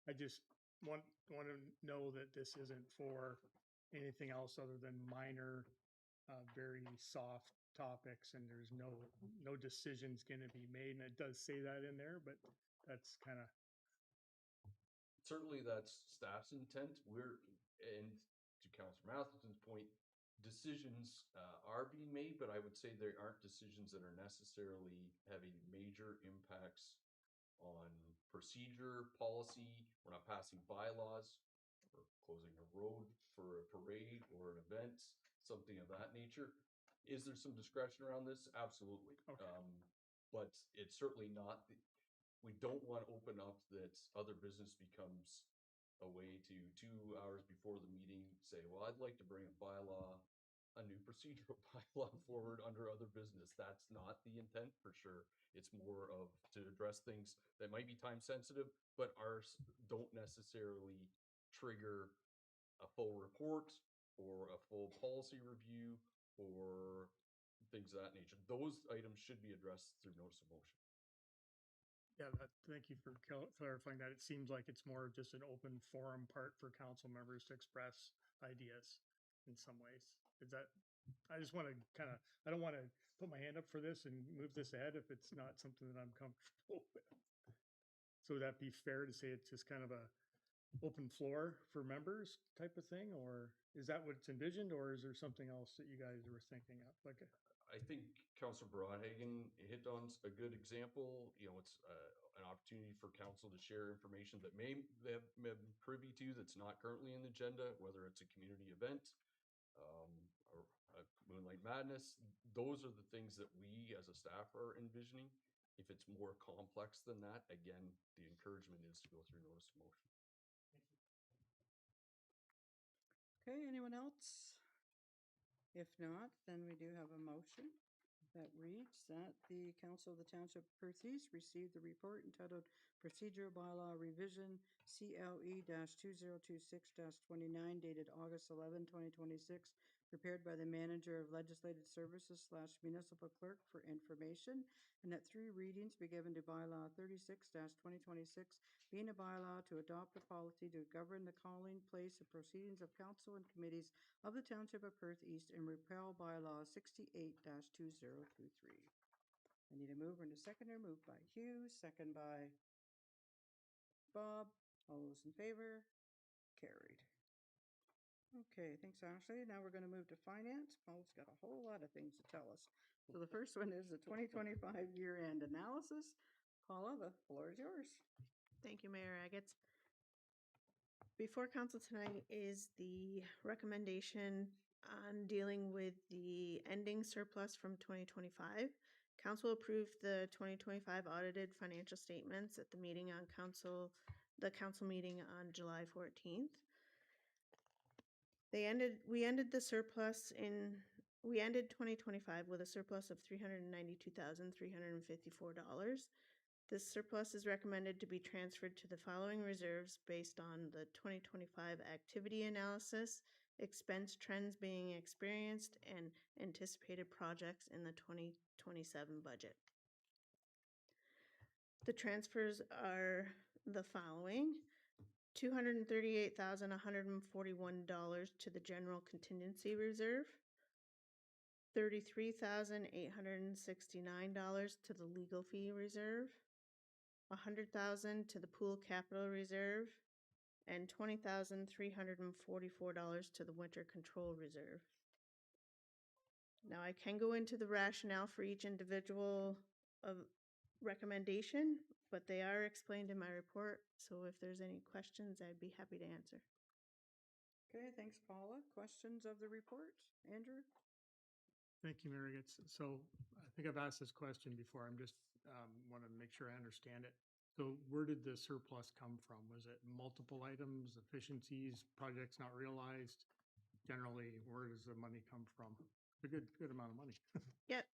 I just want to know that this isn't for anything else other than minor, very soft topics, and there's no decisions going to be made. And it does say that in there, but that's kind of. Certainly that's staff's intent. And to Councillor Matheson's point, decisions are being made, but I would say there aren't decisions that are necessarily having major impacts on procedure, policy. We're not passing bylaws or closing a road for a parade or an event, something of that nature. Is there some discretion around this? Absolutely. Okay. But it's certainly not, we don't want to open up that other business becomes a way to 2 hours before the meeting say, well, I'd like to bring a new procedural bylaw forward under other business. That's not the intent for sure. It's more of to address things that might be time sensitive, but don't necessarily trigger a full report or a full policy review or things of that nature. Those items should be addressed through notice of motion. Yeah, thank you for clarifying that. It seems like it's more of just an open forum part for council members to express ideas in some ways. I just want to I don't want to put my hand up for this and move this ahead if it's not something that I'm comfortable with. So would that be fair to say it's just kind of a open floor for members type of thing? Or is that what's envisioned, or is there something else that you guys were thinking of? I think Councillor Broadhagen hit on a good example. It's an opportunity for council to share information that they have been privy to that's not currently in the agenda, whether it's a community event or a Moonlight Madness. Those are the things that we as a staff are envisioning. If it's more complex than that, again, the encouragement is to go through notice of motion. Okay, anyone else? If not, then we do have a motion that reads that the Council of the Township of Perth East received the report entitled Procedural Bylaw Revision CLE-2026-29 dated August 11, 2026, prepared by the Manager of Legislative Services / Municipal Clerk for information, and that 3 readings be given to Bylaw 36-2026, being a bylaw to adopt a policy to govern the calling, place, and proceedings of council and committees of the Township of Perth East and repeal Bylaw 68-2023. I need a mover and a seconder. Moved by Hugh, second by Bob. All those in favor? Carried. Okay, thanks, Ashley. Now we're going to move to finance. Paul's got a whole lot of things to tell us. So the first one is the 2025 year-end analysis. Paula, the floor is yours. Thank you, Mayor Agates. Before council tonight is the recommendation on dealing with the ending surplus from 2025. Council approved the 2025 audited financial statements at the meeting on the council meeting on July 14th. We ended 2025 with a surplus of $392,354. This surplus is recommended to be transferred to the following reserves based on the 2025 activity analysis, expense trends being experienced, and anticipated projects in the 2027 budget. The transfers are the following: $238,141 to the general contingency reserve, $33,869 to the legal fee reserve, $100,000 to the pool capital reserve, and $20,344 to the winter control reserve. Now I can go into the rationale for each individual recommendation, but they are explained in my report. So if there's any questions, I'd be happy to answer. Okay, thanks, Paula. Questions of the report? Andrew? Thank you, Mary. So I think I've asked this question before. I'm just want to make sure I understand it. So where did the surplus come from? Was it multiple items, efficiencies, projects not realized? Generally, where does the money come from? A good amount of money. Yep.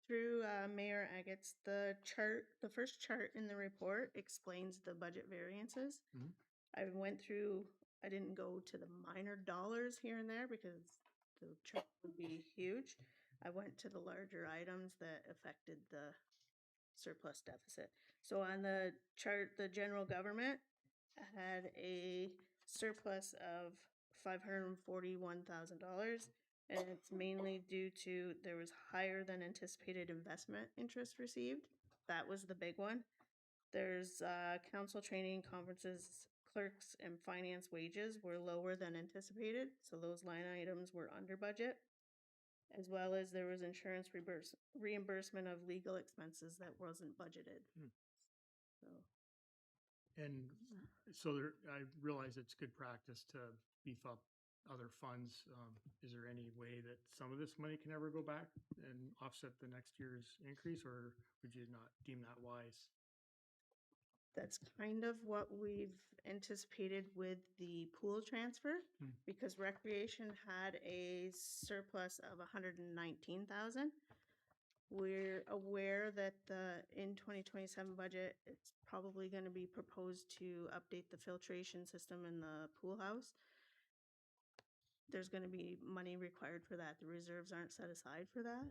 Through Mayor Agates, the first chart in the report explains the budget variances. Mhm. I went through, I didn't go to the minor dollars here and there because the chart would be huge. I went to the larger items that affected the surplus deficit. So on the chart, the general government had a surplus of $541,000. And it's mainly due to there was higher than anticipated investment interest received. That was the big one. There's council training, conferences, clerks, and finance wages were lower than anticipated. So those line items were under budget. As well as there was insurance reimbursement of legal expenses that wasn't budgeted. So. And so I realize it's good practice to beef up other funds. Is there any way that some of this money can ever go back and offset the next year's increase, or would you not deem that wise? That's kind of what we've anticipated with the pool transfer, because recreation had a surplus of $119,000. We're aware that in 2027 budget, it's probably going to be proposed to update the filtration system in the pool house. There's going to be money required for that. The reserves aren't set aside for that.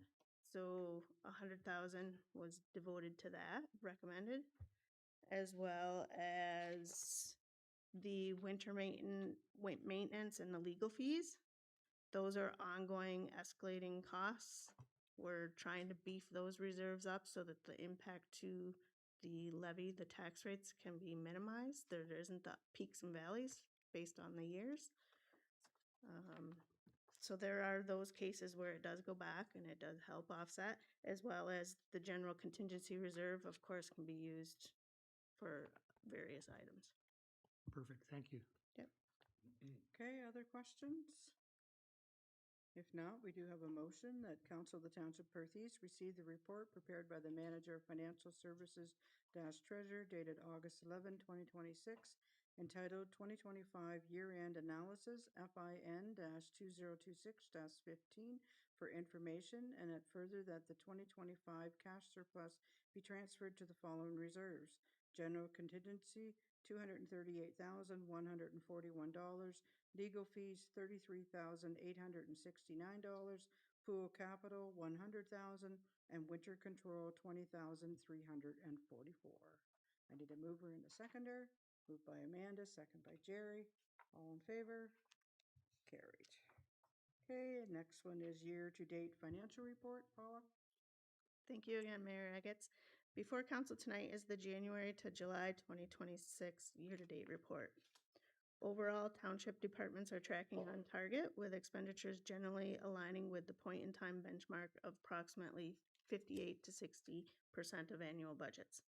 So $100,000 was devoted to that, recommended, as well as the winter maintenance and the legal fees. Those are ongoing escalating costs. We're trying to beef those reserves up so that the impact to the levy, the tax rates, can be minimized. There isn't the peaks and valleys based on the years. So there are those cases where it does go back and it does help offset, as well as the general contingency reserve, of course, can be used for various items. Perfect, thank you. Yep. Okay, other questions? If not, we do have a motion that Council of the Township of Perthes receive the report prepared by the Manager of Financial Services Treasurer dated August 11, 2026, entitled 2025 Year-End Analysis FIN-2026-15 for information, and that further that the 2025 cash surplus be transferred to the following reserves: general contingency, $238,141, legal fees, $33,869, pool capital, $100,000, and winter control, $20,344. I need a mover and a seconder. Moved by Amanda, second by Jerry. All in favor? Carried. Okay, next one is year-to-date financial report. Paula? Thank you again, Mayor Agates. Before council tonight is the January to July 2026 year-to-date report. Overall, township departments are tracking on target, with expenditures generally aligning with the point-in-time benchmark of approximately 58 to 60% of annual budgets.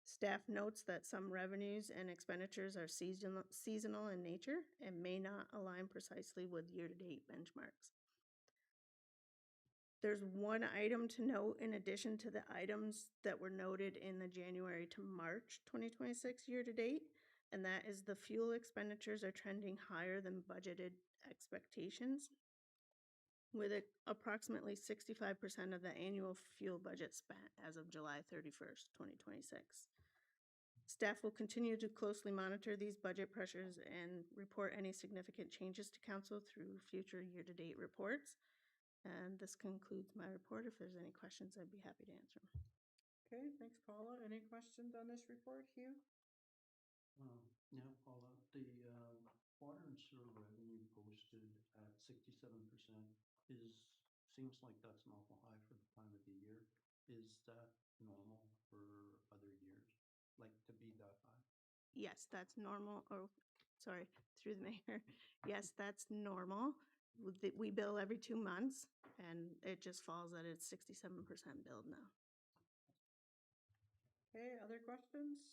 Staff notes that some revenues and expenditures are seasonal in nature and may not align precisely with year-to-date benchmarks. There's one item to note in addition to the items that were noted in the January to March 2026 year-to-date, and that is the fuel expenditures are trending higher than budgeted expectations. with approximately 65% of the annual fuel budget spent as of July 31st, 2026. Staff will continue to closely monitor these budget pressures and report any significant changes to council through future year-to-date reports. And this concludes my report. If there's any questions, I'd be happy to answer them. Okay, thanks, Paula. Any questions on this report, Hugh? Yeah, Paula, the water and sewer revenue posted at 67% seems like that's an awful high for the time of the year. Is that normal for other years, like to be that high? Yes, that's normal. Oh, sorry, through the mayor. Yes, that's normal. We bill every 2 months, and it just falls at its 67% billed now. Okay, other questions?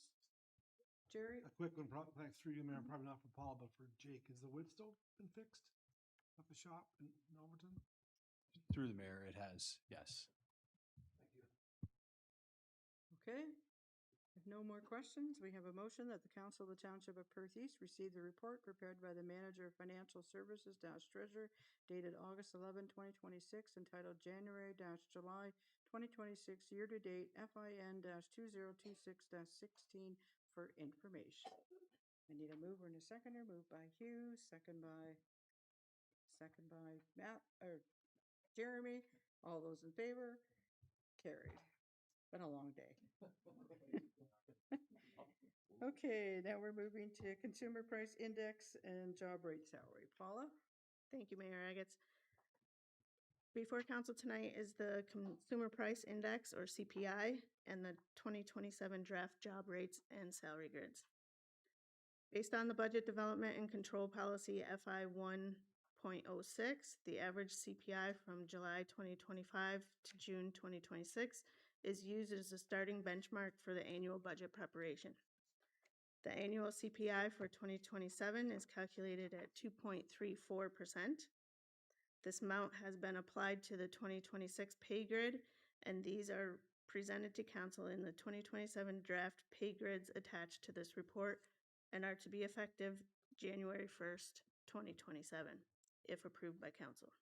Jerry? A quick one, thanks through you, Mayor, probably not for Paul, but for Jake. Has the wood stove been fixed at the shop in Overton? Through the mayor, it has, yes. Thank you. Okay. If no more questions, we have a motion that the Council of the Township of Perth East receive the report prepared by the Manager of Financial Services Treasurer dated August 11, 2026, entitled January-July 2026 year-to-date FIN-2026-16 for information. I need a mover and a seconder. Moved by Hugh, second by Matt or Jeremy. All those in favor? Carried. Been a long day. Okay, now we're moving to Consumer Price Index and Job Rate Salary. Paula? Thank you, Mayor Agates. Before council tonight is the Consumer Price Index, or CPI, and the 2027 draft job rates and salary grids. Based on the Budget Development and Control Policy FI 1.06, the average CPI from July 2025 to June 2026 is used as a starting benchmark for the annual budget preparation. The annual CPI for 2027 is calculated at 2.34%. This amount has been applied to the 2026 pay grid, and these are presented to council in the 2027 draft pay grids attached to this report and are to be effective January 1st, 2027, if approved by council.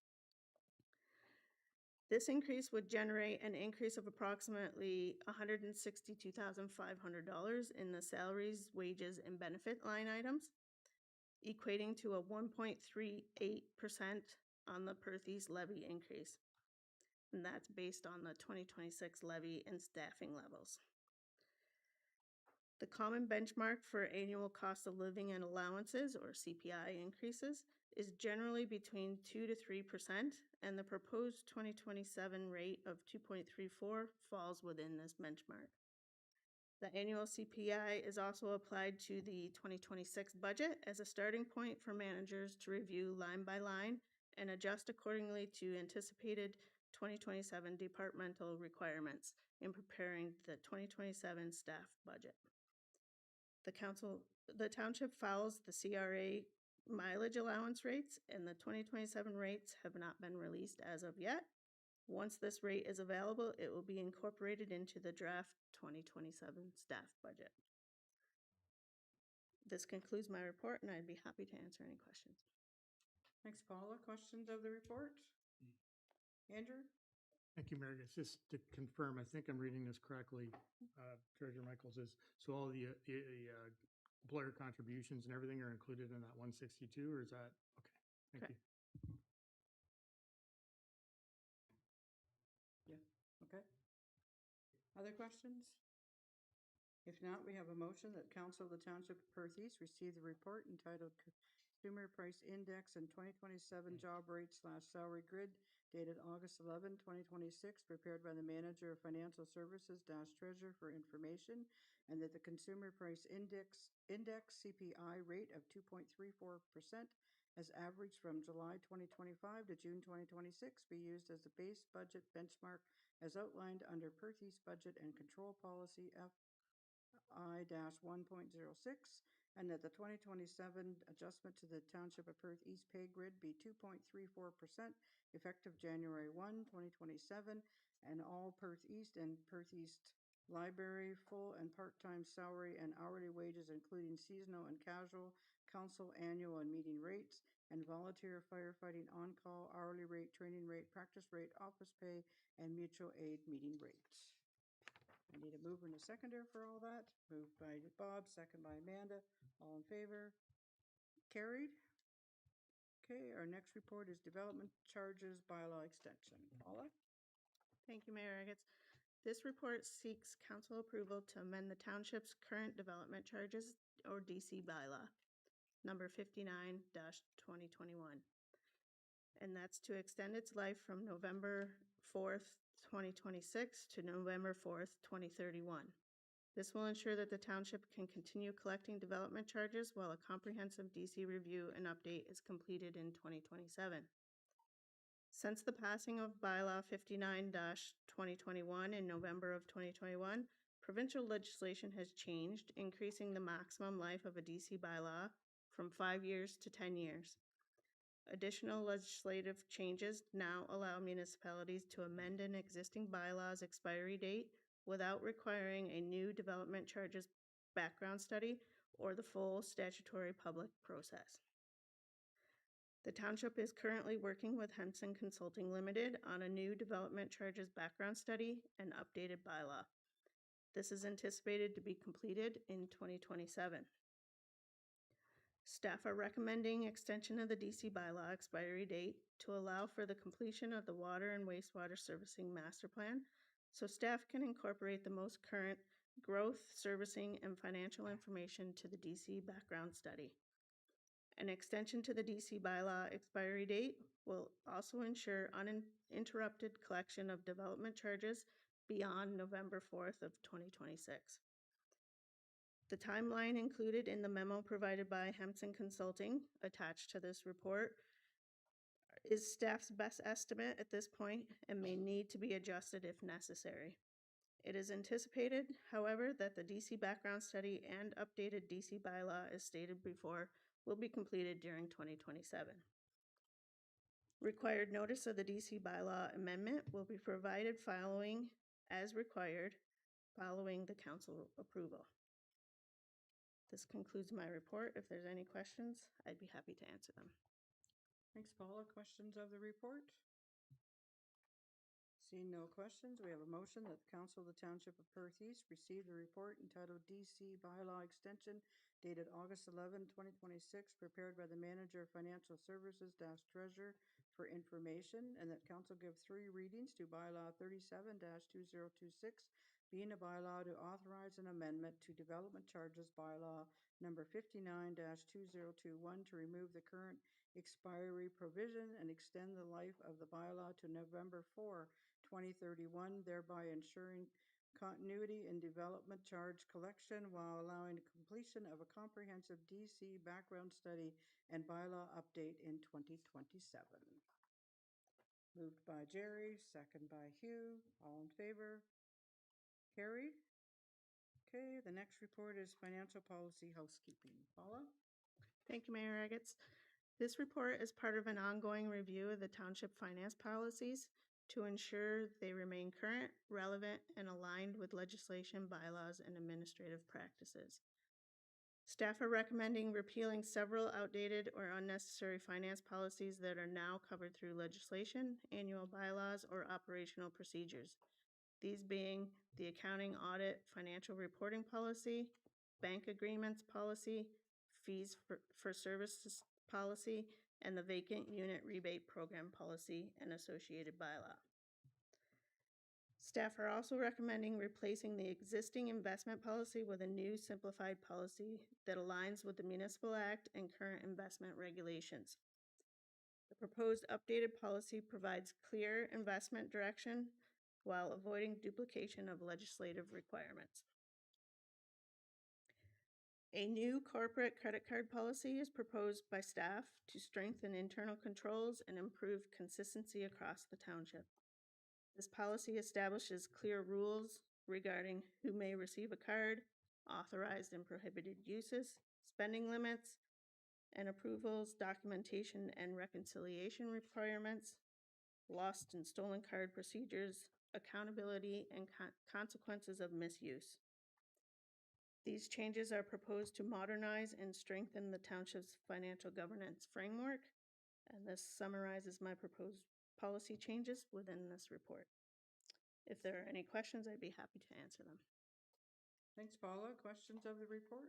This increase would generate an increase of approximately $162,500 in the salaries, wages, and benefit line items, equating to a 1.38% on the Perth East levy increase. And that's based on the 2026 levy and staffing levels. The common benchmark for annual cost of living and allowances, or CPI increases, is generally between 2 to 3%, and the proposed 2027 rate of 2.34 falls within this benchmark. The annual CPI is also applied to the 2026 budget as a starting point for managers to review line by line and adjust accordingly to anticipated 2027 departmental requirements in preparing the 2027 staff budget. The township follows the CRA mileage allowance rates, and the 2027 rates have not been released as of yet. Once this rate is available, it will be incorporated into the draft 2027 staff budget. This concludes my report, and I'd be happy to answer any questions. Thanks, Paula. Questions of the report? Andrew? Thank you, Mary. It's just to confirm, I think I'm reading this correctly. Treasurer Michaels is, so all the employer contributions and everything are included in that 162, or is that, okay, thank Correct. you. Yeah, okay. Other questions? If not, we have a motion that Council of the Township of Perth East receive the report entitled Consumer Price Index and 2027 Job Rate / Salary Grid dated August 11, 2026, prepared by the Manager of Financial Services Treasurer for information, and that the Consumer Price Index CPI rate of 2.34% as averaged from July 2025 to June 2026 be used as the base budget benchmark as outlined under Perth East Budget and Control Policy FI-1.06, and that the 2027 adjustment to the Township of Perth East pay grid be 2.34% effective January 1, 2027, and all Perth East and Perth East Library full and part-time salary and hourly wages, including seasonal and casual, council annual and meeting rates, and volunteer firefighting on-call hourly rate, training rate, practice rate, office pay, and mutual aid meeting rates. I need a mover and a seconder for all that. Moved by Bob, second by Amanda. All in favor? Carried. Okay, our next report is development charges bylaw extension. Paula? Thank you, Mayor Agates. This report seeks council approval to amend the township's current development charges, or DC bylaw, number 59-2021. And that's to extend its life from November 4th, 2026 to November 4th, 2031. This will ensure that the township can continue collecting development charges while a comprehensive DC review and update is completed in 2027. Since the passing of bylaw 59-2021 in November of 2021, provincial legislation has changed, increasing the maximum life of a DC bylaw from 5 years to 10 years. Additional legislative changes now allow municipalities to amend an existing bylaw's expiry date without requiring a new development charges background study or the full statutory public process. The township is currently working with Henson Consulting Limited on a new development charges background study and updated bylaw. This is anticipated to be completed in 2027. Staff are recommending extension of the DC bylaw expiry date to allow for the completion of the water and wastewater servicing master plan, so staff can incorporate the most current growth, servicing, and financial information to the DC background study. An extension to the DC bylaw expiry date will also ensure uninterrupted collection of development charges beyond November 4th of 2026. The timeline included in the memo provided by Henson Consulting attached to this report is staff's best estimate at this point and may need to be adjusted if necessary. It is anticipated, however, that the DC background study and updated DC bylaw, as stated before, will be completed during 2027. Required notice of the DC bylaw amendment will be provided following, as required, following the council approval. This concludes my report. If there's any questions, I'd be happy to answer them. Thanks, Paula. Questions of the report? Seeing no questions, we have a motion that the Council of the Township of Perth East receive the report entitled DC Bylaw Extension dated August 11, 2026, prepared by the Manager of Financial Services - Treasurer for information, and that Council give 3 readings to Bylaw 37-2026, being a bylaw to authorize an amendment to Development Charges Bylaw number 59-2021 to remove the current expiry provision and extend the life of the bylaw to November 4, 2031, thereby ensuring continuity in development charge collection while allowing completion of a comprehensive DC background study and bylaw update in 2027. Moved by Jerry, second by Hugh. All in favor? Carried. Okay, the next report is financial policy housekeeping. Paula? Thank you, Mayor Agates. This report is part of an ongoing review of the township finance policies to ensure they remain current, relevant, and aligned with legislation, bylaws, and administrative practices. Staff are recommending repealing several outdated or unnecessary finance policies that are now covered through legislation, annual bylaws, or operational procedures. These being the accounting audit financial reporting policy, bank agreements policy, fees for services policy, and the vacant unit rebate program policy and associated bylaw. Staff are also recommending replacing the existing investment policy with a new simplified policy that aligns with the Municipal Act and current investment regulations. The proposed updated policy provides clear investment direction while avoiding duplication of legislative requirements. A new corporate credit card policy is proposed by staff to strengthen internal controls and improve consistency across the township. This policy establishes clear rules regarding who may receive a card, authorized and prohibited uses, spending limits, and approvals, documentation and reconciliation requirements, lost and stolen card procedures, accountability, and consequences of misuse. These changes are proposed to modernize and strengthen the township's financial governance framework And this summarizes my proposed policy changes within this report. If there are any questions, I'd be happy to answer them. Thanks, Paula. Questions of the report?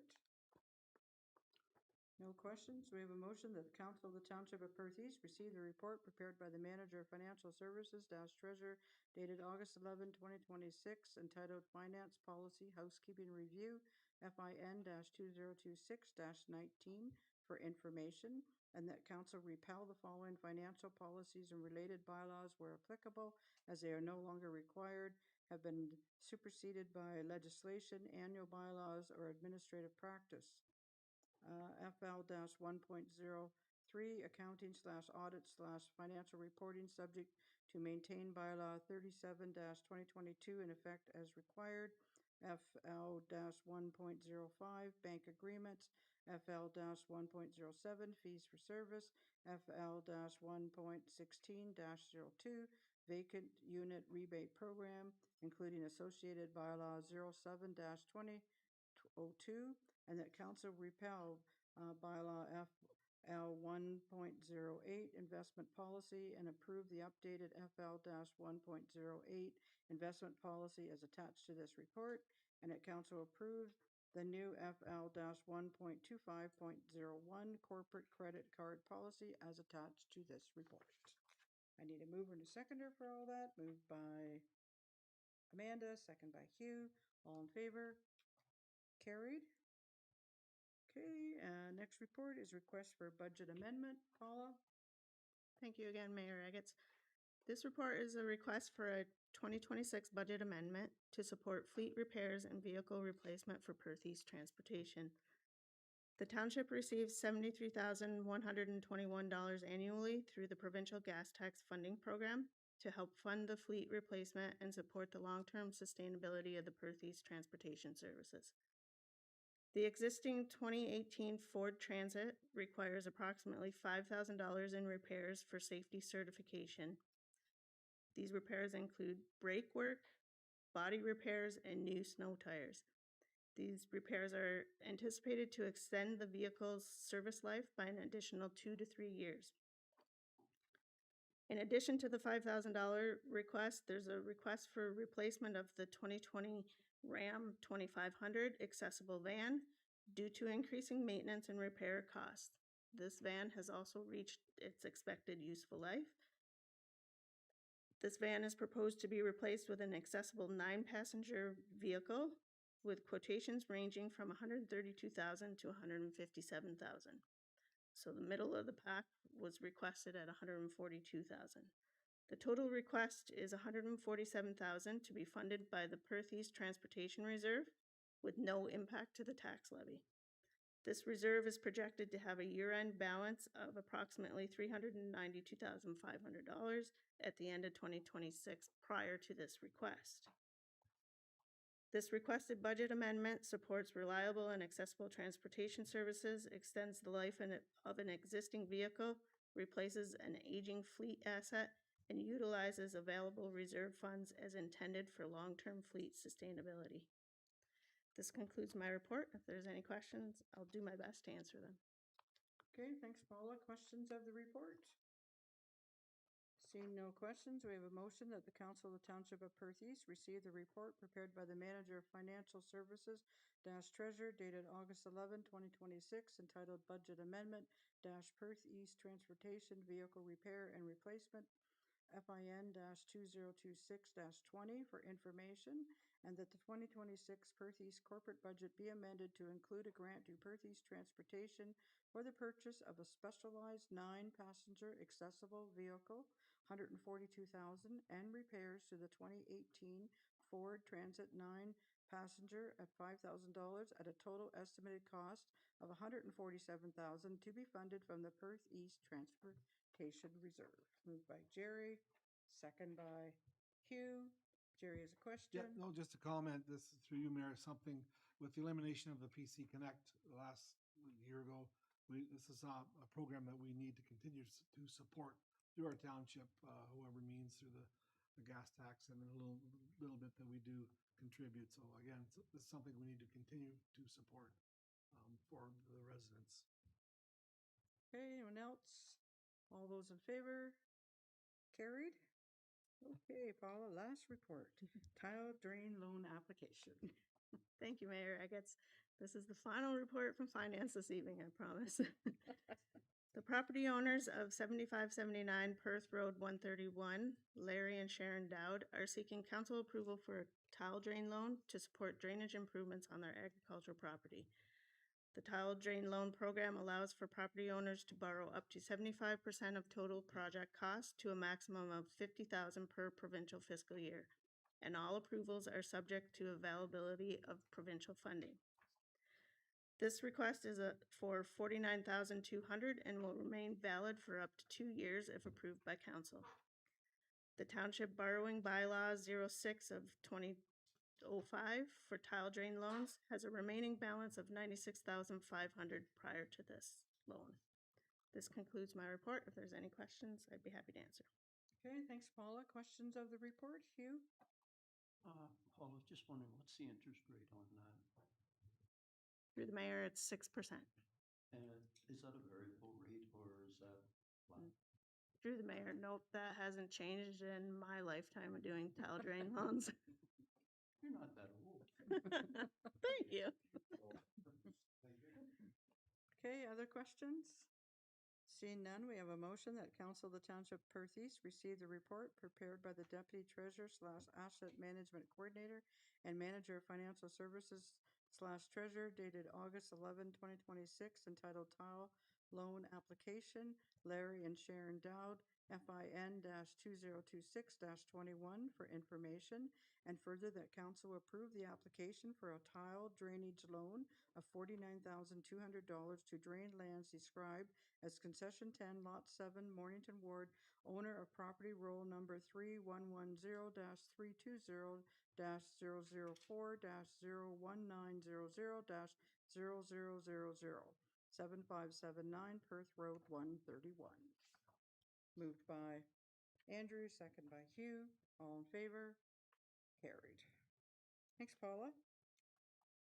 No questions. We have a motion that the Council of the Township of Perth East receive the report prepared by the Manager of Financial Services Treasurer dated August 11, 2026, entitled Finance Policy Housekeeping Review, FIN-2026-19 for information, and that Council repel the following financial policies and related bylaws where applicable, as they are no longer required, have been superseded by legislation, annual bylaws, or administrative practice. FL-1.03, accounting/audit/financial reporting, subject to maintain bylaw 37-2022 in effect as required. FL-1.05, bank agreements. FL-1.07, fees for service. FL-1.16-02, vacant unit rebate program, including associated bylaw 07-2002, and that council repel bylaw FL 1.08 investment policy and approve the updated FL-1.08 investment policy as attached to this report, and that council approve the new FL-1.25.01 corporate credit card policy as attached to this report. I need a mover and a seconder for all that. Moved by Amanda, second by Hugh. All in favor? Carried. Okay, next report is request for a budget amendment. Paula? Thank you again, Mayor Eggets. This report is a request for a 2026 budget amendment to support fleet repairs and vehicle replacement for Perth East Transportation. The township receives $73,121 annually through the Provincial Gas Tax Funding Program to help fund the fleet replacement and support the long-term sustainability of the Perth East Transportation Services. The existing 2018 Ford Transit requires approximately $5,000 in repairs for safety certification. These repairs include brake work, body repairs, and new snow tires. These repairs are anticipated to extend the vehicle's service life by an additional 2 to 3 years. In addition to the $5,000 request, there's a request for replacement of the 2020 Ram 2500 accessible van due to increasing maintenance and repair costs. This van has also reached its expected useful life. This van is proposed to be replaced with an accessible 9-passenger vehicle with quotations ranging from $132,000 to $157,000. So the middle of the pack was requested at $142,000. The total request is $147,000 to be funded by the Perth East Transportation Reserve with no impact to the tax levy. This reserve is projected to have a year-end balance of approximately $392,500 at the end of 2026 prior to this request. This requested budget amendment supports reliable and accessible transportation services, extends the life of an existing vehicle, replaces an aging fleet asset, and utilizes available reserve funds as intended for long-term fleet sustainability. This concludes my report. If there's any questions, I'll do my best to answer them. Okay, thanks, Paula. Questions of the report? Seeing no questions, we have a motion that the Council of the Township of Perth East receive the report prepared by the Manager of Financial Services Treasurer dated August 11, 2026, entitled Budget Amendment Perth East Transportation Vehicle Repair and Replacement FIN-2026-20 for information, and that the 2026 Perth East corporate budget be amended to include a grant to Perth East Transportation for the purchase of a specialized 9-passenger accessible vehicle, $142,000, and repairs to the 2018 Ford Transit 9-passenger at $5,000 at a total estimated cost of $147,000 to be funded from the Perth East Transportation Reserve. Moved by Jerry, second by Hugh. Jerry has a question. Yeah, no, just a comment. This is through you, Mayor. Something with the elimination of the PC Connect last year ago. This is a program that we need to continue to support through our township, whoever means through the gas tax and a little bit that we do contribute. So again, this is something we need to continue to support for the residents. Okay, anyone else? All those in favor? Carried. Okay, Paula, last report. Tile drain loan application. Thank you, Mayor Eggets. This is the final report from finance this evening, I promise. The property owners of 7579 Perth Road 131, Larry and Sharon Dowd, are seeking council approval for a tile drain loan to support drainage improvements on their agricultural property. The tile drain loan program allows for property owners to borrow up to 75% of total project cost to a maximum of $50,000 per provincial fiscal year, and all approvals are subject to availability of provincial funding. This request is for $49,200 and will remain valid for up to 2 years if approved by council. The Township Borrowing Bylaws 06 of 2005 for tile drain loans has a remaining balance of $96,500 prior to this loan. This concludes my report. If there's any questions, I'd be happy to answer. Okay, thanks, Paula. Questions of the report, Hugh? Paul, I was just wondering, what's the interest rate on that? Through the mayor, it's 6%. And is that a variable rate or is that flat? Through the mayor, nope, that hasn't changed in my lifetime of doing tile drain loans. You're not that old. Thank you. Okay, other questions? Seeing none, we have a motion that Council of the Township Perth East receive the report prepared by the Deputy Treasurer / Asset Management Coordinator and Manager of Financial Services / Treasurer dated August 11, 2026, entitled Tile Loan Application, Larry and Sharon Dowd, FIN-2026-21 for information, and further that council approve the application for a tile drainage loan of $49,200 to drain lands described as Concession 10, Lot 7, Mornington Ward, owner of property roll number 3110-320-004-01900-0000, 7579 Perth Road 131. Moved by Andrew, second by Hugh. All in favor? Carried. Thanks, Paula.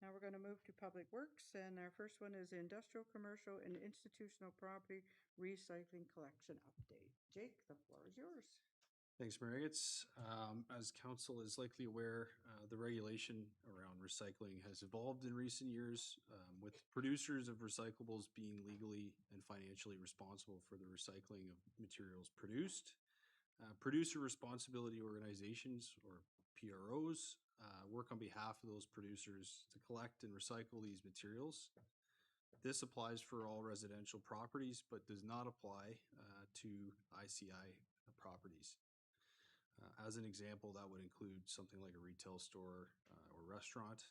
Now we're going to move to Public Works, and our first one is Industrial, Commercial, and Institutional Property Recycling Collection Update. Jake, the floor is yours. Thanks, Margaret. As council is likely aware, the regulation around recycling has evolved in recent years, with producers of recyclables being legally and financially responsible for the recycling of materials produced. Producer responsibility organizations, or PROs, work on behalf of those producers to collect and recycle these materials. This applies for all residential properties, but does not apply to ICI properties. As an example, that would include something like a retail store or restaurant.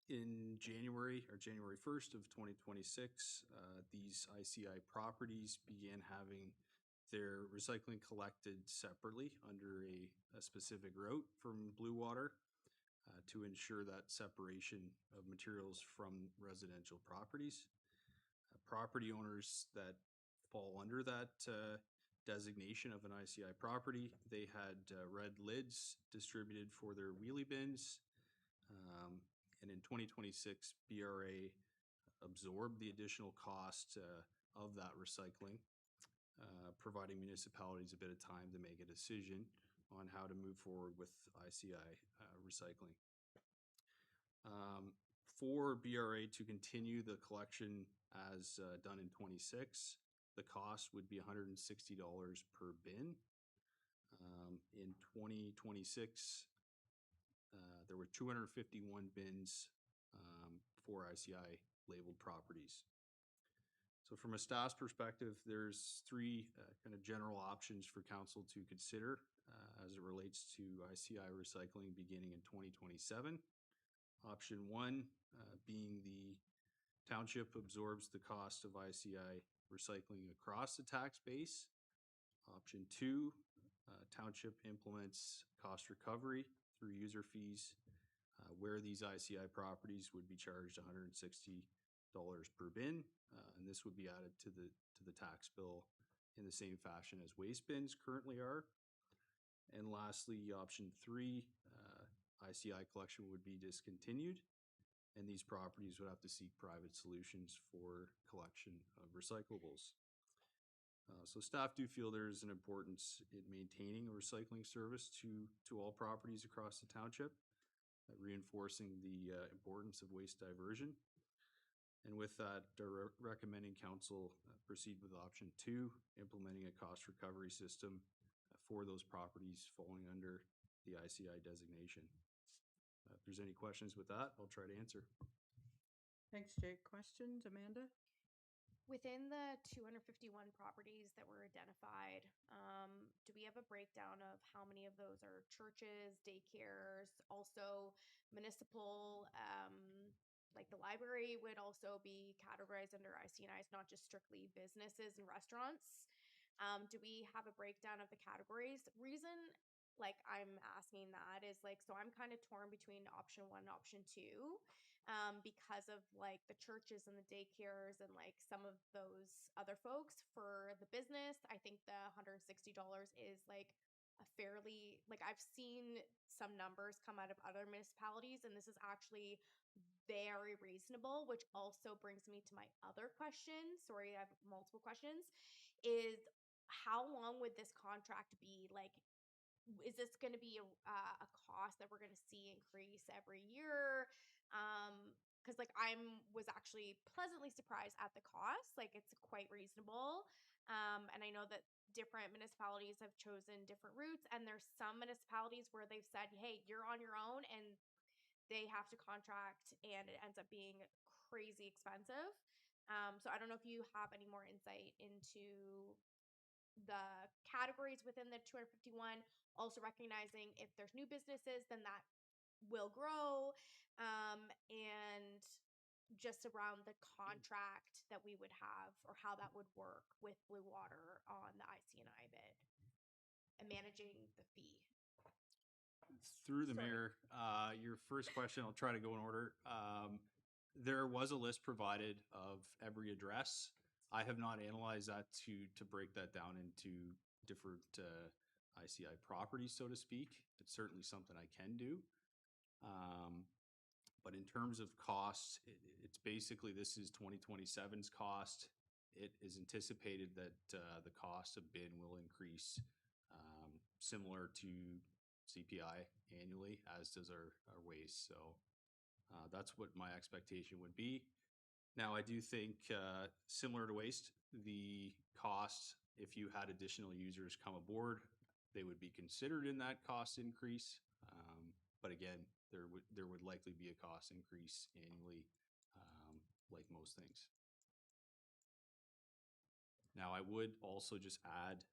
In January 1st of 2026, these ICI properties began having their recycling collected separately under a specific route from Blue Water to ensure that separation of materials from residential properties. Property owners that fall under that designation of an ICI property, they had red lids distributed for their wheelie bins. And in 2026, BRA absorbed the additional cost of that recycling, providing municipalities a bit of time to make a decision on how to move forward with ICI recycling. For BRA to continue the collection as done in 26, the cost would be $160 per bin. In 2026, there were 251 bins for ICI labeled properties. So from a staff's perspective, there's three kind of general options for council to consider as it relates to ICI recycling beginning in 2027. Option one being the township absorbs the cost of ICI recycling across the tax base. Option two, township implements cost recovery through user fees, where these ICI properties would be charged $160 per bin, and this would be added to the tax bill in the same fashion as waste bins currently are. And lastly, option three, ICI collection would be discontinued, and these properties would have to seek private solutions for collection of recyclables. So staff do feel there's an importance in maintaining a recycling service to all properties across the township, reinforcing the importance of waste diversion. And with that, they're recommending council proceed with option 2, implementing a cost recovery system for those properties falling under the ICI designation. If there's any questions with that, I'll try to answer. Thanks, Jake. Questions, Amanda? Within the 251 properties that were identified, do we have a breakdown of how many of those are churches, daycares, also municipal, like the library would also be categorized under ICNIs, not just strictly businesses and restaurants? Do we have a breakdown of the categories? Reason like I'm asking that is like, so I'm kind of torn between option 1 and option 2, because of like the churches and the daycares and like some of those other folks. For the business, I think the $160 is like a fairly, like I've seen some numbers come out of other municipalities, and this is actually very reasonable, which also brings me to my other question. Sorry, I have multiple questions. Is how long would this contract be? Like, is this going to be a cost that we're going to see increase every year? Because like was actually pleasantly surprised at the cost. Like it's quite reasonable. And I know that different municipalities have chosen different routes, and there's some municipalities where they've said, hey, you're on your own, and they have to contract, and it ends up being crazy expensive. So I don't know if you have any more insight into the categories within the 251, also recognizing if there's new businesses, then that will grow, and just around the contract that we would have or how that would work with Blue Water on the ICNI bid and managing the fee. Through the mayor, your first question, I'll try to go in order. There was a list provided of every address. I have not analyzed that to break that down into different ICI properties, so to speak. It's certainly something I can do. But in terms of costs, it's basically, this is 2027's cost. It is anticipated that the cost of bin will increase similar to CPI annually, as does our waste. So that's what my expectation would be. Now, I do think, similar to waste, the cost, if you had additional users come aboard, they would be considered in that cost increase. But again, there would likely be a cost increase annually, like most things. Now, I would also just add,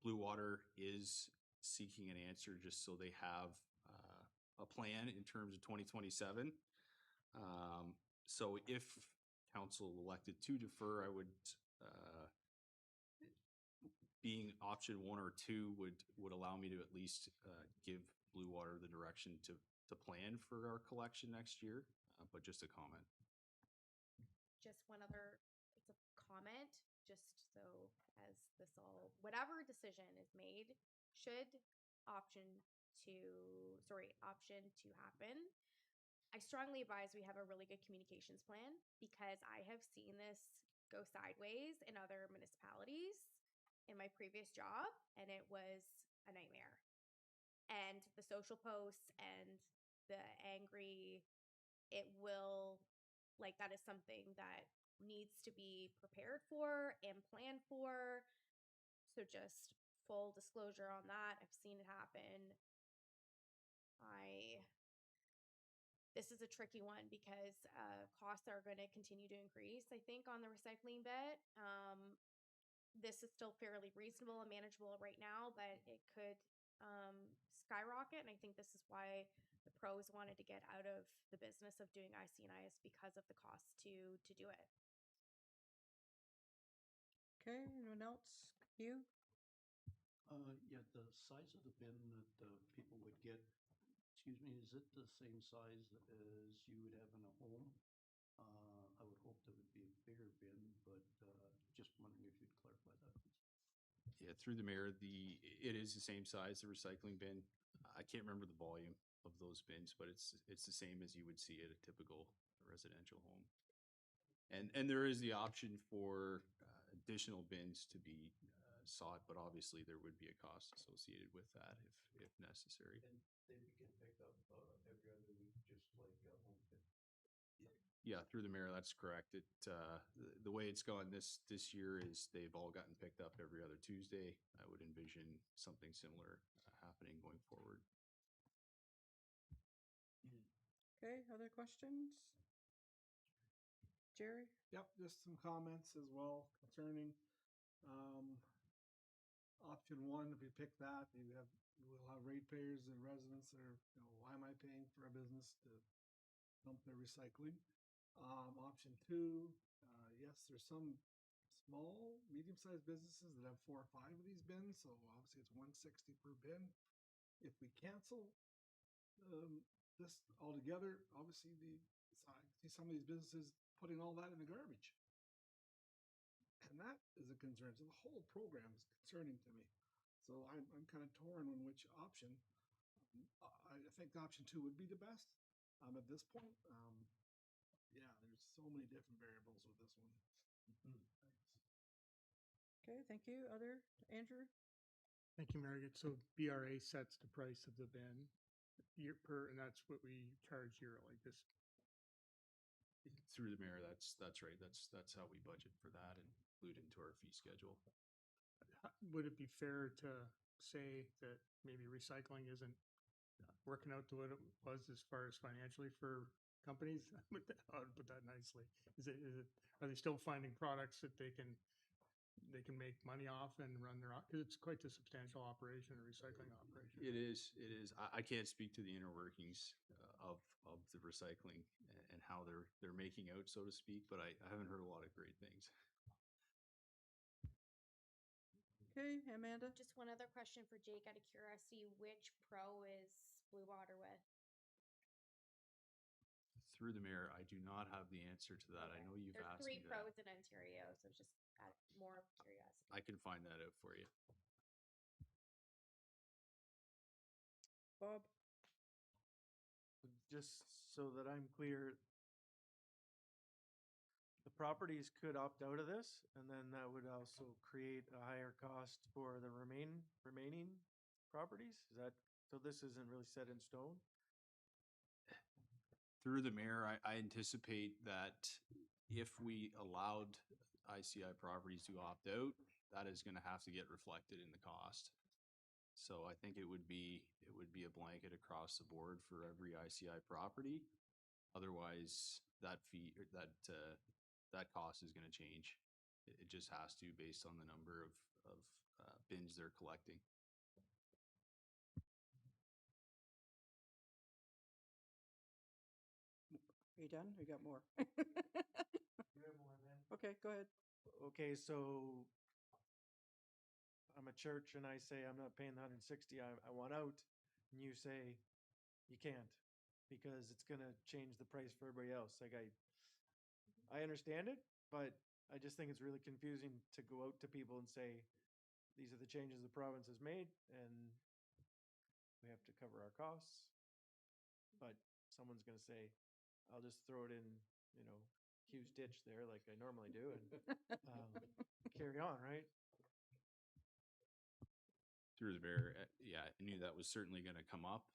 Blue Water is seeking an answer just so they have a plan in terms of 2027. So if council elected to defer, I would, being option 1 or 2 would allow me to at least give Blue Water the direction to plan for our collection next year, but just a comment. Just one other, it's a comment, just so as this all, whatever decision is made, should option 2 happen, I strongly advise we have a really good communications plan, because I have seen this go sideways in other municipalities in my previous job, and it was a nightmare. And the social posts and the angry, it will, like, that is something that needs to be prepared for and planned for. So just full disclosure on that. I've seen it happen. This is a tricky one because costs are going to continue to increase, I think, on the recycling bit. This is still fairly reasonable and manageable right now, but it could skyrocket. And I think this is why the pros wanted to get out of the business of doing ICNIs, because of the cost to do it. Okay, anyone else? You? Yeah, the size of the bin that people would get, excuse me, is it the same size as you would have in a home? I would hope that would be a bigger bin, but just wondering if you'd clarify that, please. Yeah, through the mayor, it is the same size, the recycling bin. I can't remember the volume. of those bins, but it's the same as you would see at a typical residential home. And there is the option for additional bins to be sought, but obviously there would be a cost associated with that if necessary. And they get picked up every other week, just like home fit. Yeah, through the mayor, that's correct. The way it's gone this year is they've all gotten picked up every other Tuesday. I would envision something similar happening going forward. Okay, other questions? Jerry? Yep, just some comments as well concerning, option one, if we pick that, we'll have ratepayers and residents that are, why am I paying for a business to dump their recycling? Option two, yes, there's some small, medium-sized businesses that have 4 or 5 of these bins, so obviously it's $160 per bin. If we cancel, this altogether, obviously I see some of these businesses putting all that in the garbage. And that is a concern. So the whole program is concerning to me. So I'm kind of torn on which option. I think option two would be the best at this point. Yeah, there's so many different variables with this one. Okay, thank you. Other, Andrew? Thank you, Margaret. So BRA sets the price of the bin and that's what we charge yearly. Just Through the mayor, that's right. That's how we budget for that and include into our fee schedule. would it be fair to say that maybe recycling isn't working out to what it was as far as financially for companies? I'll put that nicely. Are they still finding products that they can make money off and run their, because it's quite a substantial operation, a recycling operation. It is. I can't speak to the inner workings of the recycling and how they're making out, so to speak, but I haven't heard a lot of great things. Okay, Amanda? Just one other question for Jake out of curiosity. Which pro is Blue Water with? Through the mayor, I do not have the answer to that. I know you've There's asked 3 me that. pros in Ontario, so just more of curiosity. I can find that out for you. Bob? Just so that I'm clear, the properties could opt out of this, and then that would also create a higher cost for the remaining properties? Is that, so this isn't really set in stone? Through the mayor, I anticipate that if we allowed ICI properties to opt out, that is going to have to get reflected in the cost. So I think it would be a blanket across the board for every ICI property. Otherwise, that fee or that cost is going to change. It just has to, based on the number of bins they're collecting. Are you done? We got more. You have more then? Okay, go ahead. Okay, so I'm a church and I say I'm not paying the 160, I want out, and you say you can't because it's gonna change the price for everybody else. Like I understand it, but I just think it's really confusing to go out to people and say these are the changes the province has made and we have to cover our costs. But someone's gonna say, I'll just throw it in, huge ditch there like I normally do and carry on, right? Through the mayor, yeah, I knew that was certainly going to come up.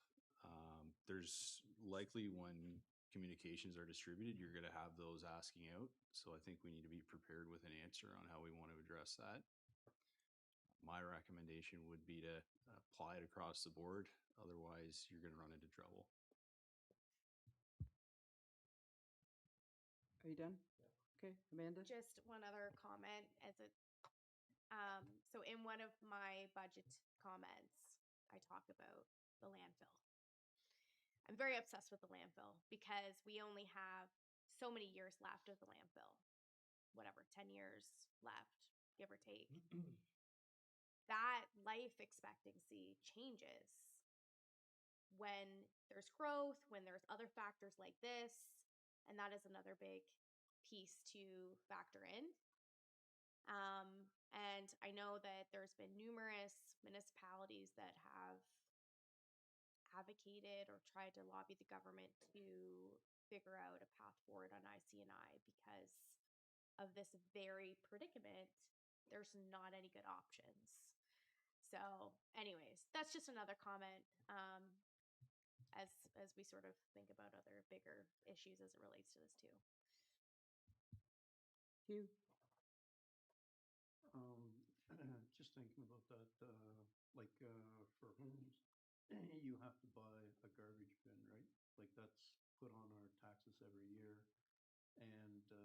There's likely when communications are distributed, you're going to have those asking out. So I think we need to be prepared with an answer on how we want to address that. My recommendation would be to apply it across the board. Otherwise, you're going to run into trouble. Are you done? Okay, Amanda? Just one other comment so in one of my budget comments, I talk about the landfill. I'm very obsessed with the landfill because we only have so many years left of the landfill. Whatever, 10 years left, give or take. That life expectancy changes when there's growth, when there's other factors like this, and that is another big piece to factor in. And I know that there's been numerous municipalities that have advocated or tried to lobby the government to figure out a path forward on ICNI because of this very predicament. There's not any good options. So, anyways, that's just another comment as we sort of think about other bigger issues as it relates to this too. Hugh? Just thinking about that, for homes, you have to buy a garbage bin, right? Like that's put on our taxes every year. And so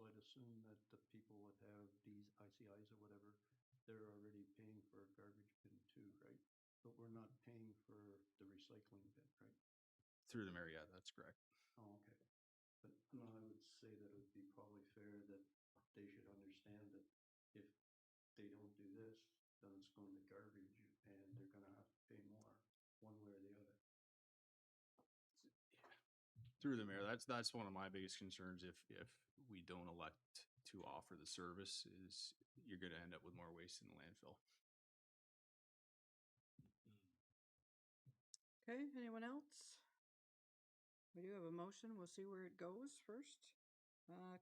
I'd assume that the people that have these ICIs or whatever, they're already paying for a garbage bin too, right? But we're not paying for the recycling bin, right? Through the mayor, yeah, that's correct. Oh, okay. But no, I would say that it would be probably fair that they should understand that if they don't do this, then it's going to garbage and they're gonna have to pay more one way or the other. Through the mayor, that's one of my biggest concerns. If we don't elect to offer the service, is you're going to end up with more waste in the landfill. Okay, anyone else? We do have a motion. We'll see where it goes first.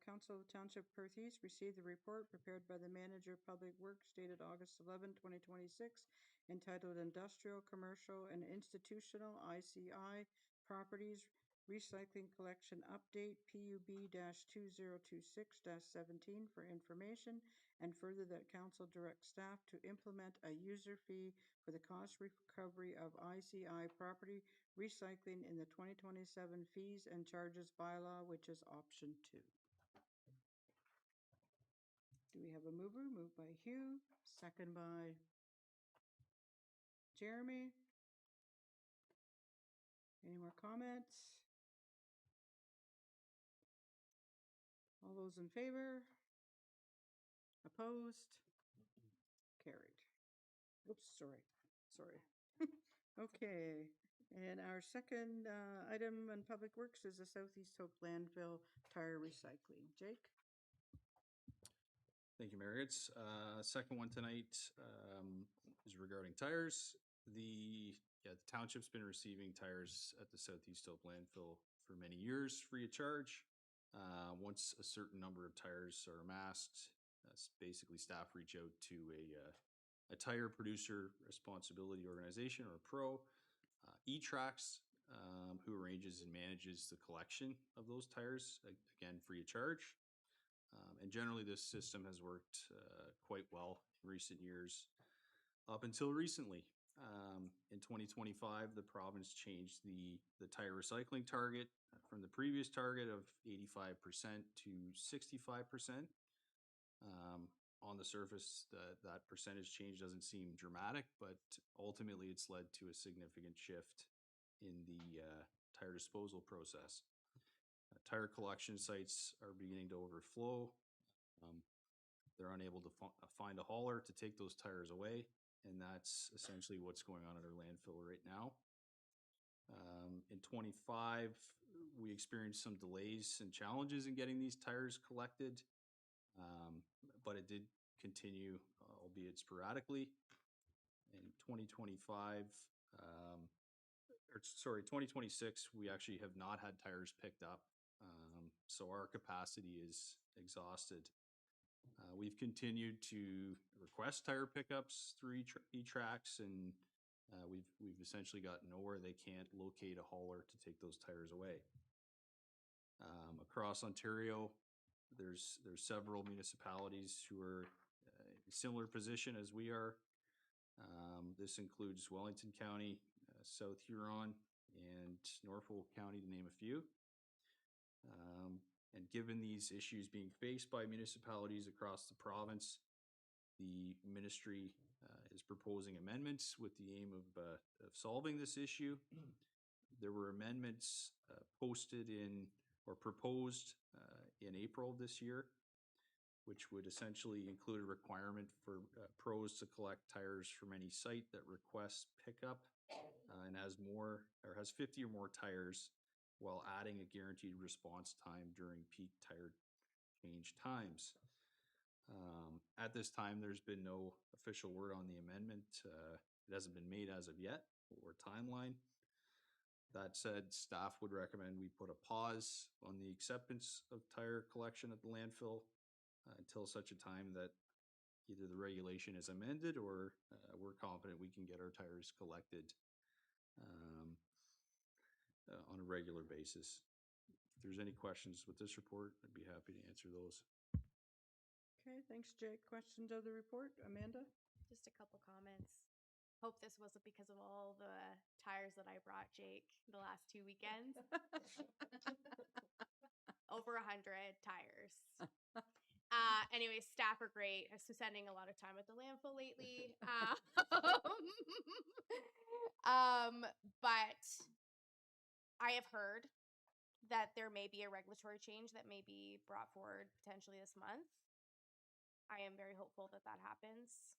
Council of Township Perth East received the report prepared by the Manager of Public Works dated August 11, 2026, entitled Industrial, Commercial, and Institutional ICI Properties Recycling Collection Update PUB-2026-17 for information, and further that council directs staff to implement a user fee for the cost recovery of ICI property recycling in the 2027 fees and charges bylaw, which is option 2. Do we have a mover? Moved by Hugh, second by Jeremy. Any more comments? All those in favor? Opposed? Carried. Oops, sorry. Okay, and our second item in Public Works is the Southeast Hope landfill tire recycling. Jake? Thank you, Mayor. It's second one tonight is regarding tires. The township's been receiving tires at the Southeast Hope landfill for many years free of charge. Once a certain number of tires are amassed, basically staff reach out to a tire producer responsibility organization, or a pro, E-Trax, who arranges and manages the collection of those tires, again, free of charge. And generally this system has worked quite well in recent years, up until recently. In 2025, the province changed the tire recycling target from the previous target of 85% to 65%. On the surface, that percentage change doesn't seem dramatic, but ultimately it's led to a significant shift in the tire disposal process. Tire collection sites are beginning to overflow. They're unable to find a hauler to take those tires away, and that's essentially what's going on at our landfill right now. In 25, we experienced some delays and challenges in getting these tires collected, but it did continue, albeit sporadically. In 2026, we actually have not had tires picked up, so our capacity is exhausted. We've continued to request tire pickups through E-Trax, and we've essentially got nowhere. They can't locate a hauler to take those tires away. Across Ontario, there's several municipalities who are in a similar position as we are. This includes Wellington County, South Huron, and Norfolk County, to name a few. And given these issues being faced by municipalities across the province, the ministry is proposing amendments with the aim of solving this issue. There were amendments proposed in April this year, which would essentially include a requirement for pros to collect tires from any site that requests pickup and has 50 or more tires, while adding a guaranteed response time during peak tire change times. At this time, there's been no official word on the amendment. It hasn't been made as of yet, or timeline. That said, staff would recommend we put a pause on the acceptance of tire collection at the landfill until such a time that either the regulation is amended or we're confident we can get our tires collected on a regular basis. If there's any questions with this report, I'd be happy to answer those. Okay, thanks, Jake. Questions of the report? Amanda? Just a couple comments. Hope this wasn't because of all the tires that I brought Jake the last 2 weekends. Over 100 tires. Anyway, staff are great. So spending a lot of time at the landfill lately. But I have heard that there may be a regulatory change that may be brought forward potentially this month. I am very hopeful that that happens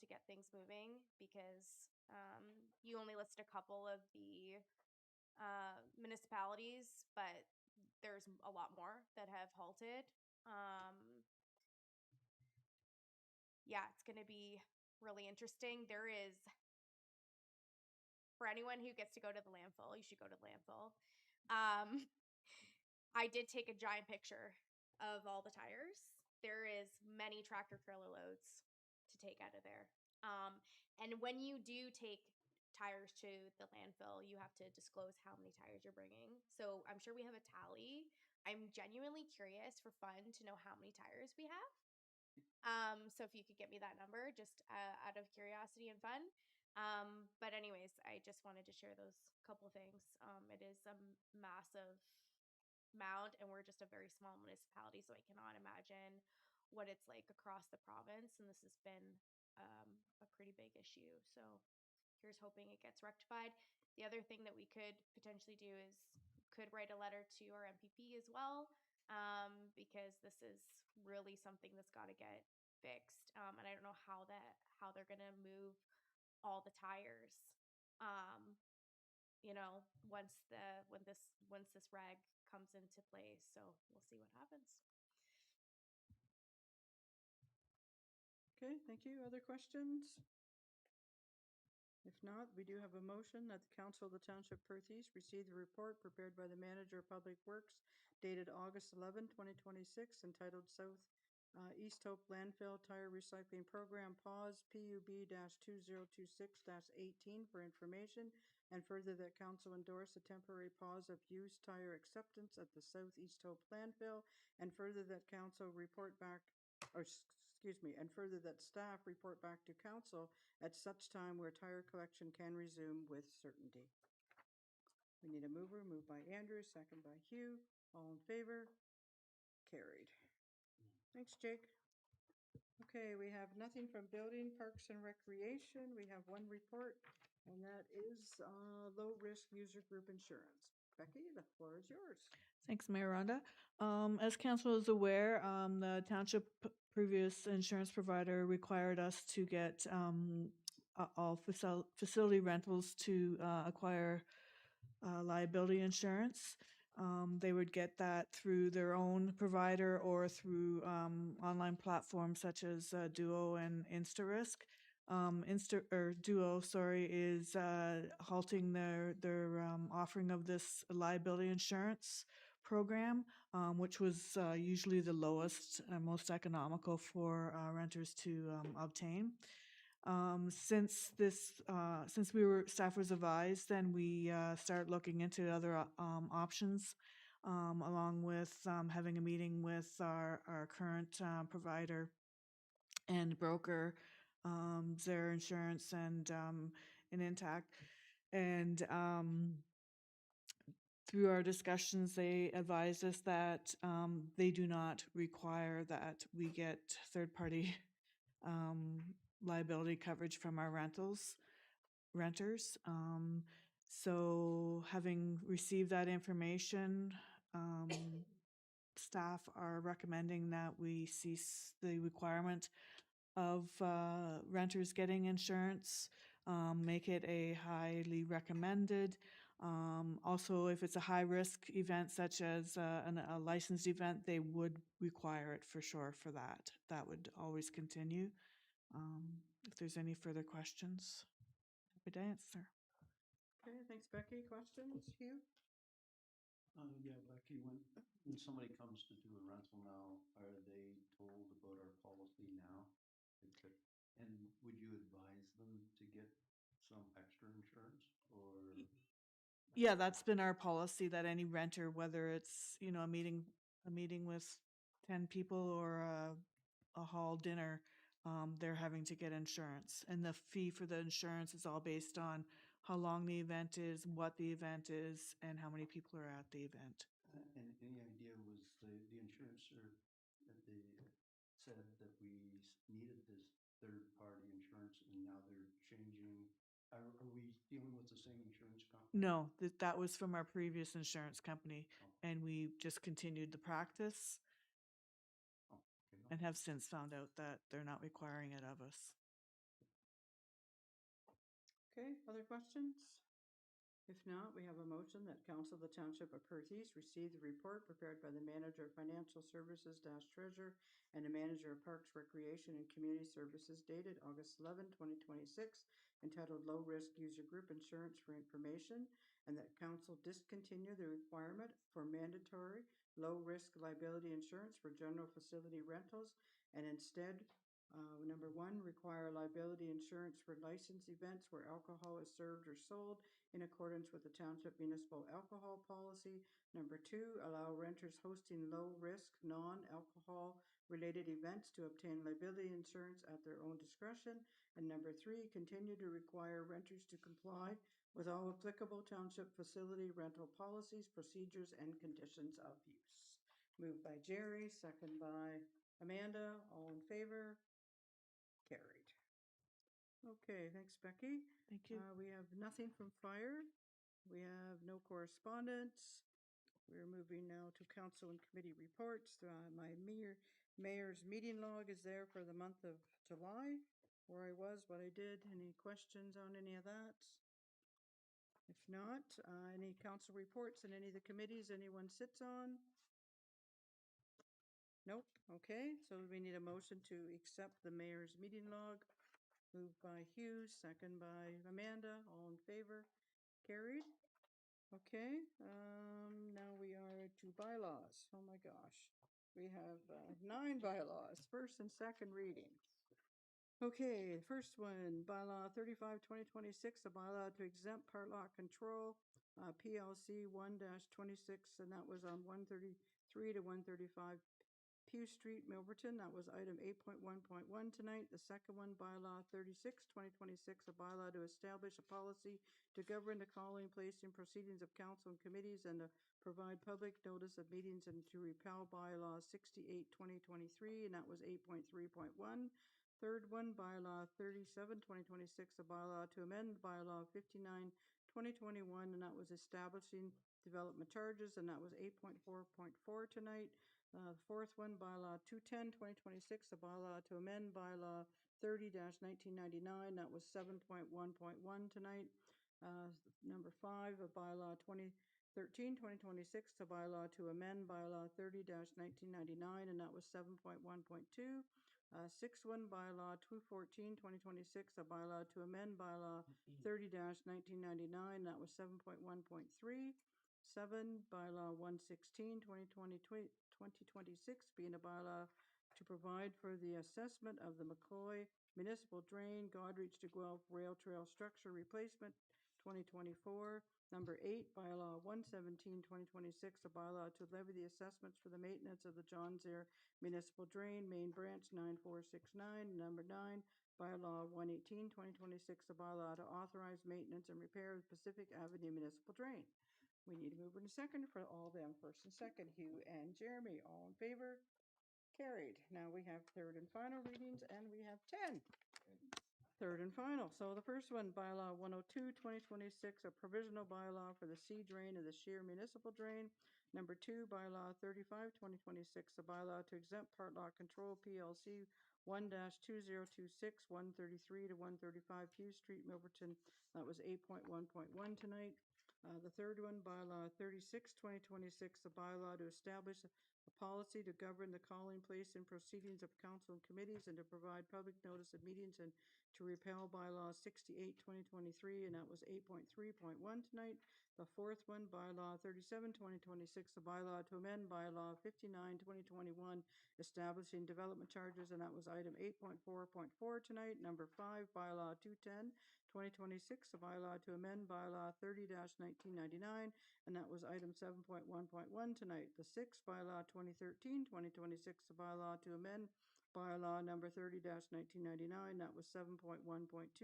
to get things moving, because you only listed a couple of the municipalities, but there's a lot more that have halted. Yeah, it's going to be really interesting. There is, for anyone who gets to go to the landfill, you should go to the landfill. I did take a giant picture of all the tires. There is many tractor trailer loads to take out of there. And when you do take tires to the landfill, you have to disclose how many tires you're bringing. So I'm sure we have a tally. I'm genuinely curious for fun to know how many tires we have. So if you could get me that number, just out of curiosity and fun. But anyways, I just wanted to share those couple things. It is a massive amount, and we're just a very small municipality, so I cannot imagine what it's like across the province. And this has been a pretty big issue. So here's hoping it gets rectified. The other thing that we could potentially do is could write a letter to our MPP as well, because this is really something that's got to get fixed. And I don't know how they're gonna move all the tires. Once this reg comes into place. So we'll see what happens. Okay, thank you. Other questions? If not, we do have a motion that the Council of the Township Perthes receive the report prepared by the Manager of Public Works dated August 11, 2026, entitled South East Hope Landfill Tire Recycling Program Pause PUB-2026-18 for information, and further that Council endorse a temporary pause of used tire acceptance at the South East Hope Landfill, and further that Council report back, and further that staff report back to Council at such time where tire collection can resume with certainty. We need a mover, moved by Andrew, second by Hugh. All in favor? Carried. Thanks, Jake. Okay, we have nothing from Building, Parks, and Recreation. We have one report, and that is low-risk user group insurance. Becky, the floor is yours. Thanks, Mayor Rhonda. As council is aware, the township previous insurance provider required us to get all facility rentals to acquire liability insurance. They would get that through their own provider or through online platforms such as Duo and InstaRisk. Duo, is halting their offering of this liability insurance program, which was usually the lowest and most economical for renters to obtain. Since staff was advised, then we started looking into other options, along with having a meeting with our current provider and broker, Zara Insurance and Intact. And through our discussions, they advised us that they do not require that we get third-party liability coverage from our renters. So having received that information, staff are recommending that we cease the requirement of renters getting insurance, make it a highly recommended. Also, if it's a high-risk event such as a licensed event, they would require it for sure for that. That would always continue. If there's any further questions, happy to answer. Okay, thanks, Becky. Questions, Hugh? Yeah, Becky, when somebody comes to do a rental now, are they told about our policy now? And would you advise them to get some extra insurance or? Yeah, that's been our policy that any renter, whether it's, you know, a meeting with 10 people or a hall dinner, they're having to get insurance. And the fee for the insurance is all based on how long the event is, what the event is, and how many people are at the event. And any idea was the insurancer that they said that we needed this third party insurance and now they're changing? Are we dealing with the same insurance company? No, that was from our previous insurance company, and we just continued the practice and have since found out that they're not requiring it of us. Okay, other questions? If not, we have a motion that Council of the Township of Perth East receive the report prepared by the Manager of Financial Services Treasurer and the Manager of Parks, Recreation and Community Services dated August 11, 2026, entitled Low Risk User Group Insurance for Information, and that Council discontinue the requirement for mandatory low-risk liability insurance for general facility rentals and instead number 1, require liability insurance for licensed events where alcohol is served or sold in accordance with the Township Municipal Alcohol Policy. Number 2, allow renters hosting low-risk, non-alcohol related events to obtain liability insurance at their own discretion. And number 3, continue to require renters to comply with all applicable Township facility rental policies, procedures, and conditions of use. Moved by Jerry, second by Amanda. All in favor? Carried. Okay, thanks, Becky. Thank you. We have nothing from fire. We have no correspondence. We're moving now to council and committee reports. My mayor's meeting log is there for the month of July, where I was, what I did. Any questions on any of that? If not, any council reports in any of the committees anyone sits on? Nope. Okay, so we need a motion to accept the mayor's meeting log. Moved by Hughes, second by Amanda. All in favor? Carried. Okay, now we are to bylaws. Oh my gosh. We have 9 bylaws, first and second reading. Okay, first one, bylaw 35/2026, a bylaw to exempt part lot control, PLC 1-26, and that was on 133 to 135 Pew Street, Milverton. That was item 8.1.1 tonight. The second one, bylaw 36/2026, a bylaw to establish a policy to govern the calling, placing, proceedings of council and committees and to provide public notice of meetings and to repeal bylaw 68/2023, and that was 8.3.1. Third one, bylaw 37/2026, a bylaw to amend bylaw 59/2021, and that was establishing development charges, and that was 8.4.4 tonight. Fourth one, bylaw 210/2026, a bylaw to amend bylaw 30-1999, that was 7.1.1 tonight. Number 5, a bylaw 2013/2026, a bylaw to amend bylaw 30-1999, and that was 7.1.2. Sixth one, bylaw 214/2026, a bylaw to amend bylaw 30-1999, that was 7.1.3. 7, bylaw 116/2026, being a bylaw to provide for the assessment of the McCoy Municipal Drain, Godreach to Guelph Rail Trail Structure Replacement 2024. Number 8, bylaw 117/2026, a bylaw to levy the assessments for the maintenance of the Johns Air Municipal Drain, Main Branch 9469. Number 9, bylaw 118/2026, a bylaw to authorize maintenance and repair of Pacific Avenue Municipal Drain. We need a mover and a second for all of them. First and second, Hugh and Jeremy. All in favor? Carried. Now we have third and final readings, and we have 10. Third and final. So the first one, bylaw 102/2026, a provisional bylaw for the C drain of the Sheer Municipal Drain. Number 2, bylaw 35/2026, a bylaw to exempt part lot control PLC 1-2026, 133 to 135 Pew Street, Milverton. That was 8.1.1 tonight. The third one, bylaw 36, 2026, a bylaw to establish a policy to govern the calling, place, and proceedings of council and committees and to provide public notice of meetings and to repeal bylaw 68, 2023, and that was 8.3.1 tonight. The fourth one, bylaw 37, 2026, a bylaw to amend bylaw 59, 2021, establishing development charges, and that was item 8.4.4 tonight. Number 5, bylaw 210, 2026, a bylaw to amend bylaw 30-1999, and that was item 7.1.1 tonight. The sixth, bylaw 2013, 2026, a bylaw to amend bylaw number 30-1999, that was 7.1.2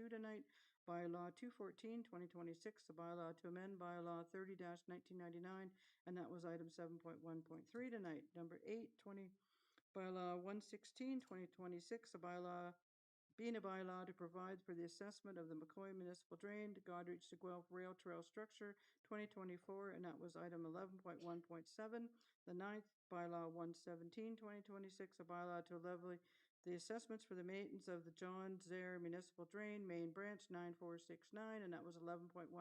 tonight. Bylaw 214, 2026, a bylaw to amend bylaw 30-1999, and that was item 7.1.3 tonight. Number 8, bylaw 116, 2026, a bylaw being a bylaw to provide for the assessment of the McCoy Municipal Drain to Goderich to Guelph Rail Trail Structure 2024, and that was item 11.1.7. The ninth, bylaw 117, 2026, a bylaw to levy the assessments for the maintenance of the John Zare Municipal Drain, Main Branch 9469, and that was 11.1.8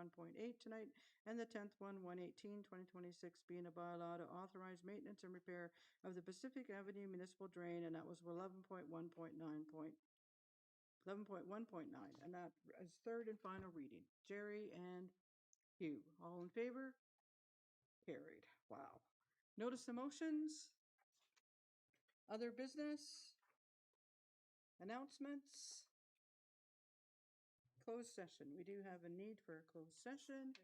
tonight. And the 10th one, 118, 2026, being a bylaw to authorize maintenance and repair of the Pacific Avenue Municipal Drain, and that was 11.1.9, and that is third and final reading. Jerry and Hugh, all in favor? Carried. Wow. Notice of motions? Other business? Announcements? Closed session. We do have a need for a closed session.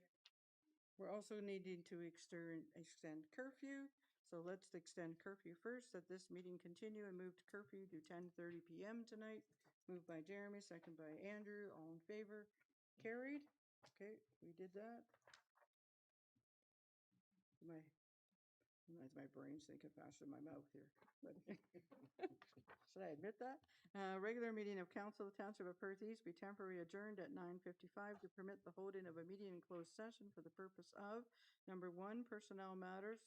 We're also needing to extend curfew. So let's extend curfew first, that this meeting continue and move to curfew to 10:30 p.m. tonight. Moved by Jeremy, second by Andrew, all in favor, carried. Okay, we did that. My brain's thinking faster than my mouth here. But should I admit that? Regular meeting of council of the Township of Perth East be temporarily adjourned at 9:55 to permit the holding of a meeting in closed session for the purpose of, number 1, personal matters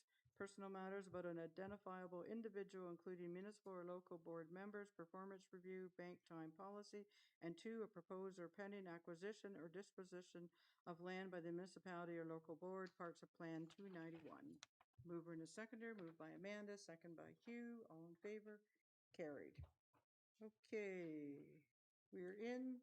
about an identifiable individual, including municipal or local board members, performance review, bank time policy, and 2, a proposed or pending acquisition or disposition of land by the municipality or local board, parts of Plan 291. Mover and a seconder, moved by Amanda, second by Hugh, all in favor, carried. Okay, we're in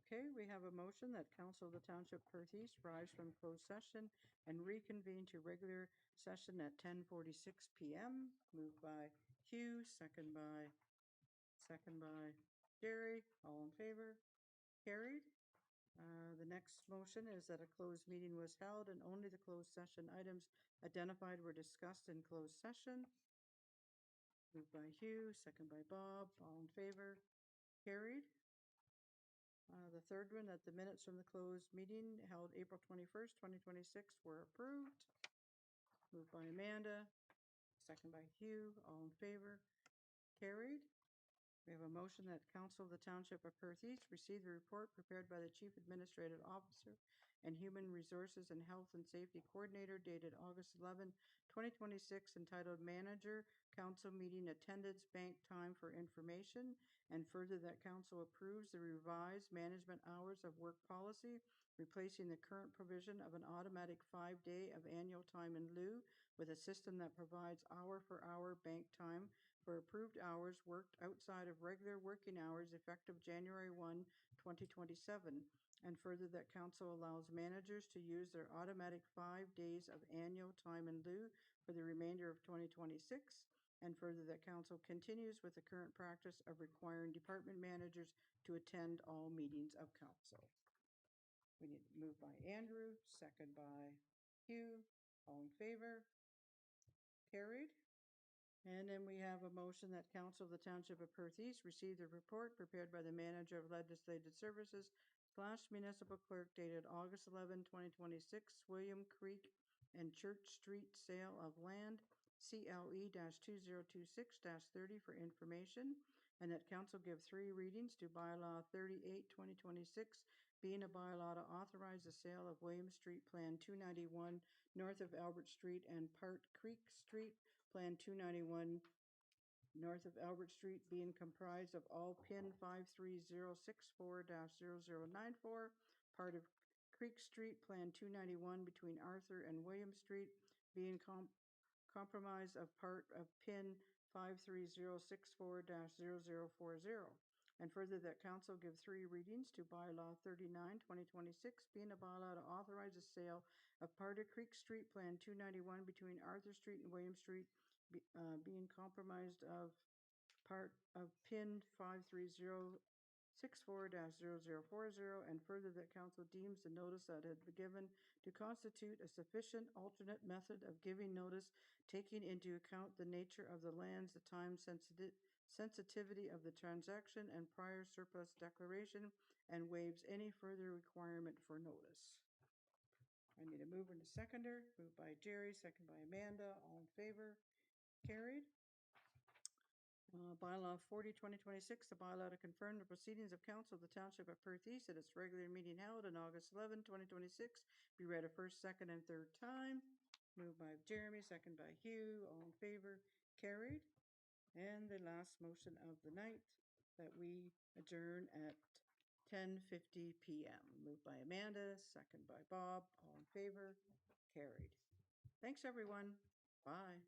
Okay, we have a motion that Council of the Township Perth East rise from closed session and reconvene to regular session at 10:46 PM. Moved by Hugh, second by Jerry. All in favor? Carried. The next motion is that a closed meeting was held and only the closed session items identified were discussed in closed session. Moved by Hugh, second by Bob. All in favor? Carried. The third one, that the minutes from the closed meeting held April 21st, 2026 were approved. Moved by Amanda, second by Hugh. All in favor? Carried. We have a motion that Council of the Township of Perth East receive the report prepared by the Chief Administrative Officer and Human Resources and Health and Safety Coordinator dated August 11, 2026, entitled Manager Council Meeting Attendance Bank Time for Information, and further that Council approves the revised management hours of work policy, replacing the current provision of an automatic 5-day of annual time in lieu with a system that provides hour-for-hour bank time for approved hours worked outside of regular working hours effective January 1, 2027, and further that Council allows managers to use their automatic 5 days of annual time in lieu for the remainder of 2026, and further that Council continues with the current practice of requiring department managers to attend all meetings of Council. We need to move by Andrew, second by Hugh. All in favor? Carried. And then we have a motion that Council of the Township of Perth East receive the report prepared by the Manager of Legislative Services / Municipal Clerk dated August 11, 2026, William Creek and Church Street sale of land, CLE-2026-30 for information, and that Council give 3 readings to Bylaw 38, 2026, being a bylaw to authorize the sale of William Street Plan 291 north of Albert Street and Part Creek Street Plan 291 north of Albert Street being comprised of all PIN 53064-0094, part of Creek Street Plan 291 between Arthur and William Street being compromised of part of PIN 53064-0040. And further that Council give 3 readings to Bylaw 39, 2026, being a bylaw to authorize the sale of part of Creek Street Plan 291 between Arthur Street and William Street being compromised of part of PIN 53064-0040, and further that Council deems the notice that had been given to constitute a sufficient alternate method of giving notice, taking into account the nature of the lands, the time sensitivity of the transaction, and prior surplus declaration, and waives any further requirement for notice. I need a mover and a seconder. Moved by Jerry, second by Amanda. All in favor? Carried. Bylaw 40, 2026, the bylaw to confirm the proceedings of Council of the Township of Perth East at its regular meeting held on August 11, 2026, be read a first, second, and third time. Moved by Jeremy, second by Hugh. All in favor? Carried. And the last motion of the night, that we adjourn at 10:50 PM. Moved by Amanda, second by Bob. All in favor? Carried. Thanks, everyone. Bye.